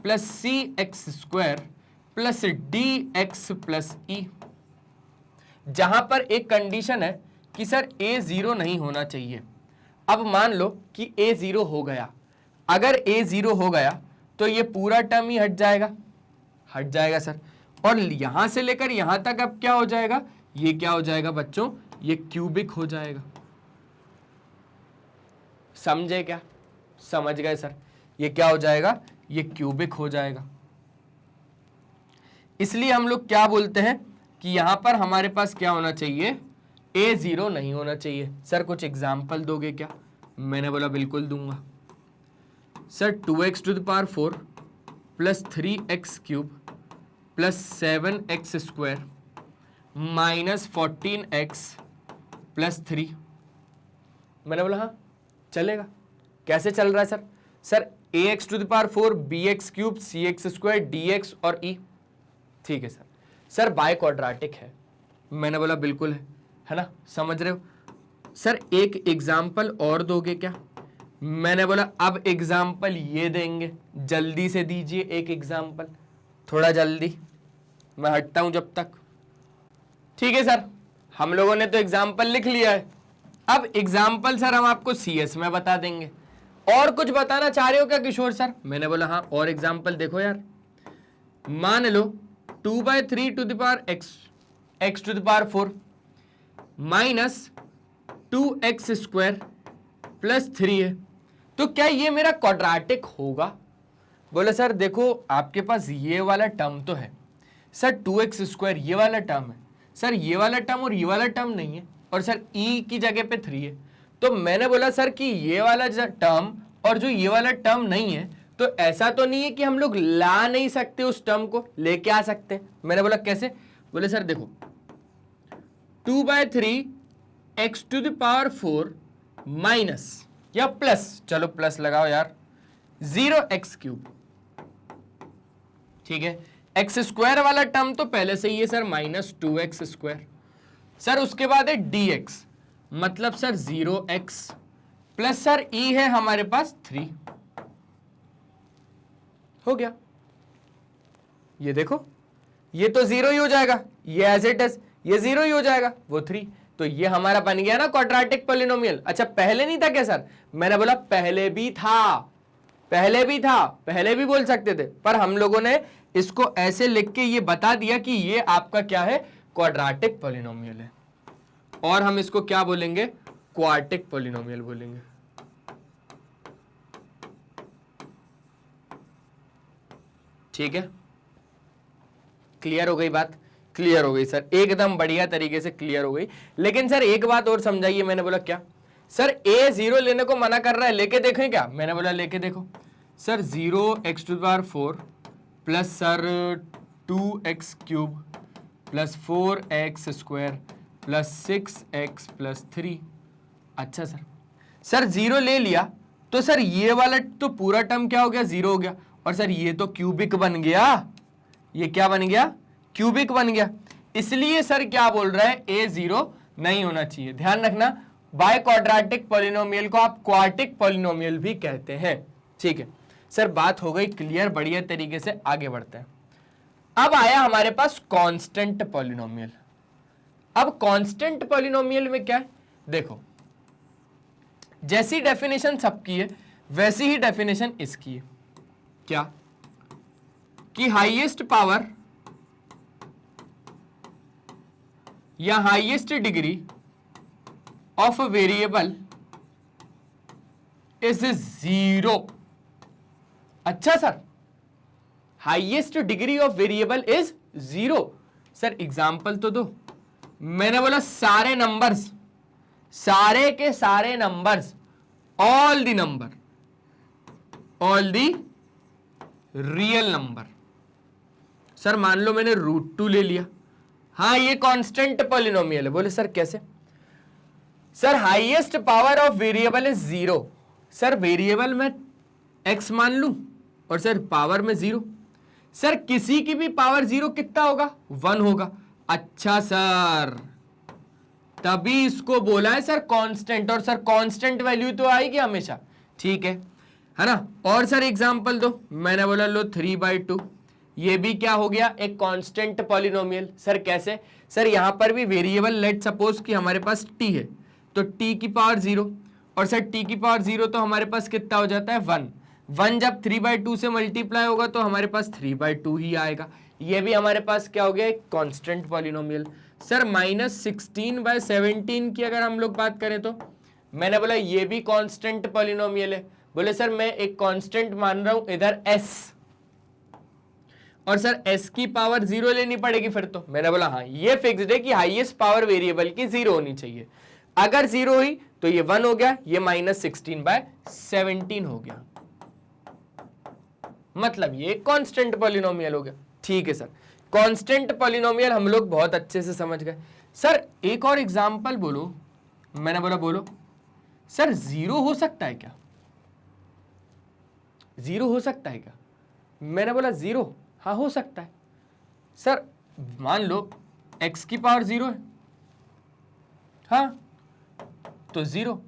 plus cx square plus dx plus e। जहां पर एक कंडीशन है कि सर a 0 नहीं होना चाहिए। अब मान लो कि a 0 हो गया, अगर a 0 हो गया तो ये पूरा टर्म ही हट जाएगा सर। और यहां से लेकर यहां तक अब क्या हो जाएगा? ये क्या हो जाएगा बच्चों? ये क्यूबिक हो जाएगा। समझे क्या? समझ गए सर? ये क्या हो जाएगा? ये क्यूबिक हो जाएगा। इसलिए हम लोग क्या बोलते हैं कि यहां पर हमारे पास क्या होना चाहिए? a 0 नहीं होना चाहिए। सर कुछ एग्जाम्पल दोगे क्या? मैंने बोला बिल्कुल दूंगा। Sir 2x⁴ plus 3x cube plus 7x square minus 14x plus 3। मैंने बोला हाँ चलेगा। कैसे चल रहा है sir? Sir ax⁴ bx cube cx square dx और e। ठीक है सर। सर बाय क्वाड्रेटिक है। मैंने बोला बिल्कुल है ना? समझ रहे हो? सर एक एग्जाम्पल और दोगे क्या? मैंने बोला अब एग्जाम्पल ये देंगे, जल्दी से दीजिए एक एग्जाम्पल, थोड़ा जल्दी, मैं हटता हूं जब तक। ठीक है सर, हम लोगों ने तो एग्जाम्पल लिख लिया है। अब एग्जाम्पल सर हम आपको CS में बता देंगे। और कुछ बताना चाह रहे हो क्या किशोर सर? मैंने बोला हाँ और एग्जाम्पल देखो यार। मान लो 2/3 to the power x⁴ minus 2x² plus 3 है। तो क्या ये मेरा क्वाड्रेटिक होगा? बोले सर देखो आपके पास ये वाला टर्म तो है सर 2x² ये वाला टर्म है सर, ये वाला टर्म और ये वाला टर्म नहीं है, और सर e की जगह पे 3 है। तो मैंने बोला सर कि ये वाला टर्म और जो ये वाला टर्म नहीं है, तो ऐसा तो नहीं है कि हम लोग ला नहीं सकते, उस टर्म को लेके आ सकते हैं। मैंने बोला कैसे? बोले सर देखो 2/3 x⁴ माइनस या प्लस, चलो प्लस लगाओ यार, 0x³। ठीक है, x² वाला टर्म तो पहले से ही है सर -2x²। सर उसके बाद है dx, मतलब sir 0x plus sir e है हमारे पास 3। हो गया। ये देखो ये तो 0 ही हो जाएगा, ये एज इट इज ये 0 ही हो जाएगा, वो 3। तो ये हमारा बन गया ना क्वाड्रेटिक पॉलिनोमियल। अच्छा पहले नहीं था क्या सर? मैंने बोला पहले भी था, पहले भी था, पहले भी बोल सकते थे, पर हम लोगों ने इसको ऐसे लिख के ये बता दिया कि ये आपका क्या है, क्वाड्रेटिक पॉलिनोमियल है, और हम इसको क्या बोलेंगे, क्वार्टिक पॉलिनोमियल बोलेंगे। ठीक है, क्लियर हो गई बात? क्लियर हो गई सर, एकदम बढ़िया तरीके से क्लियर हो गई। लेकिन सर एक बात और समझाइए। मैंने बोला क्या सर, a 0 लेने को मना कर रहा है, लेके देखें क्या? मैंने बोला लेके देखो sir, 0x⁴ plus sir 2x³ plus 4x² plus 6x plus 3। अच्छा सर, सर 0 ले लिया तो सर ये वाला तो पूरा टर्म क्या हो गया, 0 हो गया, और सर ये तो क्यूबिक बन गया, ये क्या बन गया, क्यूबिक बन गया। इसलिए सर क्या बोल रहा है, a 0 नहीं होना चाहिए। ध्यान रखना, बाय क्वाड्रेटिक पॉलिनोमियल को आप क्वार्टिक पॉलिनोमियल भी कहते हैं। ठीक है सर, बात हो गई क्लियर, बढ़िया तरीके से आगे बढ़ते हैं। अब आया हमारे पास कांस्टेंट पॉलिनोमियल। अब कांस्टेंट पॉलिनोमियल में क्या है, देखो जैसी डेफिनेशन सबकी है वैसी ही डेफिनेशन इसकी है। क्या कि हाईएस्ट पावर या highest degree of a variable is 0। अच्छा sir, highest degree of variable is 0। Sir example तो दो। मैंने बोला सारे नंबर्स, सारे के सारे numbers, all the number, all the real number. Sir मान लो मैंने √2 ले लिया, हाँ ये कांस्टेंट पॉलिनोमियल है। बोले सर कैसे? Sir highest power of variable is 0। Sir variable में x मान लूं और सर पावर में 0। सर किसी की भी पावर 0 कितना होगा, 1 होगा। अच्छा सर, तभी इसको बोला है सर कांस्टेंट, और सर कांस्टेंट वैल्यू तो आएगी हमेशा। ठीक है ना? और सर एग्जांपल दो। मैंने बोला लो 3/2, ये भी क्या हो गया, एक कांस्टेंट पॉलिनोमियल। सर कैसे? सर यहां पर भी वेरिएबल, लेट सपोज कि हमारे पास t है, तो t की पावर 0, और सर t की पावर 0 तो हमारे पास कितना हो जाता है, 1। 1 जब 3/2 से मल्टीप्लाई होगा तो हमारे पास 3/2 ही आएगा। ये भी हमारे पास क्या हो गया, एक कांस्टेंट पॉलिनोमियल। सर -16/17 की अगर हम लोग बात करें तो मैंने बोला ये भी कांस्टेंट पॉलिनोमियल है। बोले सर मैं एक कांस्टेंट मान रहा हूं इधर s, और सर s की पावर 0 लेनी पड़ेगी फिर तो। मैंने बोला हाँ ये फिक्स्ड है कि हाईएस्ट पावर वेरिएबल की 0 होनी चाहिए। अगर 0 हुई तो ये 1 हो गया, ये -16/17 हो गया, मतलब ये कांस्टेंट पॉलिनोमियल हो गया। ठीक है सर, कांस्टेंट पॉलिनोमियल हम लोग बहुत अच्छे से समझ गए। सर एक और एग्जांपल बोलो। मैंने बोला बोलो। सर 0 हो सकता है क्या, 0 हो सकता है क्या? मैंने बोला 0, हाँ हो सकता है। सर मान लो x की पावर 0 है, हाँ तो 0।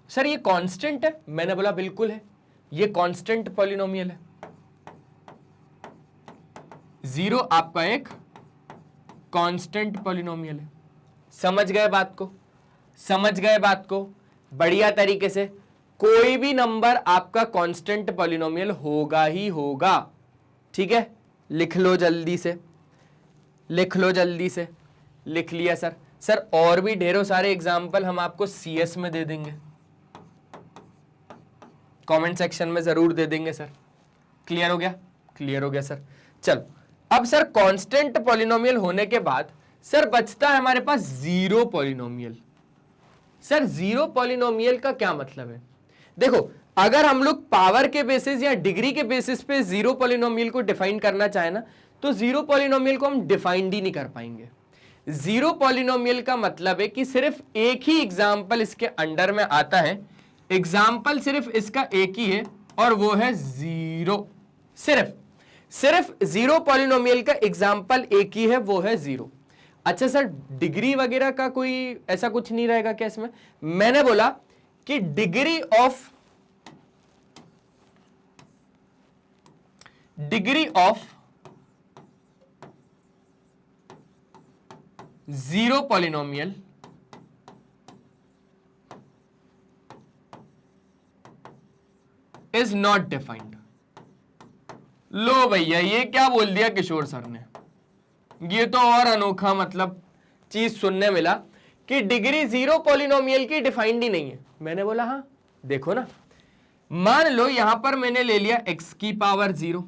सर ये कांस्टेंट है? मैंने बोला बिल्कुल है, ये कांस्टेंट पॉलिनोमियल है। 0 आपका एक कांस्टेंट पॉलिनोमियल है। समझ गए बात को? समझ गए बात को? बढ़िया तरीके से। कोई भी नंबर आपका कांस्टेंट पॉलिनोमियल होगा ही होगा। ठीक है, लिख लो जल्दी से, लिख लो जल्दी से। लिख लिया सर। सर और भी ढेरों सारे एग्जाम्पल हम आपको CS में दे देंगे, कमेंट सेक्शन में जरूर दे देंगे सर। क्लियर हो गया? क्लियर हो गया सर। चलो अब सर कांस्टेंट पॉलिनोमियल होने के बाद सर बचता है हमारे पास zero polynomial. Sir zero polynomial का क्या मतलब है? देखो अगर हम लोग पावर के बेसिस या डिग्री के बेसिस पे जीरो पॉलिनोमियल को डिफाइन करना चाहे ना, तो जीरो पॉलिनोमियल को हम डिफाइंड ही नहीं कर पाएंगे। जीरो पॉलिनोमियल का मतलब है कि सिर्फ एक ही एग्जाम्पल इसके अंडर में आता है, एग्जाम्पल सिर्फ इसका एक ही है और वो है जीरो। सिर्फ जीरो पॉलिनोमियल का एग्जाम्पल एक ही है, वो है जीरो। अच्छा सर डिग्री वगैरह का कोई ऐसा कुछ नहीं रहेगा क्या इसमें? मैंने बोला कि degree of zero polynomial is not defined. लो भैया ये क्या बोल दिया किशोर सर ने, ये तो और अनोखा मतलब चीज सुनने मिला कि डिग्री जीरो पॉलिनोमियल की डिफाइंड ही नहीं है। मैंने बोला हाँ देखो ना, मान लो यहां पर मैंने ले लिया x की पावर 0,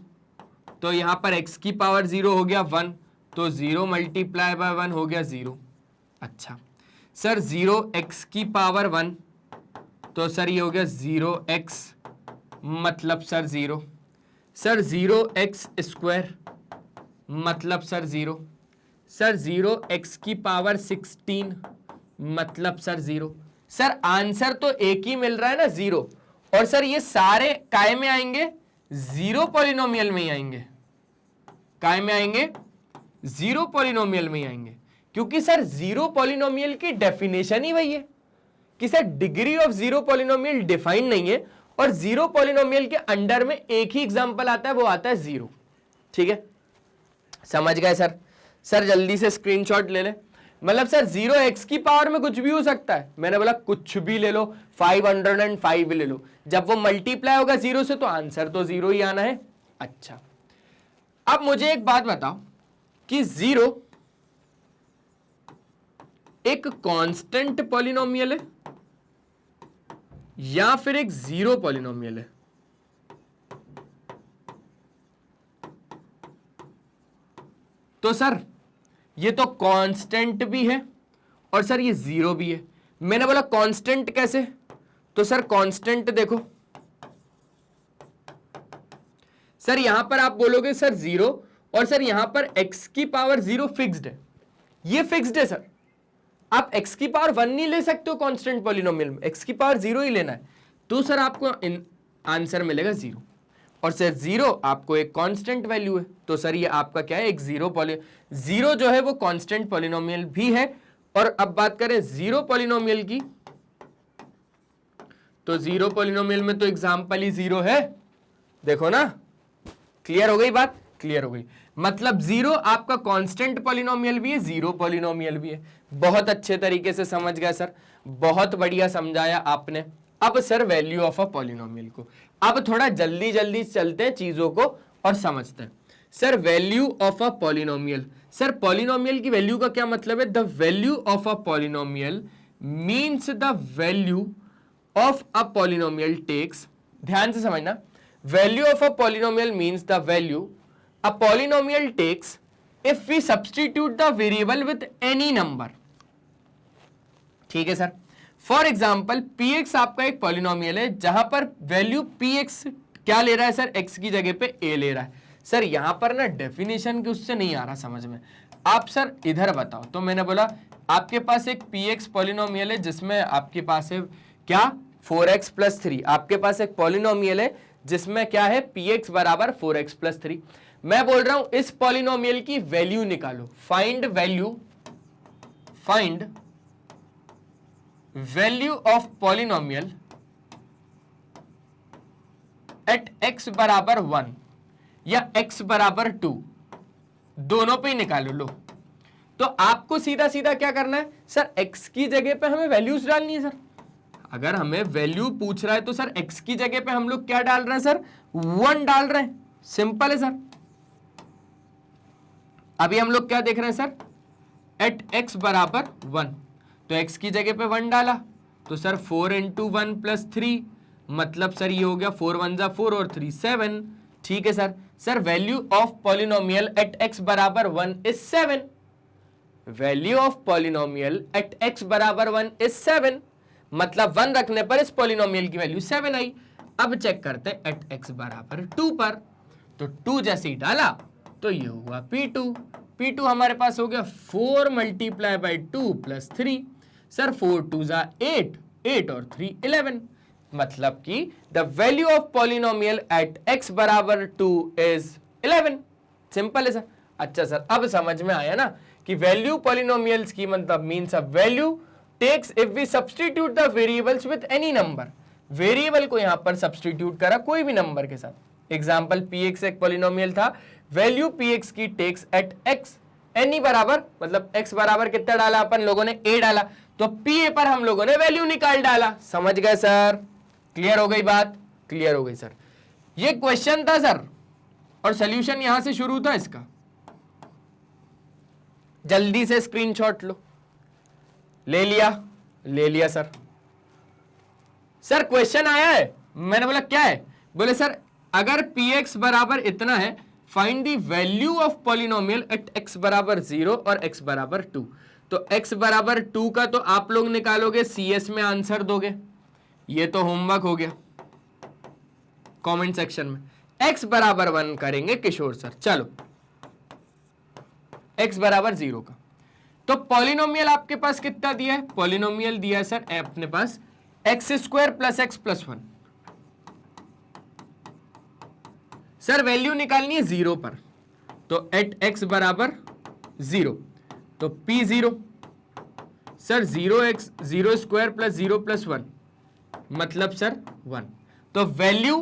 तो यहां पर x की पावर 0 हो गया 1, तो 0 मल्टीप्लाई बाय 1 हो गया 0। अच्छा सर 0x की पावर 1, तो सर ये हो गया 0x मतलब सर 0। सर 0x स्क्वायर मतलब सर 0। सर 0x की पावर 16 मतलब सर 0। सर आंसर तो एक ही मिल रहा है ना 0, और सर ये सारे काय में आएंगे? जीरो पॉलिनोमियल में ही आएंगे। काय में आएंगे? जीरो पॉलिनोमियल में ही आएंगे, क्योंकि सर जीरो पॉलिनोमियल की डेफिनेशन ही वही है कि sir degree of zero polynomial defined नहीं है, और जीरो पॉलिनोमियल के अंडर में एक ही एग्जांपल आता है, वो आता है 0। ठीक है, समझ गए सर? सर जल्दी से स्क्रीनशॉट ले ले। मतलब सर 0x की पावर में कुछ भी हो सकता है। मैंने बोला कुछ भी ले लो, 505 ले लो, जब वो मल्टीप्लाई होगा 0 से तो आंसर तो 0 ही आना है। अच्छा अब मुझे एक बात बताओ कि 0 एक कांस्टेंट पॉलिनोमियल है या फिर एक जीरो पॉलिनोमियल है? तो सर ये तो कांस्टेंट भी है और सर ये जीरो भी है। मैंने बोला कांस्टेंट कैसे? तो सर कांस्टेंट देखो, सर यहां पर आप बोलोगे सर 0, और सर यहां पर x की पावर 0 फिक्स्ड है, ये फिक्स्ड है सर। आप x की पावर 1 नहीं ले सकते हो कांस्टेंट पॉलिनोमियल में, x की पावर 0 ही लेना है, तो सर आपको आंसर मिलेगा 0। और सर 0 आपको एक कांस्टेंट वैल्यू है, तो सर ये आपका क्या है? एक जीरो जो है वो कांस्टेंट पॉलिनोमियल भी है। और अब बात करें जीरो पॉलिनोमियल की, तो जीरो पॉलिनोमियल में तो एग्जांपल ही 0 है। देखो ना, क्लियर हो गई बात? क्लियर हो गई। मतलब 0 आपका कांस्टेंट पॉलिनोमियल भी है, जीरो पॉलिनोमियल भी है। बहुत अच्छे तरीके से समझ गए सर, बहुत बढ़िया समझाया आपने। अब sir value of a polynomial को अब थोड़ा जल्दी जल्दी चलते हैं चीजों को और समझते हैं। Sir value of a polynomial, sir polynomial की वैल्यू का क्या मतलब है? The value of a polynomial means the value of a polynomial takes, ध्यान से समझना, value of a polynomial means the value a polynomial takes if we substitute the variable with any number. ठीक है sir, for example px आपका एक polynomial है जहां पर वैल्यू px क्या ले रहा है सर? x की जगह पे a ले रहा है। सर यहां पर ना डेफिनेशन की उससे नहीं आ रहा समझ में, आप सर इधर बताओ। तो मैंने बोला आपके पास एक px पॉलिनोमियल है जिसमें आपके पास है क्या? 4x + 3। आपके पास एक पॉलिनोमियल है जिसमें क्या है? px बराबर 4x + 3। मैं बोल रहा हूं इस पॉलिनोमियल की वैल्यू निकालो, find value of polynomial at x बराबर 1 या x बराबर 2, दोनों पे ही निकालो। लो, तो आपको सीधा सीधा क्या करना है सर? x की जगह पे हमें वैल्यूज डालनी है सर। अगर हमें वैल्यू पूछ रहा है तो सर x की जगह पे हम लोग क्या डाल रहे हैं सर? 1 डाल रहे हैं, सिंपल है सर। अभी हम लोग क्या देख रहे हैं सर? एट x बराबर 1, तो x की जगह पे 1 डाला, तो सर 4 इंटू 1 प्लस 3, मतलब सर ये हो गया 4 1 जा 4 और 3 7। ठीक है sir. Sir value of polynomial at x बराबर 1 is 7। Value of polynomial at x बराबर 1 इज 7, मतलब 1 रखने पर इस पॉलिनोमियल की वैल्यू 7 आई। अब चेक करते हैं एट x बराबर 2 पर, तो 2 जैसे ही डाला तो ये हुआ P2। P2 हमारे पास हो गया 4 मल्टीप्लाई बाई 2 प्लस 3। सर 4 2 जा 8, 8 और 3 11, मतलब कि the value of polynomial at x बराबर 2 इज 11। सिंपल है सर। अच्छा सर, अब समझ में आया ना कि वैल्यू पॉलिनोमियल्स की मतलब means a value takes if we substitute the variables with any number. Variable को यहां पर सब्स्टिट्यूट करा कोई भी नंबर के साथ। एग्जांपल px एक पॉलिनोमियल था, वैल्यू px की टेक्स एट x एनी बराबर, मतलब x बराबर कितना डाला अपन लोगों ने, a डाला, तो pa पर हम लोगों ने वैल्यू निकाल डाला। समझ गए सर? क्लियर हो गई बात? क्लियर हो गई सर। ये क्वेश्चन था सर, और सॉल्यूशन यहां से शुरू था इसका। जल्दी से स्क्रीनशॉट लो। ले लिया? ले लिया सर। सर क्वेश्चन आया है, मैंने बोला क्या है, बोले सर अगर px बराबर इतना है, find the value of polynomial at x बराबर 0 और x बराबर 2। तो x बराबर 2 का तो आप लोग निकालोगे, CS में आंसर दोगे, ये तो होमवर्क हो गया कमेंट सेक्शन में। x बराबर 1 करेंगे किशोर सर। चलो x बराबर 0 का, तो पॉलिनोमियल आपके पास कितना दिया है? पॉलिनोमियल दिया है सर अपने पास x square plus x plus 1। Sir value निकालनी है 0 पर, तो एट x बराबर 0, तो p0 sir 0 square plus 0 plus 1, मतलब सर 1। तो value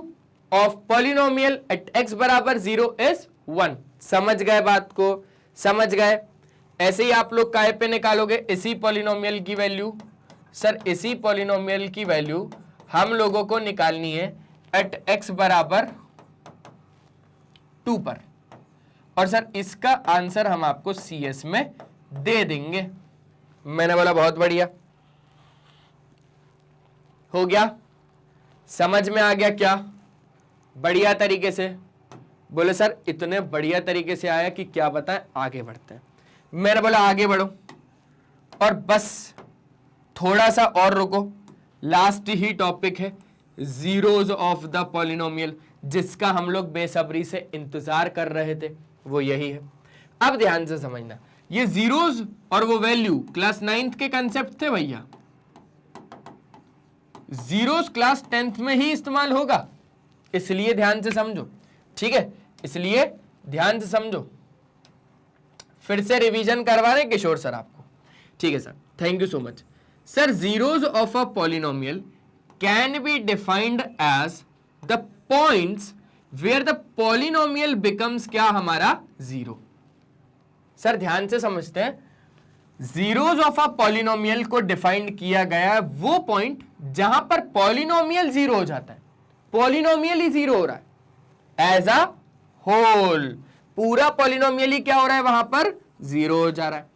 of polynomial at x बराबर 0 इज 1। समझ गए बात को? समझ गए? ऐसे ही आप लोग काय पे निकालोगे इसी पॉलिनोमियल की वैल्यू। सर इसी पॉलिनोमियल की वैल्यू हम लोगों को निकालनी है एट x बराबर 2 पर, और सर इसका आंसर हम आपको CS में दे देंगे। मैंने बोला बहुत बढ़िया हो गया। समझ में आ गया क्या? बढ़िया तरीके से बोले सर इतने बढ़िया तरीके से आया कि क्या बताएं, आगे बढ़ते हैं। मैंने बोला आगे बढ़ो, और बस थोड़ा सा और रुको, लास्ट ही टॉपिक है जीरोज ऑफ द पॉलिनोमियल, जिसका हम लोग बेसब्री से इंतजार कर रहे थे, वो यही है। अब ध्यान से समझना, ये जीरोज और वो वैल्यू क्लास 9th के कंसेप्ट थे भैया। जीरोज क्लास 10th में ही इस्तेमाल होगा, इसलिए ध्यान से समझो, ठीक है? इसलिए ध्यान से समझो। फिर से रिवीजन करवा रहे किशोर सर आपको, ठीक है sir? Thank you so much sir. Zeros of a polynomial can be defined as the points where the polynomial becomes क्या हमारा जीरो। सर ध्यान से समझते हैं, जीरोज ऑफ अ पॉलिनोमियल को डिफाइंड किया गया है वो पॉइंट जहां पर पॉलिनोमियल जीरो हो जाता है। पॉलिनोमियल ही जीरो हो रहा है एज अ होल, पूरा पॉलिनोमियल ही क्या हो रहा है, वहां पर जीरो हो जा रहा है।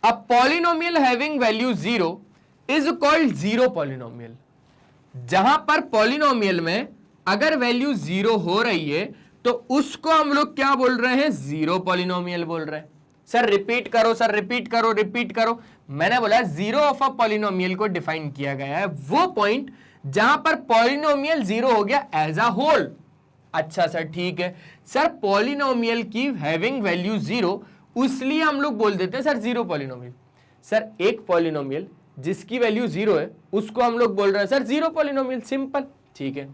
अब polynomial having value zero is called zero polynomial. जहां पर पॉलिनोमियल में अगर वैल्यू जीरो हो रही है तो उसको हम लोग क्या बोल रहे हैं, जीरो पॉलिनोमियल बोल रहे हैं। सर रिपीट करो, सर रिपीट करो, रिपीट करो। मैंने बोला जीरो ऑफ अ पॉलिनोमियल को डिफाइन किया गया है वो पॉइंट जहां पर पॉलिनोमियल जीरो हो गया एज अ होल। अच्छा सर ठीक है सर, पॉलिनोमियल की हैविंग वैल्यू जीरो, इसलिए हम लोग बोल देते हैं सर जीरो पॉलिनोमियल। सर एक पॉलिनोमियल जिसकी वैल्यू जीरो है उसको हम लोग बोल रहे हैं सर जीरो पॉलिनोमियल, सिंपल, ठीक है?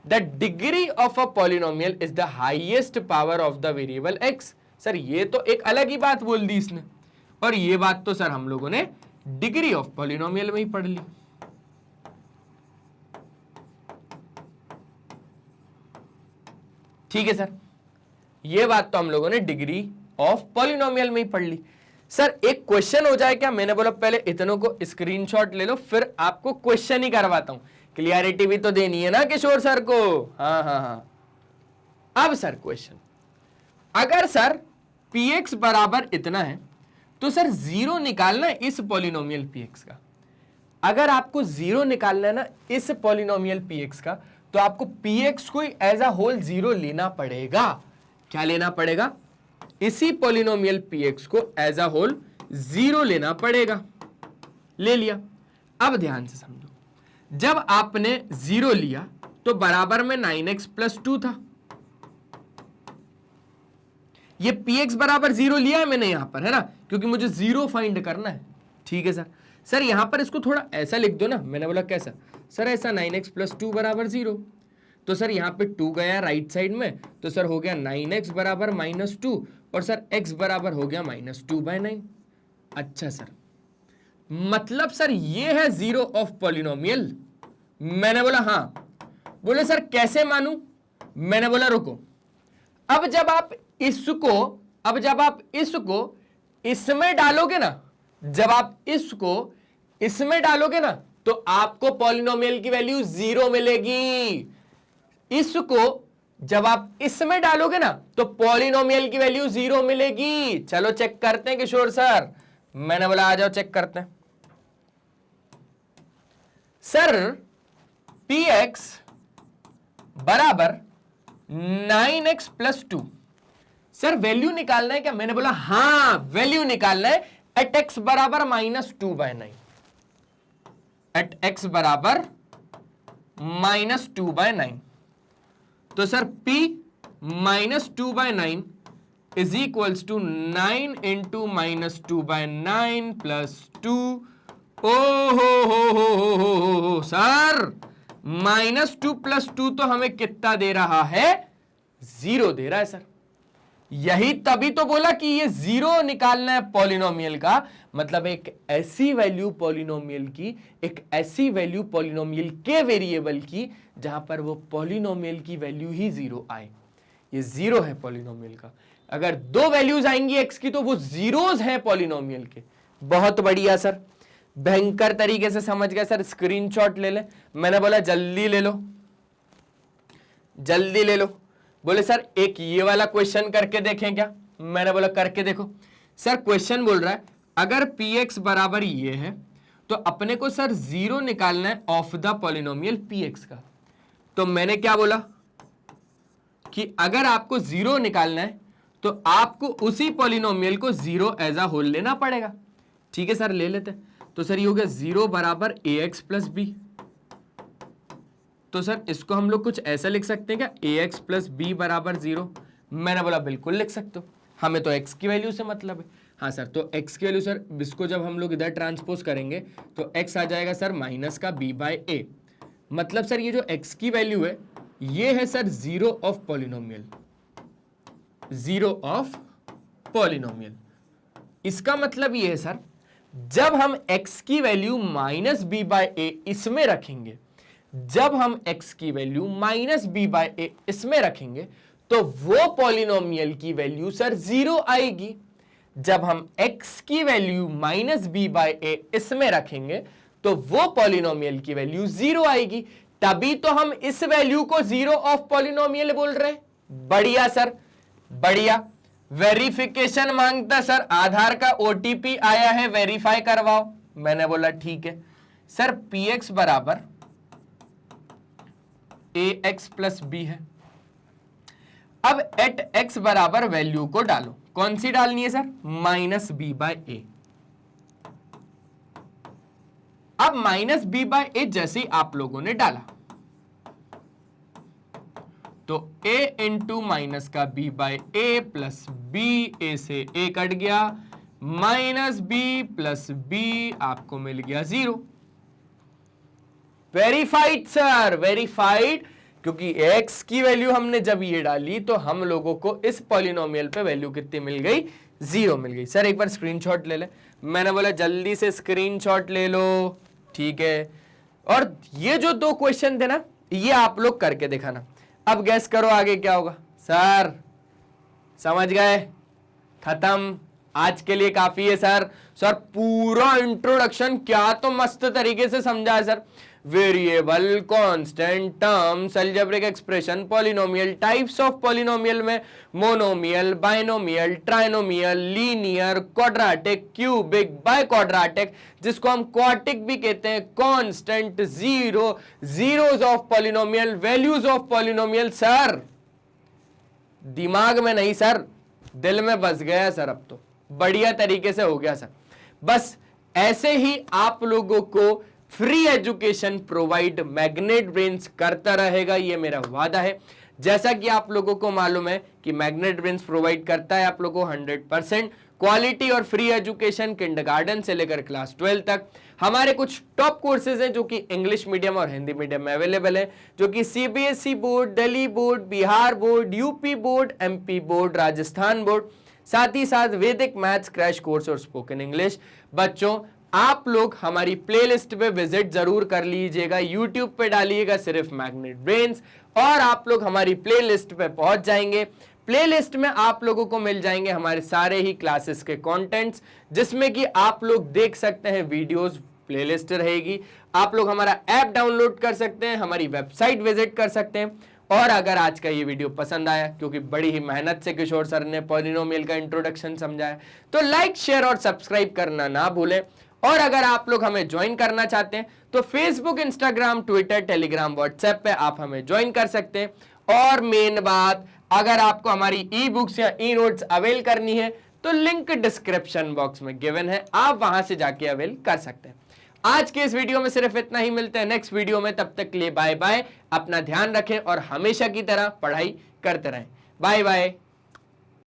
The degree of a polynomial is the highest power of the variable x. Sir ये तो एक अलग ही बात बोल दी इसने, और ये बात तो सर हम लोगों ने डिग्री ऑफ पॉलिनोमियल में ही पढ़ ली। ठीक है सर, ये बात तो हम लोगों ने डिग्री ऑफ पॉलिनोमियल में ही पढ़ ली। सर एक क्वेश्चन हो जाए क्या? मैंने बोला पहले इतनों को स्क्रीनशॉट ले लो, फिर आपको क्वेश्चन ही करवाता हूं। क्लियरिटी भी तो देनी है ना किशोर सर को। हाँ हाँ हाँ। अब सर क्वेश्चन, अगर सर px बराबर इतना है तो सर जीरो निकालना है इस पॉलिनोमियल px का। अगर आपको जीरो निकालना है ना इस पॉलिनोमियल px का, तो आपको px को एज अ होल जीरो लेना पड़ेगा। क्या लेना पड़ेगा? इसी पॉलिनोमियल px को एज अ होल जीरो लेना पड़ेगा। ले लिया। अब ध्यान से समझो, जब आपने जीरो लिया तो बराबर में 9x प्लस 2 था। ये px बराबर जीरो लिया है मैंने यहां पर, है ना, क्योंकि मुझे जीरो फाइंड करना है। ठीक है सर। सर यहां पर इसको थोड़ा ऐसा लिख दो ना। मैंने बोला कैसा? सर ऐसा 9x प्लस 2 बराबर जीरो। तो सर यहां पे 2 गया राइट साइड में, तो सर हो गया 9x बराबर -2 और सर x बराबर हो गया -2/9। अच्छा सर, मतलब सर ये है जीरो ऑफ पॉलिनोमियल। मैंने बोला हाँ। बोले सर कैसे मानूं? मैंने बोला रुको, अब जब आप इसको इसमें डालोगे ना, जब आप इसको इसमें डालोगे ना, तो आपको पॉलिनोमियल की वैल्यू जीरो मिलेगी। इसको जब आप इसमें डालोगे ना, तो पॉलिनोमियल की वैल्यू जीरो मिलेगी। चलो चेक करते हैं किशोर सर। मैंने बोला आ जाओ चेक करते हैं। सर px बराबर 9x प्लस 2। सर वैल्यू निकालना है क्या? मैंने बोला हां, वैल्यू निकालना है एट x बराबर -2/9। एट x बराबर -2/9। तो sir p -2/9 is equals to 9 into -2/9 plus 2। ओ हो सर, -2 प्लस 2 तो हमें कितना दे रहा है? जीरो दे रहा है सर। यही तभी तो बोला कि ये जीरो निकालना है पॉलिनोमियल का। मतलब एक ऐसी वैल्यू पॉलिनोमियल की, एक ऐसी वैल्यू पॉलिनोमियल के वेरिएबल की जहां पर वो पॉलिनोमियल की वैल्यू ही जीरो आए। ये जीरो है पॉलिनोमियल का। अगर दो वैल्यूज आएंगी एक्स की तो वो जीरोज हैं पॉलिनोमियल के। बहुत बढ़िया सर, भयंकर तरीके से समझ गए सर। स्क्रीनशॉट ले ले। मैंने बोला जल्दी ले लो, जल्दी ले लो। बोले सर एक ये वाला क्वेश्चन करके देखें क्या? मैंने बोला करके देखो। सर क्वेश्चन बोल रहा है अगर px बराबर ये है तो अपने को सर जीरो निकालना है ऑफ द पॉलिनोमियल px का। तो मैंने क्या बोला कि अगर आपको जीरो निकालना है तो आपको उसी पॉलिनोमियल को जीरो एज अ होल लेना पड़ेगा। ठीक है सर, ले लेते हैं। तो सर ये हो गया जीरो बराबर ax प्लस बी। तो सर इसको हम लोग कुछ ऐसा लिख सकते हैं क्या? ax प्लस बी बराबर जीरो। मैंने बोला बिल्कुल लिख सकते हो, हमें तो x की वैल्यू से मतलब है। हाँ सर, तो x की वैल्यू सर इसको जब हम लोग इधर ट्रांसपोज करेंगे तो x आ जाएगा सर माइनस का b/a। मतलब सर ये जो x की वैल्यू है ये है sir zero of polynomial, zero of polynomial. इसका मतलब ये है सर जब हम x की वैल्यू -b/a इसमें रखेंगे, जब हम x की वैल्यू -b/a इसमें रखेंगे तो वो पॉलिनोमियल की वैल्यू सर जीरो आएगी। जब हम x की वैल्यू -b/a इसमें रखेंगे तो वो पॉलिनोमियल की वैल्यू जीरो आएगी। तभी तो हम इस वैल्यू को जीरो ऑफ पॉलिनोमियल बोल रहे हैं। बढ़िया सर, बढ़िया। वेरिफिकेशन मांगता सर, आधार का ओटीपी आया है, वेरीफाई करवाओ। मैंने बोला ठीक है सर। px बराबर ax प्लस बी है। अब एट x बराबर वैल्यू को डालो। कौन सी डालनी है सर? -b/a। अब -b/a जैसे ही आप लोगों ने डाला तो a इंटू माइनस का b/a प्लस b, a से a कट गया, -b प्लस b आपको मिल गया जीरो। Verified sir, verified. क्योंकि x की वैल्यू हमने जब ये डाली तो हम लोगों को इस पॉलिनोमियल पे वैल्यू कितनी मिल गई? जीरो मिल गई। सर एक बार स्क्रीनशॉट ले ले। मैंने बोला जल्दी से स्क्रीनशॉट ले लो। ठीक है, और ये जो दो क्वेश्चन थे ना ये आप लोग करके दिखाना। अब गैस करो आगे क्या होगा। सर समझ गए? खत्म, आज के लिए काफी है सर। सर पूरा इंट्रोडक्शन क्या तो मस्त तरीके से समझा है sir. Variable, constant, terms, algebraic expression, polynomial, types of polynomial में monomial, binomial, trinomial, linear, quadratic, cubic, biquadratic, जिसको हम क्वार्टिक भी कहते हैं, constant, zero, zeros of polynomial, values of polynomial. Sir दिमाग में नहीं सर, दिल में बस गया सर, अब तो बढ़िया तरीके से हो गया सर। बस ऐसे ही आप लोगों को free education provide magnet brains करता रहेगा, ये मेरा वादा है। जैसा कि आप लोगों को मालूम है कि मैग्नेट ब्रेन्स प्रोवाइड करता है आप लोगों को 100% क्वालिटी और फ्री एजुकेशन किंडरगार्टन से लेकर क्लास 12 तक। हमारे कुछ टॉप कोर्सेज हैं जो कि इंग्लिश मीडियम और हिंदी मीडियम में अवेलेबल है, जो कि CBSE board, Delhi board, Bihar board, UP board, MP board, Rajasthan board, साथ ही साथ वैदिक मैथ्स क्रैश कोर्स और स्पोकन इंग्लिश। बच्चों आप लोग हमारी प्लेलिस्ट पे विजिट जरूर कर लीजिएगा, यूट्यूब पे डालिएगा सिर्फ मैग्नेट ब्रेन्स और आप लोग हमारी प्लेलिस्ट पे पहुंच जाएंगे। प्लेलिस्ट में आप लोगों को मिल जाएंगे हमारे सारे ही क्लासेस के कंटेंट्स, जिसमें कि आप लोग देख सकते हैं वीडियोस, प्लेलिस्ट रहेगी। आप लोग हमारा ऐप डाउनलोड कर सकते हैं, हमारी वेबसाइट विजिट कर सकते हैं। और अगर आज का ये वीडियो पसंद आया, क्योंकि बड़ी ही मेहनत से किशोर सर ने पॉलिनोमियल का इंट्रोडक्शन समझाया, तो लाइक, शेयर और सब्सक्राइब करना ना भूलें। और अगर आप लोग हमें ज्वाइन करना चाहते हैं तो Facebook, Instagram, Twitter, Telegram, WhatsApp पे आप हमें ज्वाइन कर सकते हैं। और मेन बात, अगर आपको हमारी ई बुक्स या ई नोट्स अवेल करनी है तो लिंक डिस्क्रिप्शन बॉक्स में गिवन है, आप वहां से जाके अवेल कर सकते हैं। आज के इस वीडियो में सिर्फ इतना ही, मिलते हैं नेक्स्ट वीडियो में, तब तक के लिए बाय बाय। अपना ध्यान रखें और हमेशा की तरह पढ़ाई करते रहें। Bye bye.